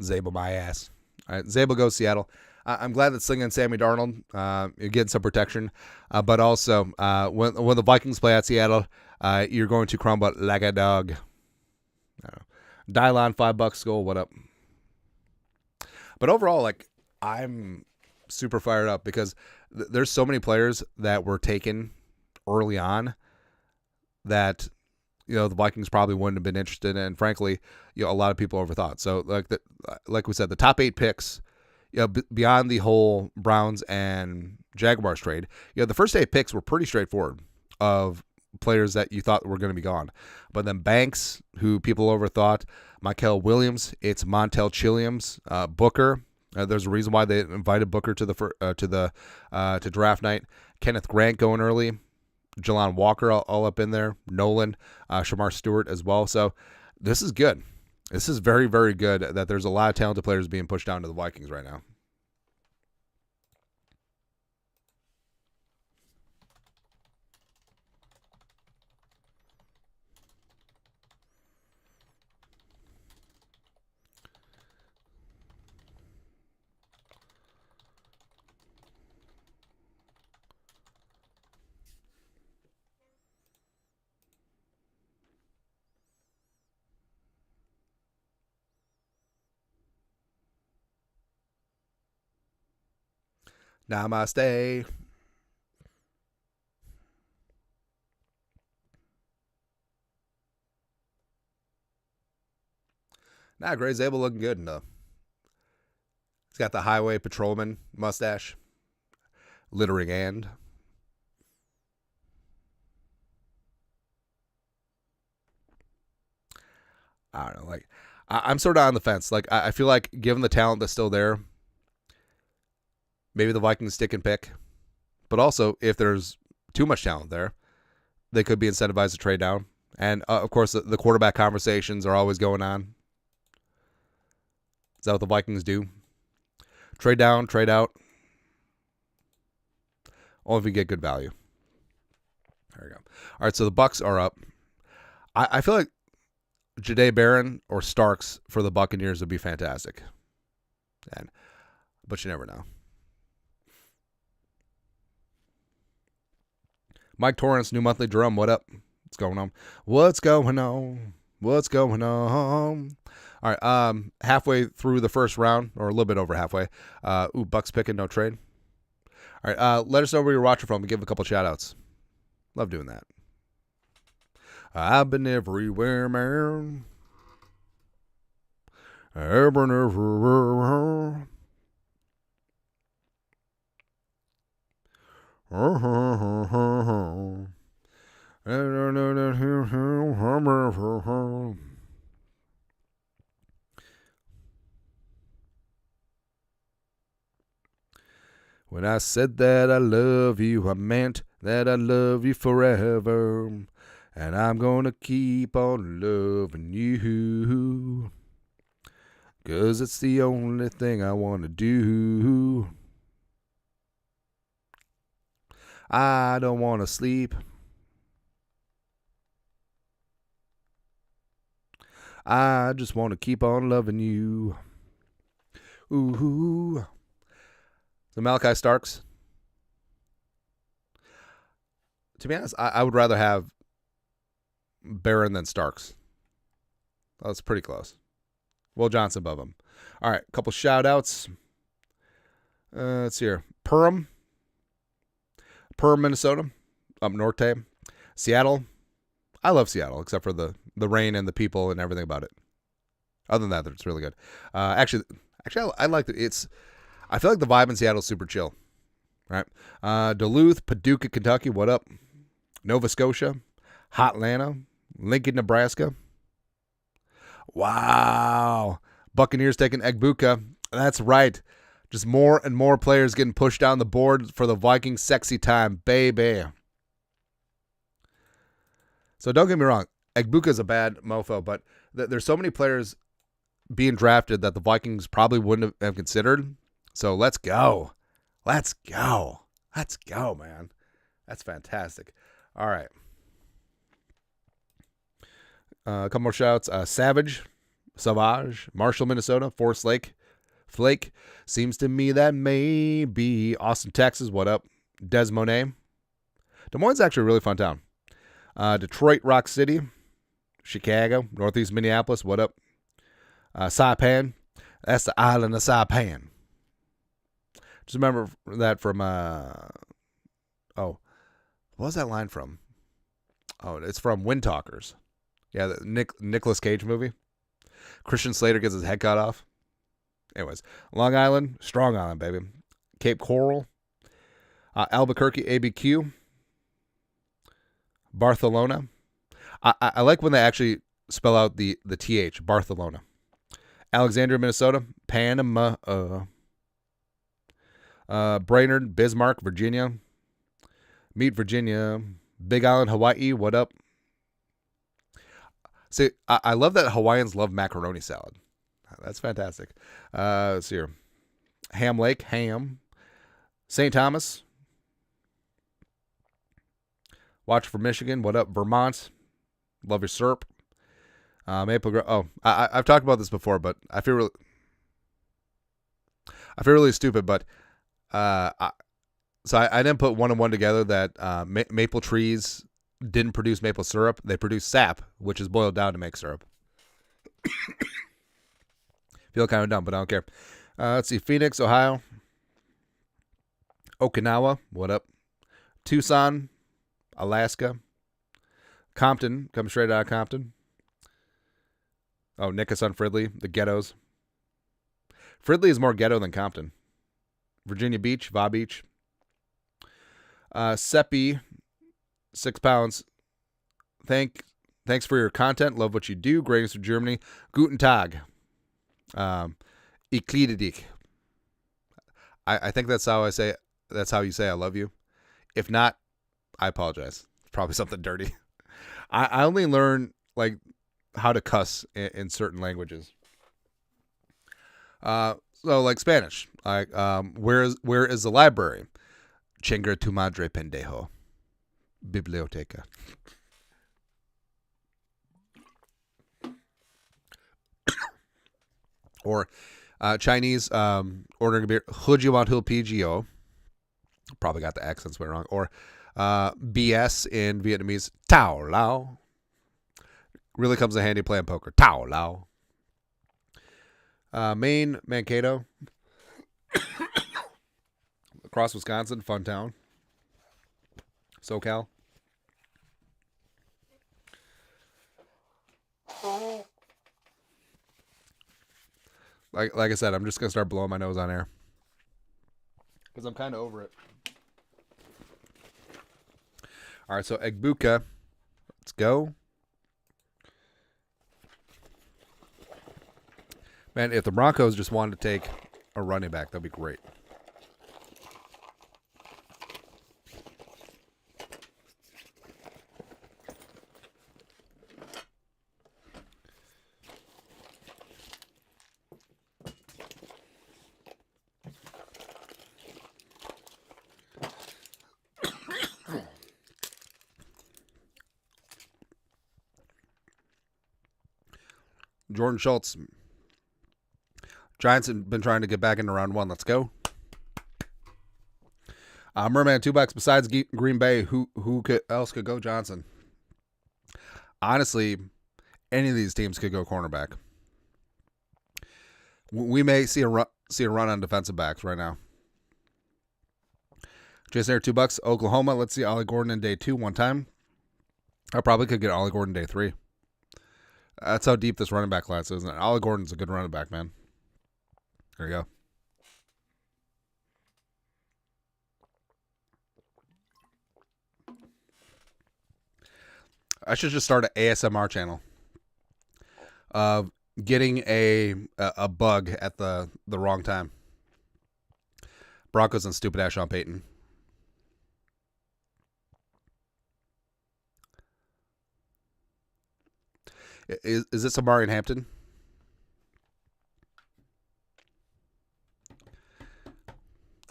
Zabel my ass. All right, Zabel goes Seattle. I'm glad that Sling and Sammy Darnold you're getting some protection, but also when the Vikings play at Seattle, you're going to crumble like a dog. Dylon, $5 goal. What up? But overall, like I'm super fired up because there's so many players that were taken early on that the Vikings probably wouldn't have been interested in, and frankly, a lot of people overthought. So like we said, the top 8 picks, beyond the whole Browns and Jaguars trade, the first 8 picks were pretty straightforward of players that you thought were going to be gone. But then Banks, who people overthought, Michael Williams, it's Montel Chilliams, Booker. There's a reason why they invited Booker to draft night. Kenneth Grant going early. Jelon Walker all up in there. Nolan, Shamar Stewart as well. So this is good. This is very, very good that there's a lot of talented players being pushed down to the Vikings right now. Namaste. Gray Zabel looking good enough. He's got the highway patrolman mustache. Littering and. I don't know. Like, I'm sort of on the fence. Like, I feel like given the talent that's still there, maybe the Vikings stick and pick. But also, if there's too much talent there, they could be incentivized to trade down. And, of course, the quarterback conversations are always going on. Is that what the Vikings do? Trade down, trade out. Only if we get good value. There we go. All right, so the Bucs are up. I feel like Jahdae Barron or Starks for the Buccaneers would be fantastic. But you never know. Mike Torrance, new monthly Jerome. What up? What's going on? What's going on? What's going on? All right. Halfway through the first round, or a little bit over halfway. Bucks picking, no trade. All right. Let us know where you're watching from and give a couple shout outs. Love doing that. I've been everywhere, man. I've been everywhere. When I said that I love you, I meant that I love you forever. And I'm gonna keep on loving you. 'Cause it's the only thing I wanna do. I don't wanna sleep. I just wanna keep on loving you. Ooh. The Malachi Starks. To be honest, I would rather have Barron than Starks. Oh, that's pretty close. Will Johnson above him. All right, a couple shout outs. Let's see here. Perham, Minnesota, up north. Seattle. I love Seattle, except for the rain and the people and everything about it. Other than that, it's really good. Actually, I like it. I feel like the vibe in Seattle is super chill. All right. Duluth, Paducah, Kentucky. What up? Nova Scotia, Hotlanta, Lincoln, Nebraska. Wow. Buccaneers taking Egbuka. That's right. Just more and more players getting pushed down the board for the Vikings sexy time, baby. So don't get me wrong. Egbuka's a bad mofo, but there's so many players being drafted that the Vikings probably wouldn't have considered. So let's go. Let's go. Let's go, man. That's fantastic. All right. A couple more shouts. Savage, Marshall, Minnesota, Forest Lake, Flake. Seems to me that may be Austin, Texas. What up? Des Moines. Des Moines is actually a really fun town. Detroit, Rock City, Chicago, Northeast Minneapolis. What up? Saipan. That's the island of Saipan. Just remember that from, what was that line from? Oh, it's from Wind Talkers. Yeah, the Nicolas Cage movie. Christian Slater gets his head cut off. Anyways, Long Island, Strong Island, baby. Cape Coral, Albuquerque, ABQ, Barcelona. I like when they actually spell out the TH, Barcelona. Alexandria, Minnesota, Panama, Brainerd, Bismarck, Virginia. Meet Virginia, Big Island, Hawaii. What up? See, I love that Hawaiians love macaroni salad. That's fantastic. Let's see here. Ham Lake, Ham. St. Thomas. Watch for Michigan. What up? Vermont. Love your syrup. Maple Grove. Oh, I've talked about this before, but I feel really stupid. But I didn't put one and one together that maple trees didn't produce maple syrup. They produce sap, which is boiled down to make syrup. Feel kind of dumb, but I don't care. Let's see. Phoenix, Ohio. Okinawa. What up? Tucson, Alaska. Compton. Comes straight out of Compton. Oh, Nickason, Fridley. The ghettos. Fridley is more ghetto than Compton. Virginia Beach. Va Beach. Seppi. 6 pounds. Thanks for your content. Love what you do. Greetings from Germany. Guten Tag. Iklididik. I think that's how I say it. That's how you say I love you. If not, I apologize. It's probably something dirty. I only learn like how to cuss in certain languages. So like Spanish. Like where is the library? Chinga tu madre pendejo. Biblioteca. Or Chinese, ordering a beer. Hujiwantul PGO. Probably got the accents way wrong. Or BS in Vietnamese. Tao Lao. Really comes in handy playing poker. Tao Lao. Maine, Mankato. Across Wisconsin, fun town. SoCal. Like I said, I'm just going to start blowing my nose on air. Because I'm kind of over it. All right, so Egbuka. Let's go. Man, if the Broncos just wanted to take a running back, that'd be great. Jordan Schultz. Giants have been trying to get back into round one. Let's go. Merman, $2 besides Green Bay. Who else could go? Johnson. Honestly, any of these teams could go cornerback. We may see a run on defensive backs right now. Jason Air, $2. Oklahoma. Let's see Ollie Gordon in day 2 one time. I probably could get Ollie Gordon day 3. That's how deep this running back class is. And Ollie Gordon's a good running back, man. There you go. I should just start an ASMR channel of getting a bug at the wrong time. Broncos and stupid ass Sean Payton. Is this Amari in Hampton?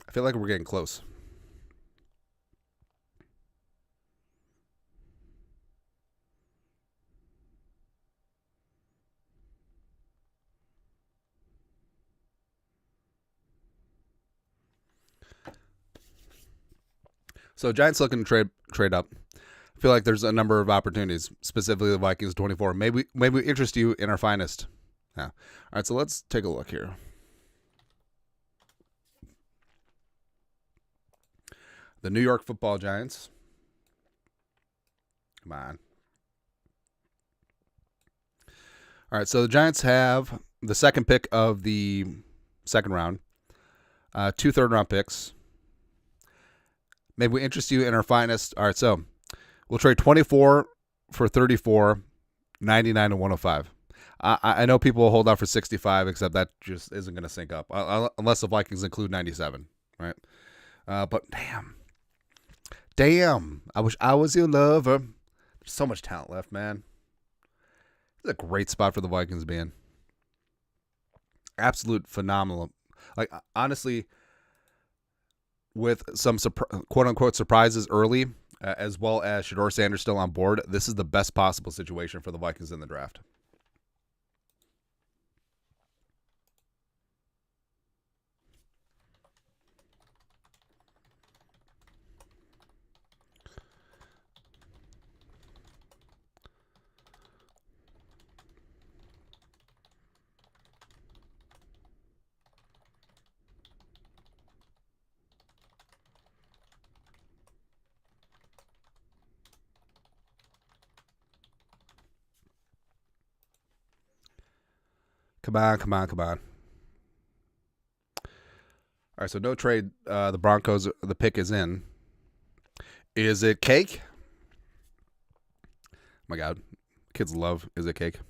I feel like we're getting close. So Giants looking to trade up. I feel like there's a number of opportunities, specifically the Vikings 24. Maybe we interest you in our finest. Yeah. All right, so let's take a look here. The New York Football Giants. Come on. All right, so the Giants have the second pick of the second round, 2 third-round picks. Maybe we interest you in our finest. All right, so we'll trade 24 for 34, 99 to 105. I know people will hold out for 65, except that just isn't going to sync up, unless the Vikings include 97, right? But damn, I wish I was your lover. There's so much talent left, man. This is a great spot for the Vikings to be in. Absolute phenomenal. Like, honestly, with some quote-unquote surprises early, as well as Shedeur Sanders still on board, this is the best possible situation for the Vikings in the draft. Come on. All right, so no trade. The Broncos, the pick is in. Is it cake? Oh my God. Kids love, is it cake?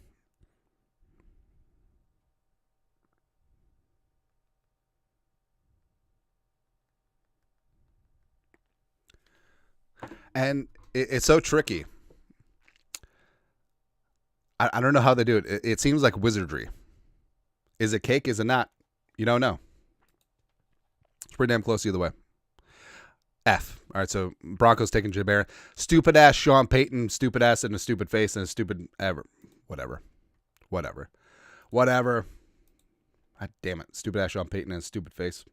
And it's so tricky. I don't know how they do it. It seems like wizardry. Is it cake? Is it not? You don't know. It's pretty damn close either way. F. All right, so Broncos taking Jabbar. Stupid ass Sean Payton. Stupid ass and a stupid face and a stupid ever. Whatever. God damn it. Stupid ass Sean Payton and a stupid face.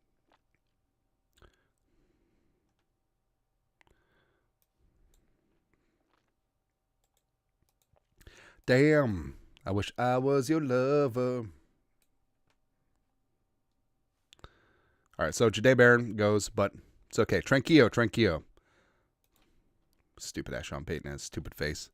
Damn. I wish I was your lover. All right, so Jahdae Barron goes, but it's okay. Tranquillo. Stupid ass Sean Payton has stupid face.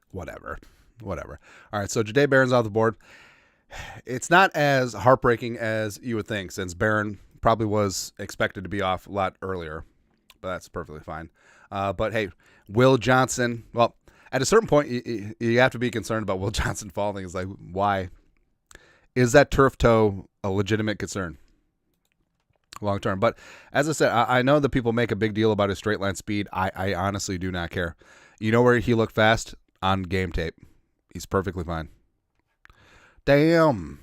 Whatever. All right, so Jahdae Barron's off the board. It's not as heartbreaking as you would think, since Barron probably was expected to be off a lot earlier, but that's perfectly fine. But hey, Will Johnson, well, at a certain point, you have to be concerned about Will Johnson falling. It's like, why? Is that turf toe a legitimate concern long term? But as I said, I know that people make a big deal about his straight line speed. I honestly do not care. You know where he looked fast? On game tape. He's perfectly fine. Damn.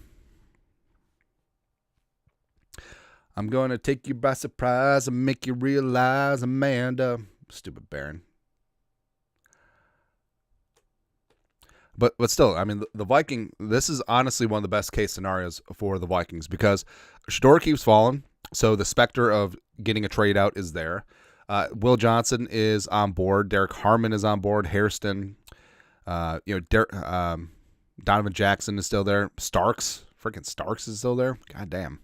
I'm going to take you by surprise and make you realize, Amanda. Stupid Baron. But still, I mean, the Viking, this is honestly one of the best case scenarios for the Vikings because Shedeur keeps falling, so the specter of getting a trade out is there. Will Johnson is on board. Derek Harmon is on board. Hairston, Donovan Jackson is still there. Freaking Starks is still there. God damn.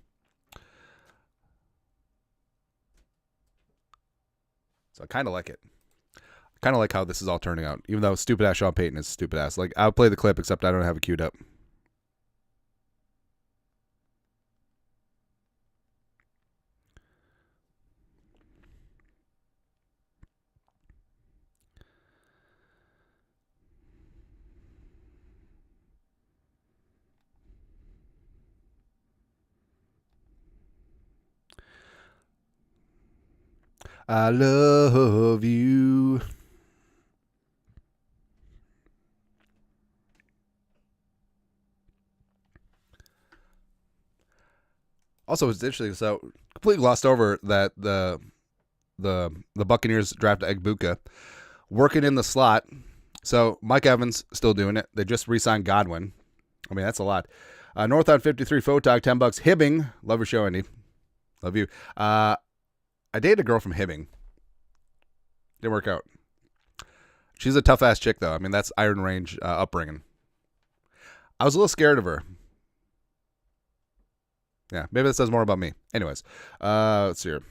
So I kind of like it. Kind of like how this is all turning out, even though stupid ass Sean Payton is stupid ass. Like, I'll play the clip, except I don't have it queued up. I love you. Also, it's interesting. So, completely glossed over that the Buccaneers drafted Egbuka, working in the slot. So Mike Evans still doing it. They just re-signed Godwin. I mean, that's a lot. North on 53, Photog, $10. Hibbing, love your show, Andy. Love you. I dated a girl from Hibbing. Didn't work out. She's a tough ass chick though. I mean, that's Iron Range upbringing. I was a little scared of her. Yeah, maybe that says more about me. Anyways, let's see here.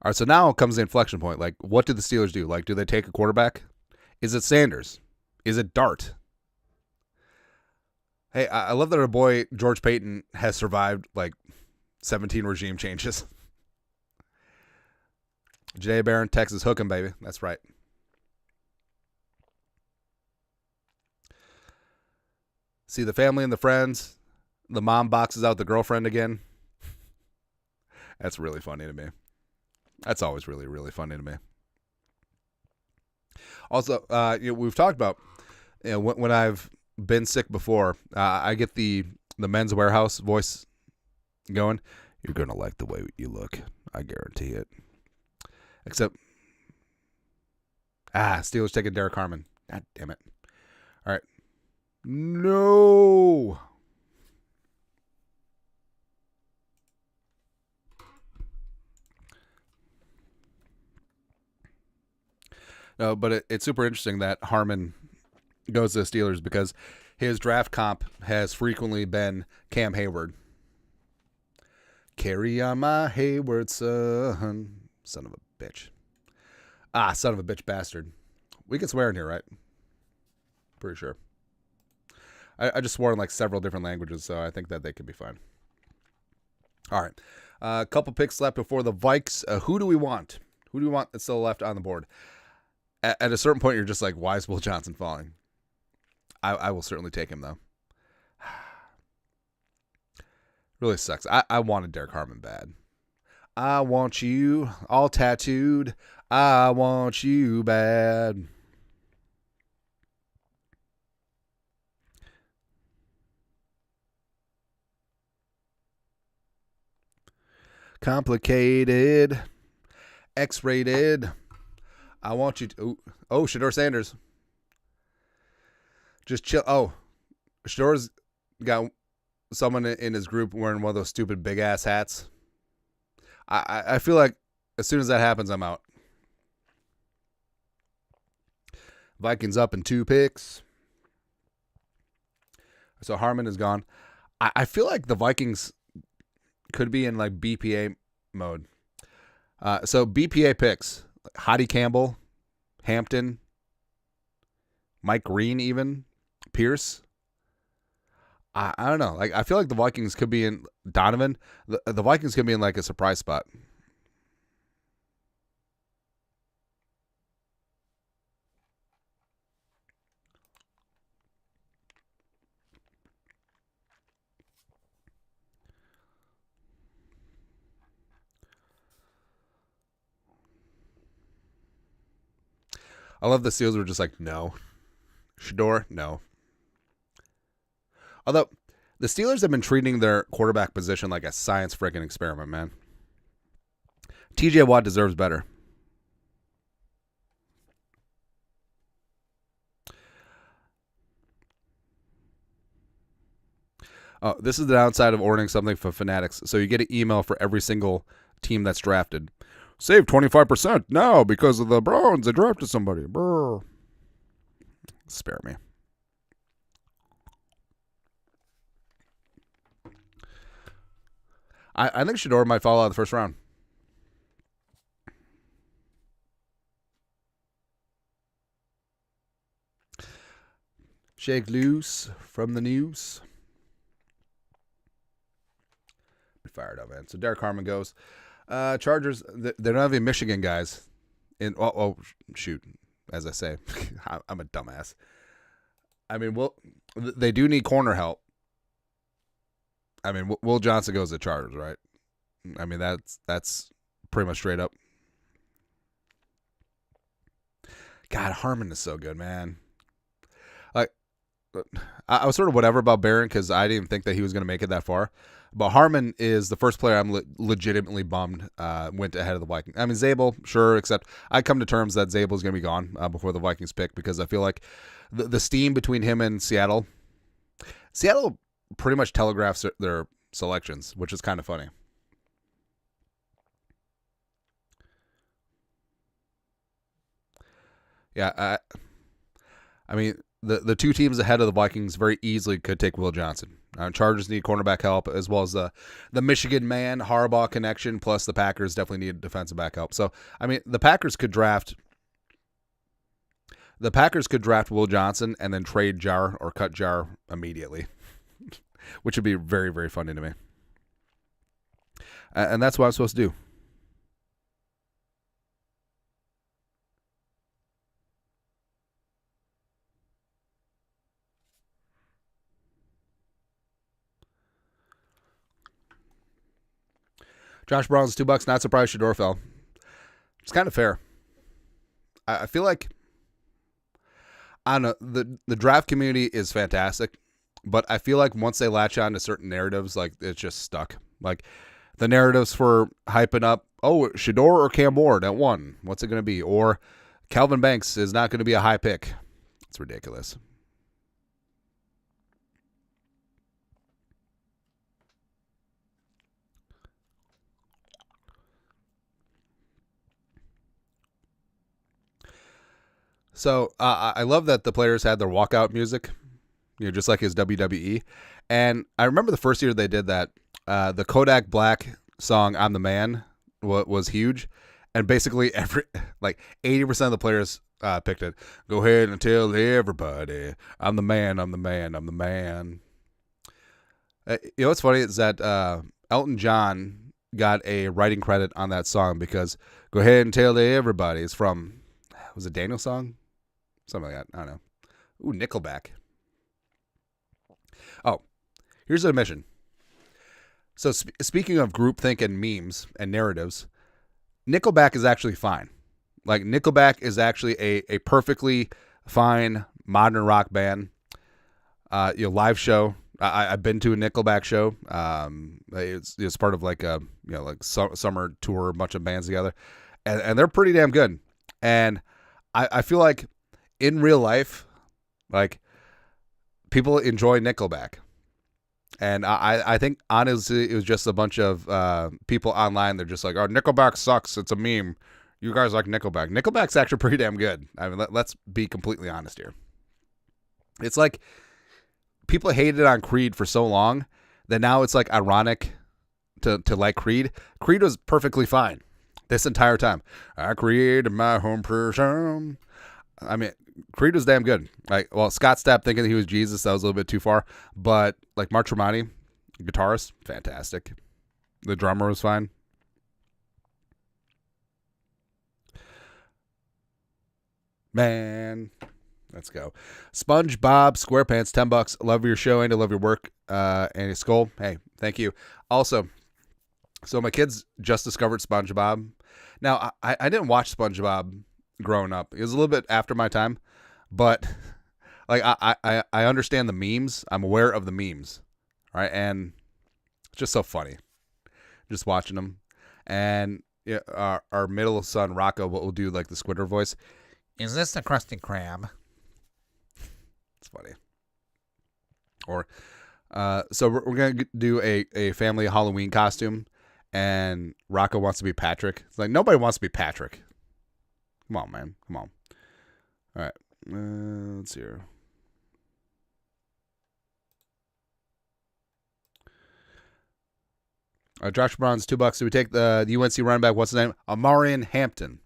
All right, so now comes the inflection point. Like, what do the Steelers do? Like, do they take a quarterback? Is it Sanders? Is it Dart? Hey, I love that our boy George Payton has survived like 17 regime changes. Janae Barron, Texas hooking, baby. That's right. See the family and the friends. The mom boxes out the girlfriend again. That's really funny to me. That's always really, really funny to me. Also, we've talked about when I've been sick before, I get the Men's Warehouse voice going. You're going to like the way you look. I guarantee it. Except, Steelers taking Derek Harmon. God damn it. All right. No. No, but it's super interesting that Harmon goes to the Steelers because his draft comp has frequently been Cam Hayward. Carry on my Hayward son. Son of a bitch. Son of a bitch bastard. We can swear in here, right? Pretty sure. I just swore in like several different languages, so I think that they could be fine. All right. A couple picks left before the Vikes. Who do we want? Who do we want that's still left on the board? At a certain point, you're just like, why is Will Johnson falling? I will certainly take him, though. Really sucks. I wanted Derek Harmon bad. I want you all tattooed. I want you bad. Complicated. X-rated. I want you to... Oh, Shador Sanders. Just chill. Oh, Shador's got someone in his group wearing one of those stupid big-ass hats. I feel like as soon as that happens, I'm out. Vikings up in 2 picks. So Harmon is gone. I feel like the Vikings could be in like BPA mode. So BPA picks. Hottie Campbell, Hampton, Mike Green even, Pierce. I don't know. Like I feel like the Vikings could be in Donovan. The Vikings could be in like a surprise spot. I love the Steelers were just like, no. Shador, no. Although, the Steelers have been treating their quarterback position like a science freaking experiment, man. TJ Watt deserves better. Oh, this is the downside of ordering something from Fanatics. So you get an email for every single team that's drafted. Save 25% now because of the Browns. They drafted somebody. Brr. Spare me. I think Shador might fall out of the first round. Shake loose from the news. Be fired up, man. So Derek Harmon goes. Chargers, they're not even Michigan guys. Shoot. As I say, I'm a dumbass. I mean, they do need corner help. I mean, Will Johnson goes to Chargers, right? I mean, that's pretty much straight up. God, Harmon is so good, man. Like, I was sort of whatever about Barron because I didn't even think that he was going to make it that far. But Harmon is the first player I'm legitimately bummed went ahead of the Vikings. I mean, Zabel, sure, except I come to terms that Zabel is going to be gone before the Vikings pick because I feel like the steam between him and Seattle pretty much telegraphs their selections, which is kind of funny. Yeah, I mean, the two teams ahead of the Vikings very easily could take Will Johnson. Chargers need cornerback help, as well as the Michigan man Harbaugh connection, plus the Packers definitely need defensive back help. So, I mean, the Packers could draft Will Johnson and then trade Jar or cut Jar immediately, which would be very, very funny to me. And that's what I'm supposed to do. Josh Brown's $2. Not surprised Shador fell. It's kind of fair. I feel like, I don't know, the draft community is fantastic, but I feel like once they latch on to certain narratives, like it's just stuck. Like the narratives for hyping up, oh, Shador or Cam Ward at 1. What's it going to be? Or Kelvin Banks is not going to be a high pick. It's ridiculous. So I love that the players had their walkout music, just like his WWE. And I remember the first year they did that, the Kodak Black song "I'm the Man" was huge, and basically 80% of the players picked it. Go ahead and tell everybody, I'm the man, I'm the man, I'm the man. What's funny is that Elton John got a writing credit on that song because "Go ahead and tell everybody" is from, was it Daniel's song? Something like that. I don't know. Ooh, Nickelback. Oh, here's an admission. So speaking of groupthink and memes and narratives, Nickelback is actually fine. Like, Nickelback is actually a perfectly fine modern rock band. Live show. I've been to a Nickelback show. It's part of like a summer tour, a bunch of bands together, and they're pretty damn good. And I feel like in real life, like, people enjoy Nickelback. And I think, honestly, it was just a bunch of people online. They're just like, oh, Nickelback sucks. It's a meme. You guys like Nickelback. Nickelback's actually pretty damn good. I mean, let's be completely honest here. It's like people hated on Creed for so long that now it's like ironic to like Creed. Creed was perfectly fine this entire time. I created my home person. I mean, Creed was damn good. Like, well, Scott Stapp thinking he was Jesus, that was a little bit too far. But like Mark Tremonti, guitarist, fantastic. The drummer was fine. Man, let's go. SpongeBob SquarePants, $10. Love your show and I love your work. Andy Skull, hey, thank you. Also, so my kids just discovered SpongeBob. Now, I didn't watch SpongeBob growing up. It was a little bit after my time, but like I understand the memes. I'm aware of the memes, right? And it's just so funny, just watching them. And yeah, our middle son Rocco will do like the Squidward voice. Is this the Krusty Krab? It's funny. Or so we're gonna do a family Halloween costume, and Rocco wants to be Patrick. It's like, nobody wants to be Patrick. Come on, man. Come on. All right. Let's see here. Josh Brown's $2. Do we take the UNC running back? What's his name? Amarian Hampton.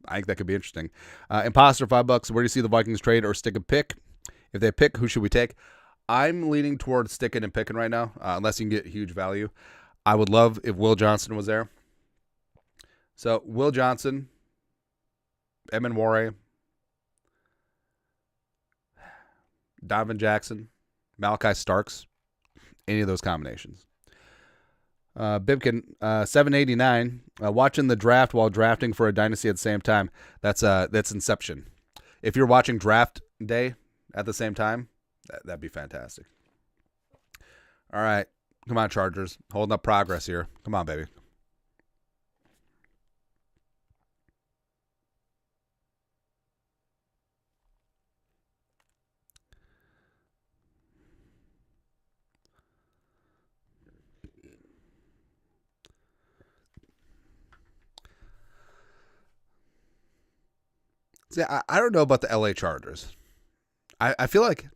I think that could be interesting. Imposter, $5. Where do you see the Vikings trade or stick a pick? If they pick, who should we take? I'm leaning towards sticking and picking right now, unless you can get huge value. I would love if Will Johnson was there. So, Will Johnson, Emin Ware, Donovan Jackson, Malachi Starks, any of those combinations. Bibkin, 789. Watching the draft while drafting for a dynasty at the same time. That's Inception. If you're watching draft day at the same time, that'd be fantastic. All right. Come on, Chargers. Holding up progress here. Come on, baby. See, I don't know about the LA Chargers. I feel like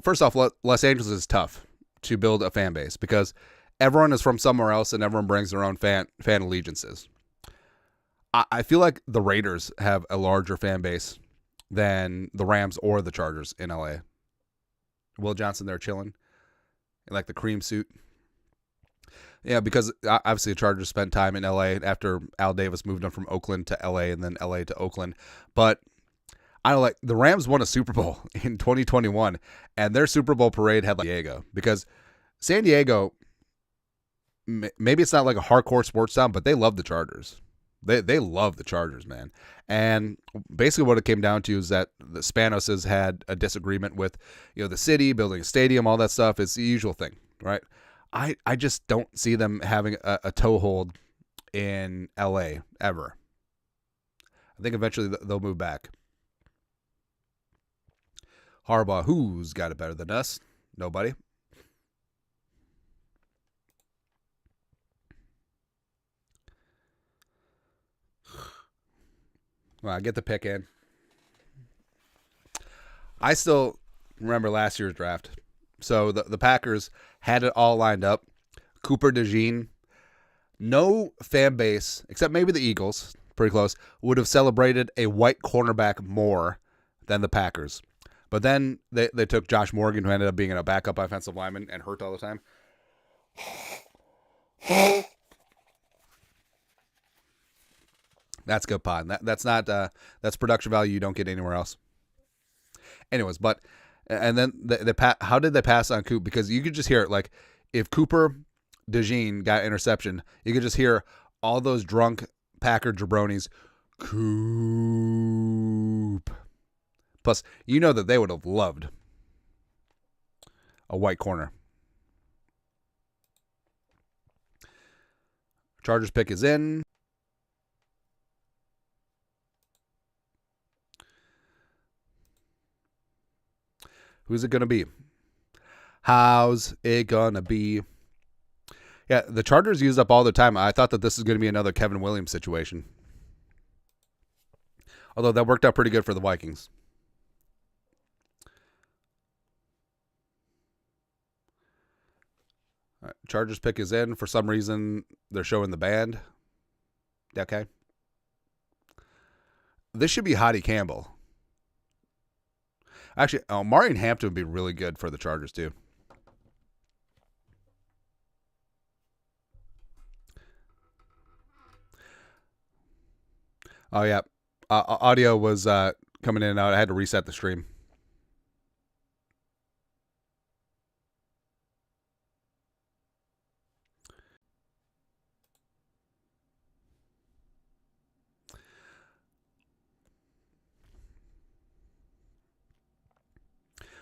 first off, Los Angeles is tough to build a fan base because everyone is from somewhere else and everyone brings their own fan allegiances. I feel like the Raiders have a larger fan base than the Rams or the Chargers in LA. Will Johnson there chilling in like the cream suit. Yeah, because obviously the Chargers spent time in LA after Al Davis moved on from Oakland to LA and then LA to Oakland. But I don't like the Rams won a Super Bowl in 2021 and their Super Bowl parade had like Diego because San Diego, maybe it's not like a hardcore sports town, but they love the Chargers. They love the Chargers, man. And basically what it came down to is that the Spanoses had a disagreement with, the city, building a stadium, all that stuff. It's the usual thing, right? I just don't see them having a toehold in LA ever. I think eventually they'll move back. Harbaugh, who's got it better than us? Nobody. Well, I get the pick in. I still remember last year's draft. So the Packers had it all lined up. Cooper DeJean, no fan base, except maybe the Eagles, pretty close, would have celebrated a white cornerback more than the Packers. But then they took Josh Morgan, who ended up being a backup offensive lineman and hurt all the time. That's good pod. That's not that's production value you don't get anywhere else. Anyways, but and then how did they pass on Coop? Because you could just hear it. Like if Cooper DeJean got interception, you could just hear all those drunk Packer jabronis. Coop. Plus, that they would have loved a white corner. Chargers pick is in. Who's it going to be? How's it going to be? Yeah, the Chargers used up all their time. I thought that this is going to be another Kevin Williams situation. Although that worked out pretty good for the Vikings. All right, Chargers pick is in. For some reason, they're showing the band. Okay. This should be Hottie Campbell. Actually, Marion Hampton would be really good for the Chargers, too. Oh, yeah. Audio was coming in and out. I had to reset the stream.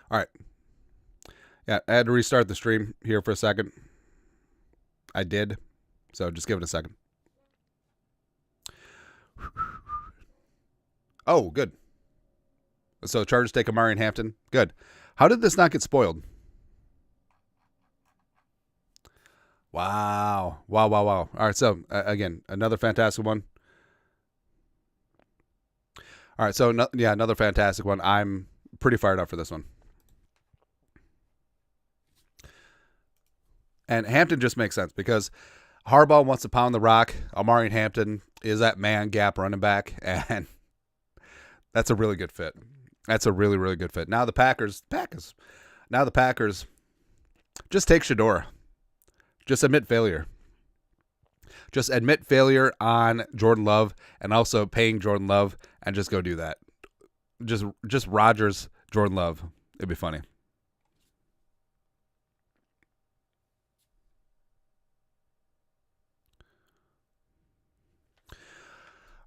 All right. Yeah, I had to restart the stream here for a second. I did. So just give it a second. Oh, good. So Chargers take Amari and Hampton. Good. How did this not get spoiled? Wow. All right, so again, another fantastic one. All right, so another fantastic one. I'm pretty fired up for this one. And Hampton just makes sense because Harbaugh wants to pound the rock. Amari and Hampton is that man gap running back, and that's a really good fit. That's a really, really good fit. Now the Packers. Now the Packers just take Shedeur. Just admit failure. Just admit failure on Jordan Love and also paying Jordan Love and just go do that. Just Rodgers, Jordan Love. It'd be funny.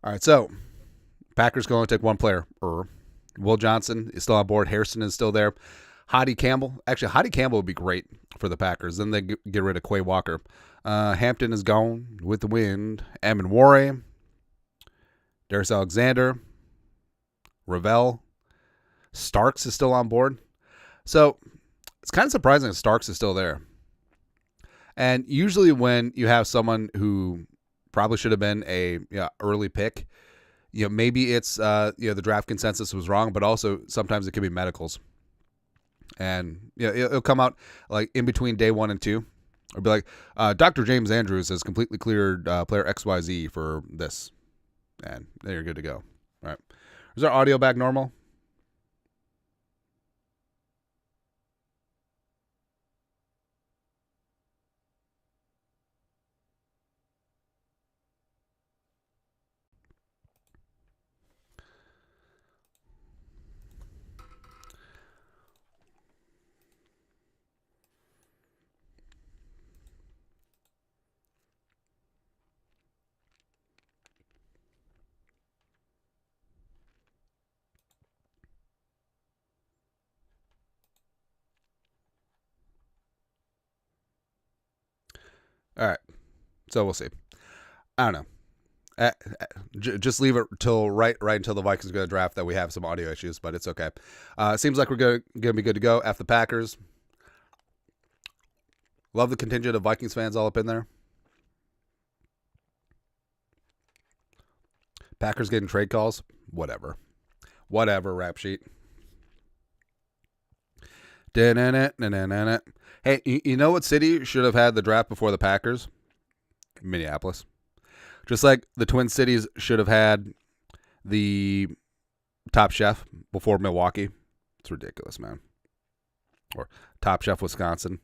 All right, so Packers going to take one player. Will Johnson is still on board. Harrison is still there. Hottie Campbell. Actually, Hottie Campbell would be great for the Packers. Then they get rid of Quay Walker. Hampton is gone with the wind. Amon Warre. Darius Alexander. Ravel. Starks is still on board. So it's kind of surprising that Starks is still there. And usually when you have someone who probably should have been a early pick, maybe it's the draft consensus was wrong, but also sometimes it could be medicals. And it'll come out like in between day 1 and 2. Or be like, Dr. James Andrews has completely cleared player XYZ for this. And then you're good to go. All right. Is our audio back normal? All right. So we'll see. I don't know. Just leave it till right until the Vikings go to draft that we have some audio issues, but it's okay. It seems like we're going to be good to go after the Packers. Love the contingent of Vikings fans all up in there. Packers getting trade calls. Whatever, rap sheet. Hey, you know what city should have had the draft before the Packers? Minneapolis. Just like the Twin Cities should have had the Top Chef before Milwaukee. It's ridiculous, man. Or Top Chef Wisconsin.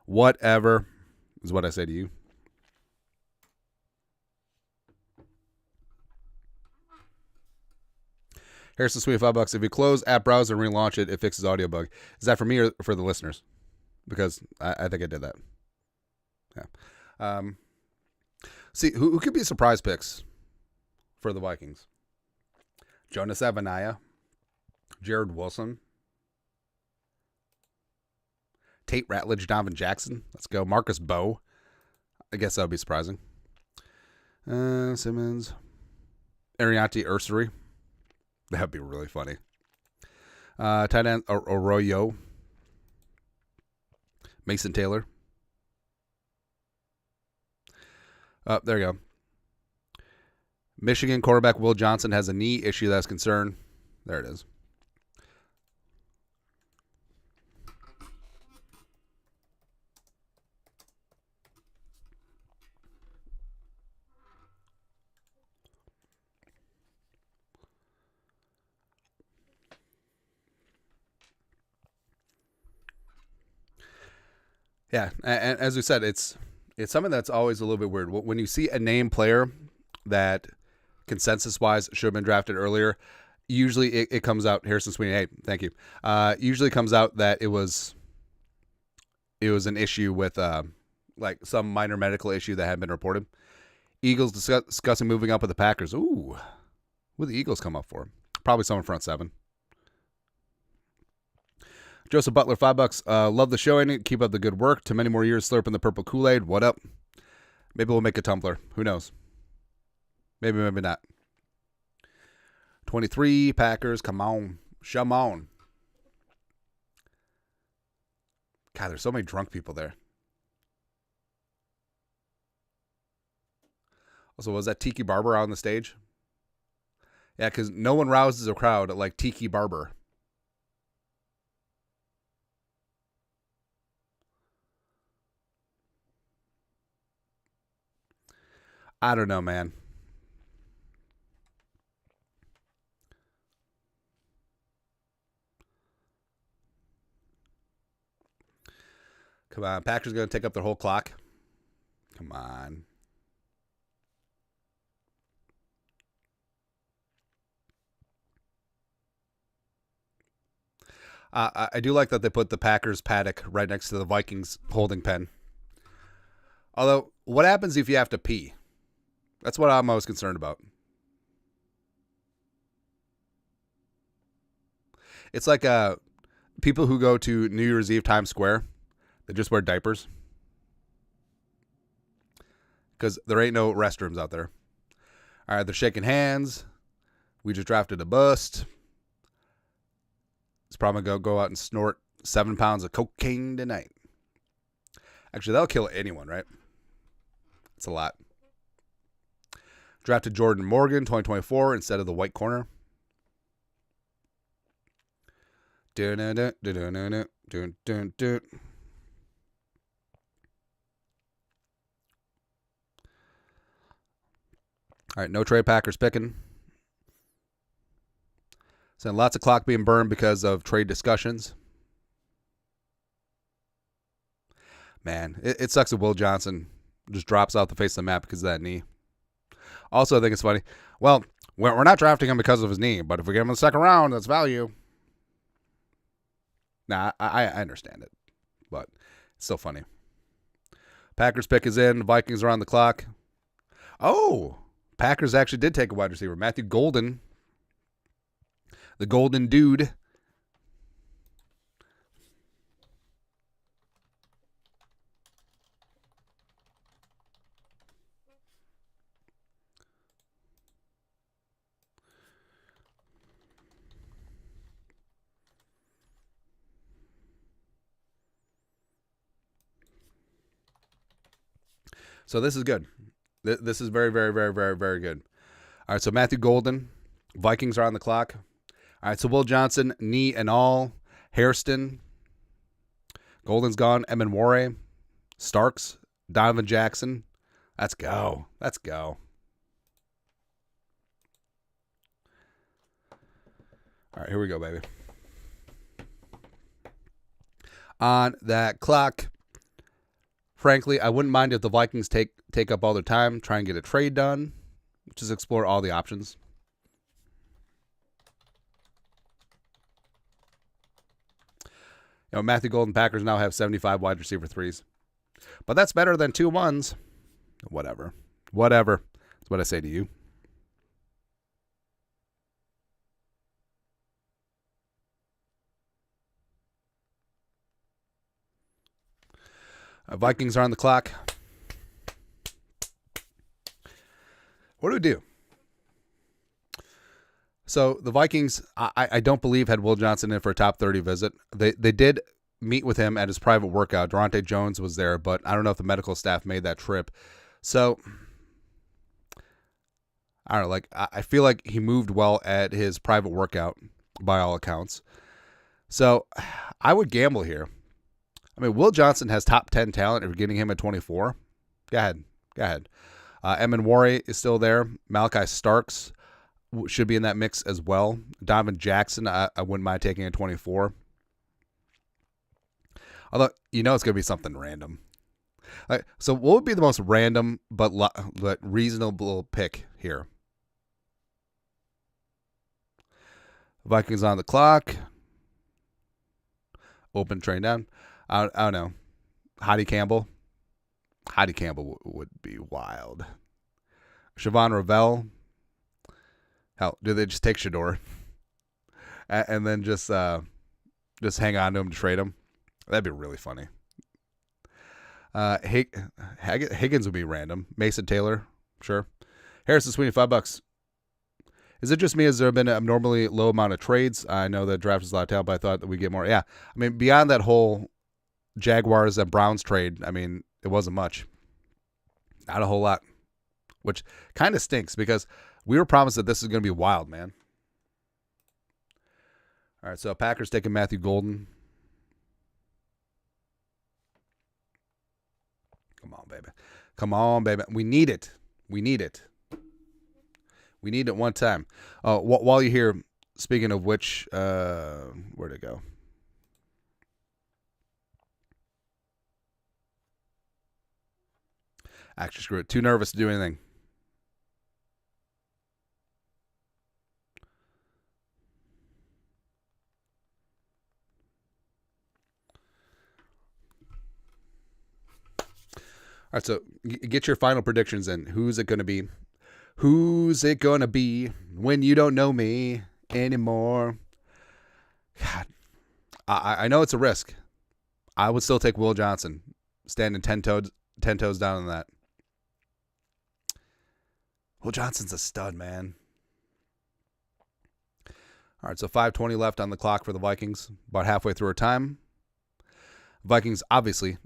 Whatever is what I say to you. Harrison Sweet, $5. If you close app browser and relaunch it, it fixes audio bug. Is that for me or for the listeners? Because I think I did that. Yeah. See, who could be surprise picks for the Vikings? Jonas Avenaya, Jared Wilson, Tate Ratledge, Donovan Jackson. Let's go. Marcus Bowe. I guess that would be surprising. Simmons, Arianti Ursary. That would be really funny. Tight end Arroyo. Mason Taylor. There you go. Michigan quarterback Will Johnson has a knee issue that's concern. There it is. Yeah, and as we said, it's something that's always a little bit weird. When you see a name player that consensus-wise should have been drafted earlier, usually it comes out, Harrison Sweeney, hey, thank you. Usually comes out that it was an issue with like some minor medical issue that had been reported. Eagles discussing moving up with the Packers. Ooh, what did the Eagles come up for? Probably someone front seven. Joseph Butler, $5. Love the show, and keep up the good work. To many more years slurping the purple Kool-Aid. What up? Maybe we'll make a Tumblr. Who knows? Maybe not. 23 Packers. Come on. Shum on. God, there's so many drunk people there. Also, was that Tiki Barber on the stage? Yeah, because no one rouses a crowd like Tiki Barber. I don't know, man. Come on. Packers going to take up their whole clock. Come on. I do like that they put the Packers paddock right next to the Vikings holding pen. Although, what happens if you have to pee? That's what I'm most concerned about. It's like people who go to New Year's Eve Times Square, they just wear diapers because there ain't no restrooms out there. All right, they're shaking hands. We just drafted a bust. It's probably going to go out and snort 7 pounds of cocaine tonight. Actually, that'll kill anyone, right? It's a lot. Drafted Jordan Morgan, 2024, instead of the white corner. All right, no trade Packers picking. So lots of clock being burned because of trade discussions. Man, it sucks that Will Johnson just drops off the face of the map because of that knee. Also, I think it's funny. Well, we're not drafting him because of his knee, but if we get him in the second round, that's value. Nah, I understand it, but it's still funny. Packers pick is in. Vikings are on the clock. Oh, Packers actually did take a wide receiver. Matthew Golden, the golden dude. So this is good. This is very, very, very, very, very good. All right, so Matthew Golden, Vikings are on the clock. All right, so Will Johnson, knee and all. Hairston, Golden's gone. Emenware, Starks, Donovan Jackson. Let's go. Let's go. All right, here we go, baby. On that clock. Frankly, I wouldn't mind if the Vikings take up all their time, try and get a trade done, just explore all the options. You know, Matthew Golden Packers now have 75 wide receiver threes. But that's better than 2 1s. Whatever. Whatever. That's what I say to you. Vikings are on the clock. What do we do? So the Vikings, I don't believe, had Will Johnson in for a top 30 visit. They did meet with him at his private workout. Durante Jones was there, but I don't know if the medical staff made that trip. So I don't know. Like, I feel like he moved well at his private workout by all accounts. So I would gamble here. I mean, Will Johnson has top 10 talent if you're getting him at 24. Go ahead. Emenware is still there. Malachi Starks should be in that mix as well. Donovan Jackson, I wouldn't mind taking at 24. Although, it's going to be something random. So what would be the most random but reasonable pick here? Vikings on the clock. Open train down. I don't know. Hottie Campbell. Hottie Campbell would be wild. Siobhan Ravel. Hell, do they just take Shador and then just hang on to him to trade him? That'd be really funny. Higgins would be random. Mason Taylor, sure. Harrison Sweeney, $5. Is it just me? Has there been an abnormally low amount of trades? I know the draft is a lot of talent, but I thought that we'd get more. Yeah, I mean, beyond that whole Jaguars and Browns trade, I mean, it wasn't much. Not a whole lot, which kind of stinks because we were promised that this is going to be wild, man. All right, so Packers taking Matthew Golden. Come on, baby. Come on, baby. We need it. We need it. We need it one time. While you're here, speaking of which, where'd it go? Actually, screw it. Too nervous to do anything. All right, so get your final predictions in. Who's it going to be? Who's it going to be when you don't know me anymore? God, I know it's a risk. I would still take Will Johnson, standing 10 toes down on that. Will Johnson's a stud, man. All right, so 5:20 left on the clock for the Vikings. About halfway through our time. Vikings obviously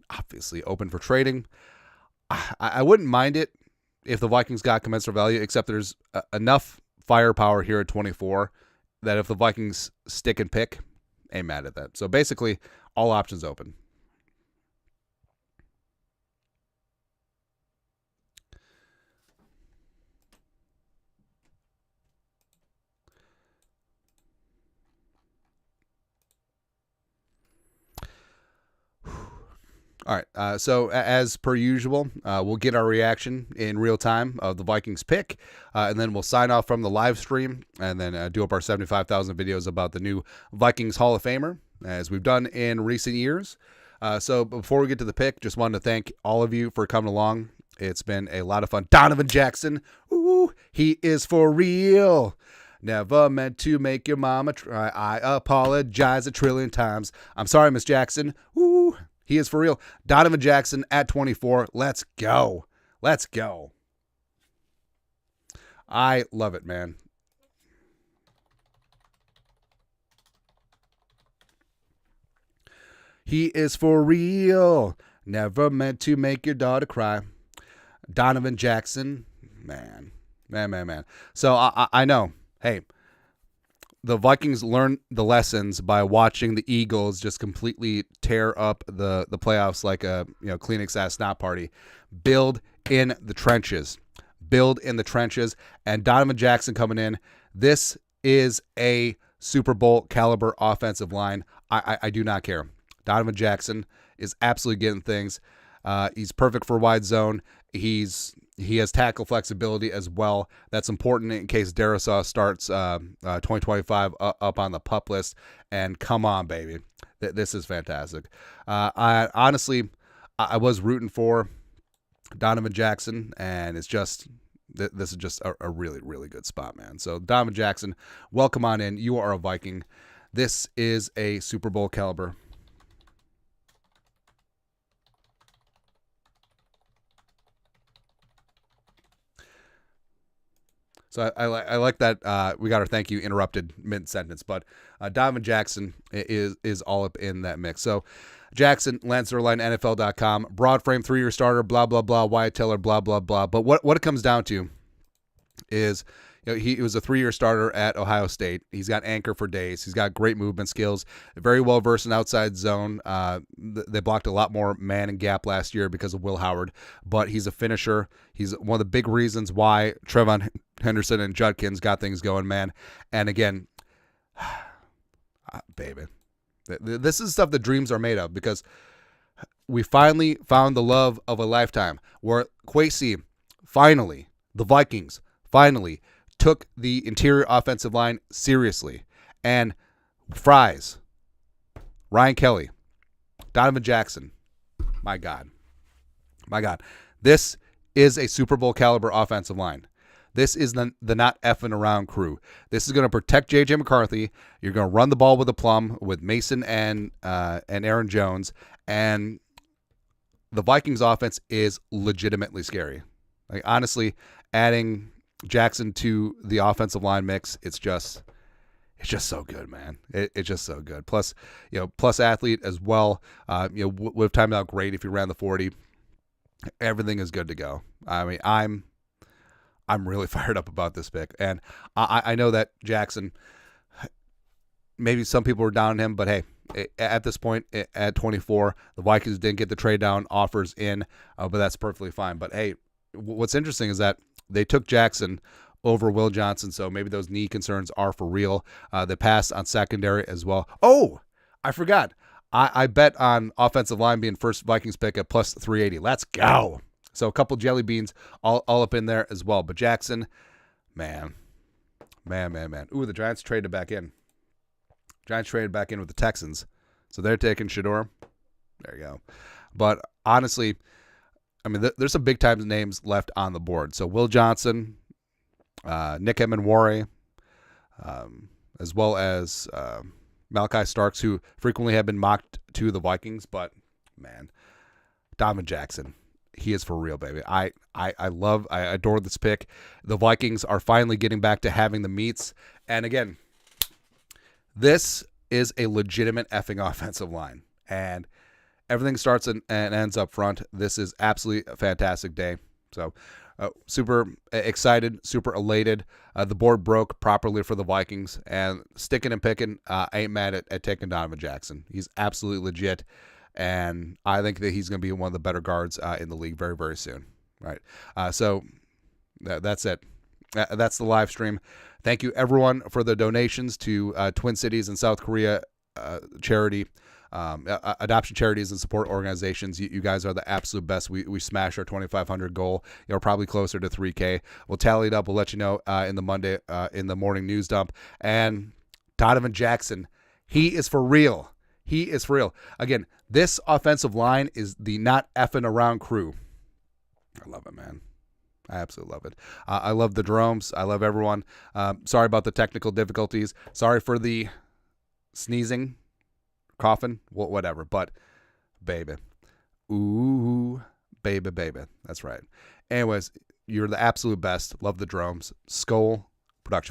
open for trading. I wouldn't mind it if the Vikings got commensurate value, except there's enough firepower here at 24 that if the Vikings stick and pick, ain't mad at that. So basically, all options open. All right, so as per usual, we'll get our reaction in real time of the Vikings pick, and then we'll sign off from the live stream, and then do up our 75,000 videos about the new Vikings Hall of Famer, as we've done in recent years. So before we get to the pick, just wanted to thank all of you for coming along. It's been a lot of fun. Donovan Jackson, ooh, he is for real. Never meant to make your mama try. I apologize 1,000,000,000,000 times. I'm sorry, Miss Jackson. Ooh. He is for real. Donovan Jackson at 24. Let's go. Let's go. I love it, man. He is for real. Never meant to make your daughter cry. Donovan Jackson. Man. So I know. Hey, the Vikings learned the lessons by watching the Eagles just completely tear up the playoffs like a Kleenex ass snot party. Build in the trenches. And Donovan Jackson coming in. This is a Super Bowl caliber offensive line. I do not care. Donovan Jackson is absolutely getting things. He's perfect for wide zone. He has tackle flexibility as well. That's important in case Darisaw starts 2025 up on the PUP list. And come on, baby. This is fantastic. I was rooting for Donovan Jackson, and it's just this is just a really, really good spot, man. So Donovan Jackson, welcome on in. You are a Viking. This is a Super Bowl caliber. So I like that we got our thank you interrupted mid-sentence, but Donovan Jackson is all up in that mix. So Jackson, Lancerline, NFL.com, broad frame, 3-year starter, blah, blah, blah, Wyatt Teller, blah, blah, blah. But what it comes down to is he was a 3-year starter at Ohio State. He's got anchor for days. He's got great movement skills, very well versed in outside zone. They blocked a lot more man and gap last year because of Will Howard, but he's a finisher. He's one of the big reasons why Trevon Henderson and Judkins got things going, man. And again, baby, this is stuff that dreams are made of, because we finally found the love of a lifetime where Kwesi finally, the Vikings finally took the interior offensive line seriously. And Fries, Ryan Kelly, Donovan Jackson, my God. This is a Super Bowl caliber offensive line. This is the not effing around crew. This is going to protect J.J. McCarthy. You're going to run the ball with aplomb with Mason and Aaron Jones. And the Vikings offense is legitimately scary. Like, honestly, adding Jackson to the offensive line mix, it's just so good, man. It's just so good. Plus, plus athlete as well. Would have timed out great if he ran the 40. Everything is good to go. I mean, I'm really fired up about this pick, and I know that Jackson, maybe some people were down on him, but hey, at this point at 24, the Vikings didn't get the trade down offers in, but that's perfectly fine. But hey, what's interesting is that they took Jackson over Will Johnson, so maybe those knee concerns are for real. They passed on secondary as well. Oh, I forgot. I bet on offensive line being first Vikings pick at plus 380. Let's go. So a couple jelly beans all up in there as well. But Jackson, man. Ooh, the Giants traded back in. Giants traded back in with the Texans. So they're taking Shedeur. There you go. But honestly, I mean, there's some big-time names left on the board. So Will Johnson, Nick Emenware, as well as Malachi Starks, who frequently have been mocked to the Vikings, but man, Donovan Jackson, he is for real, baby. I adore this pick. The Vikings are finally getting back to having the meats. And again, this is a legitimate effing offensive line. And everything starts and ends up front. This is absolutely a fantastic day. So super excited, super elated. The board broke properly for the Vikings. And sticking and picking, I ain't mad at taking Donovan Jackson. He's absolutely legit. And I think that he's going to be one of the better guards in the league very, very soon. Right. So that's it. That's the live stream. Thank you, everyone, for the donations to Twin Cities and South Korea charity, adoption charities and support organizations. You guys are the absolute best. We smashed our 2,500 goal. You're probably closer to 3K. We'll tally it up. We'll let you know in the morning news dump. And Donovan Jackson, he is for real. He is for real. Again, this offensive line is the not effing around crew. I love it, man. I absolutely love it. I love the Jeromes. I love everyone. Sorry about the technical difficulties. Sorry for the sneezing, coughing, whatever. But, baby. Ooh, baby. That's right. Anyways, you're the absolute best. Love the Jeromes. Skol.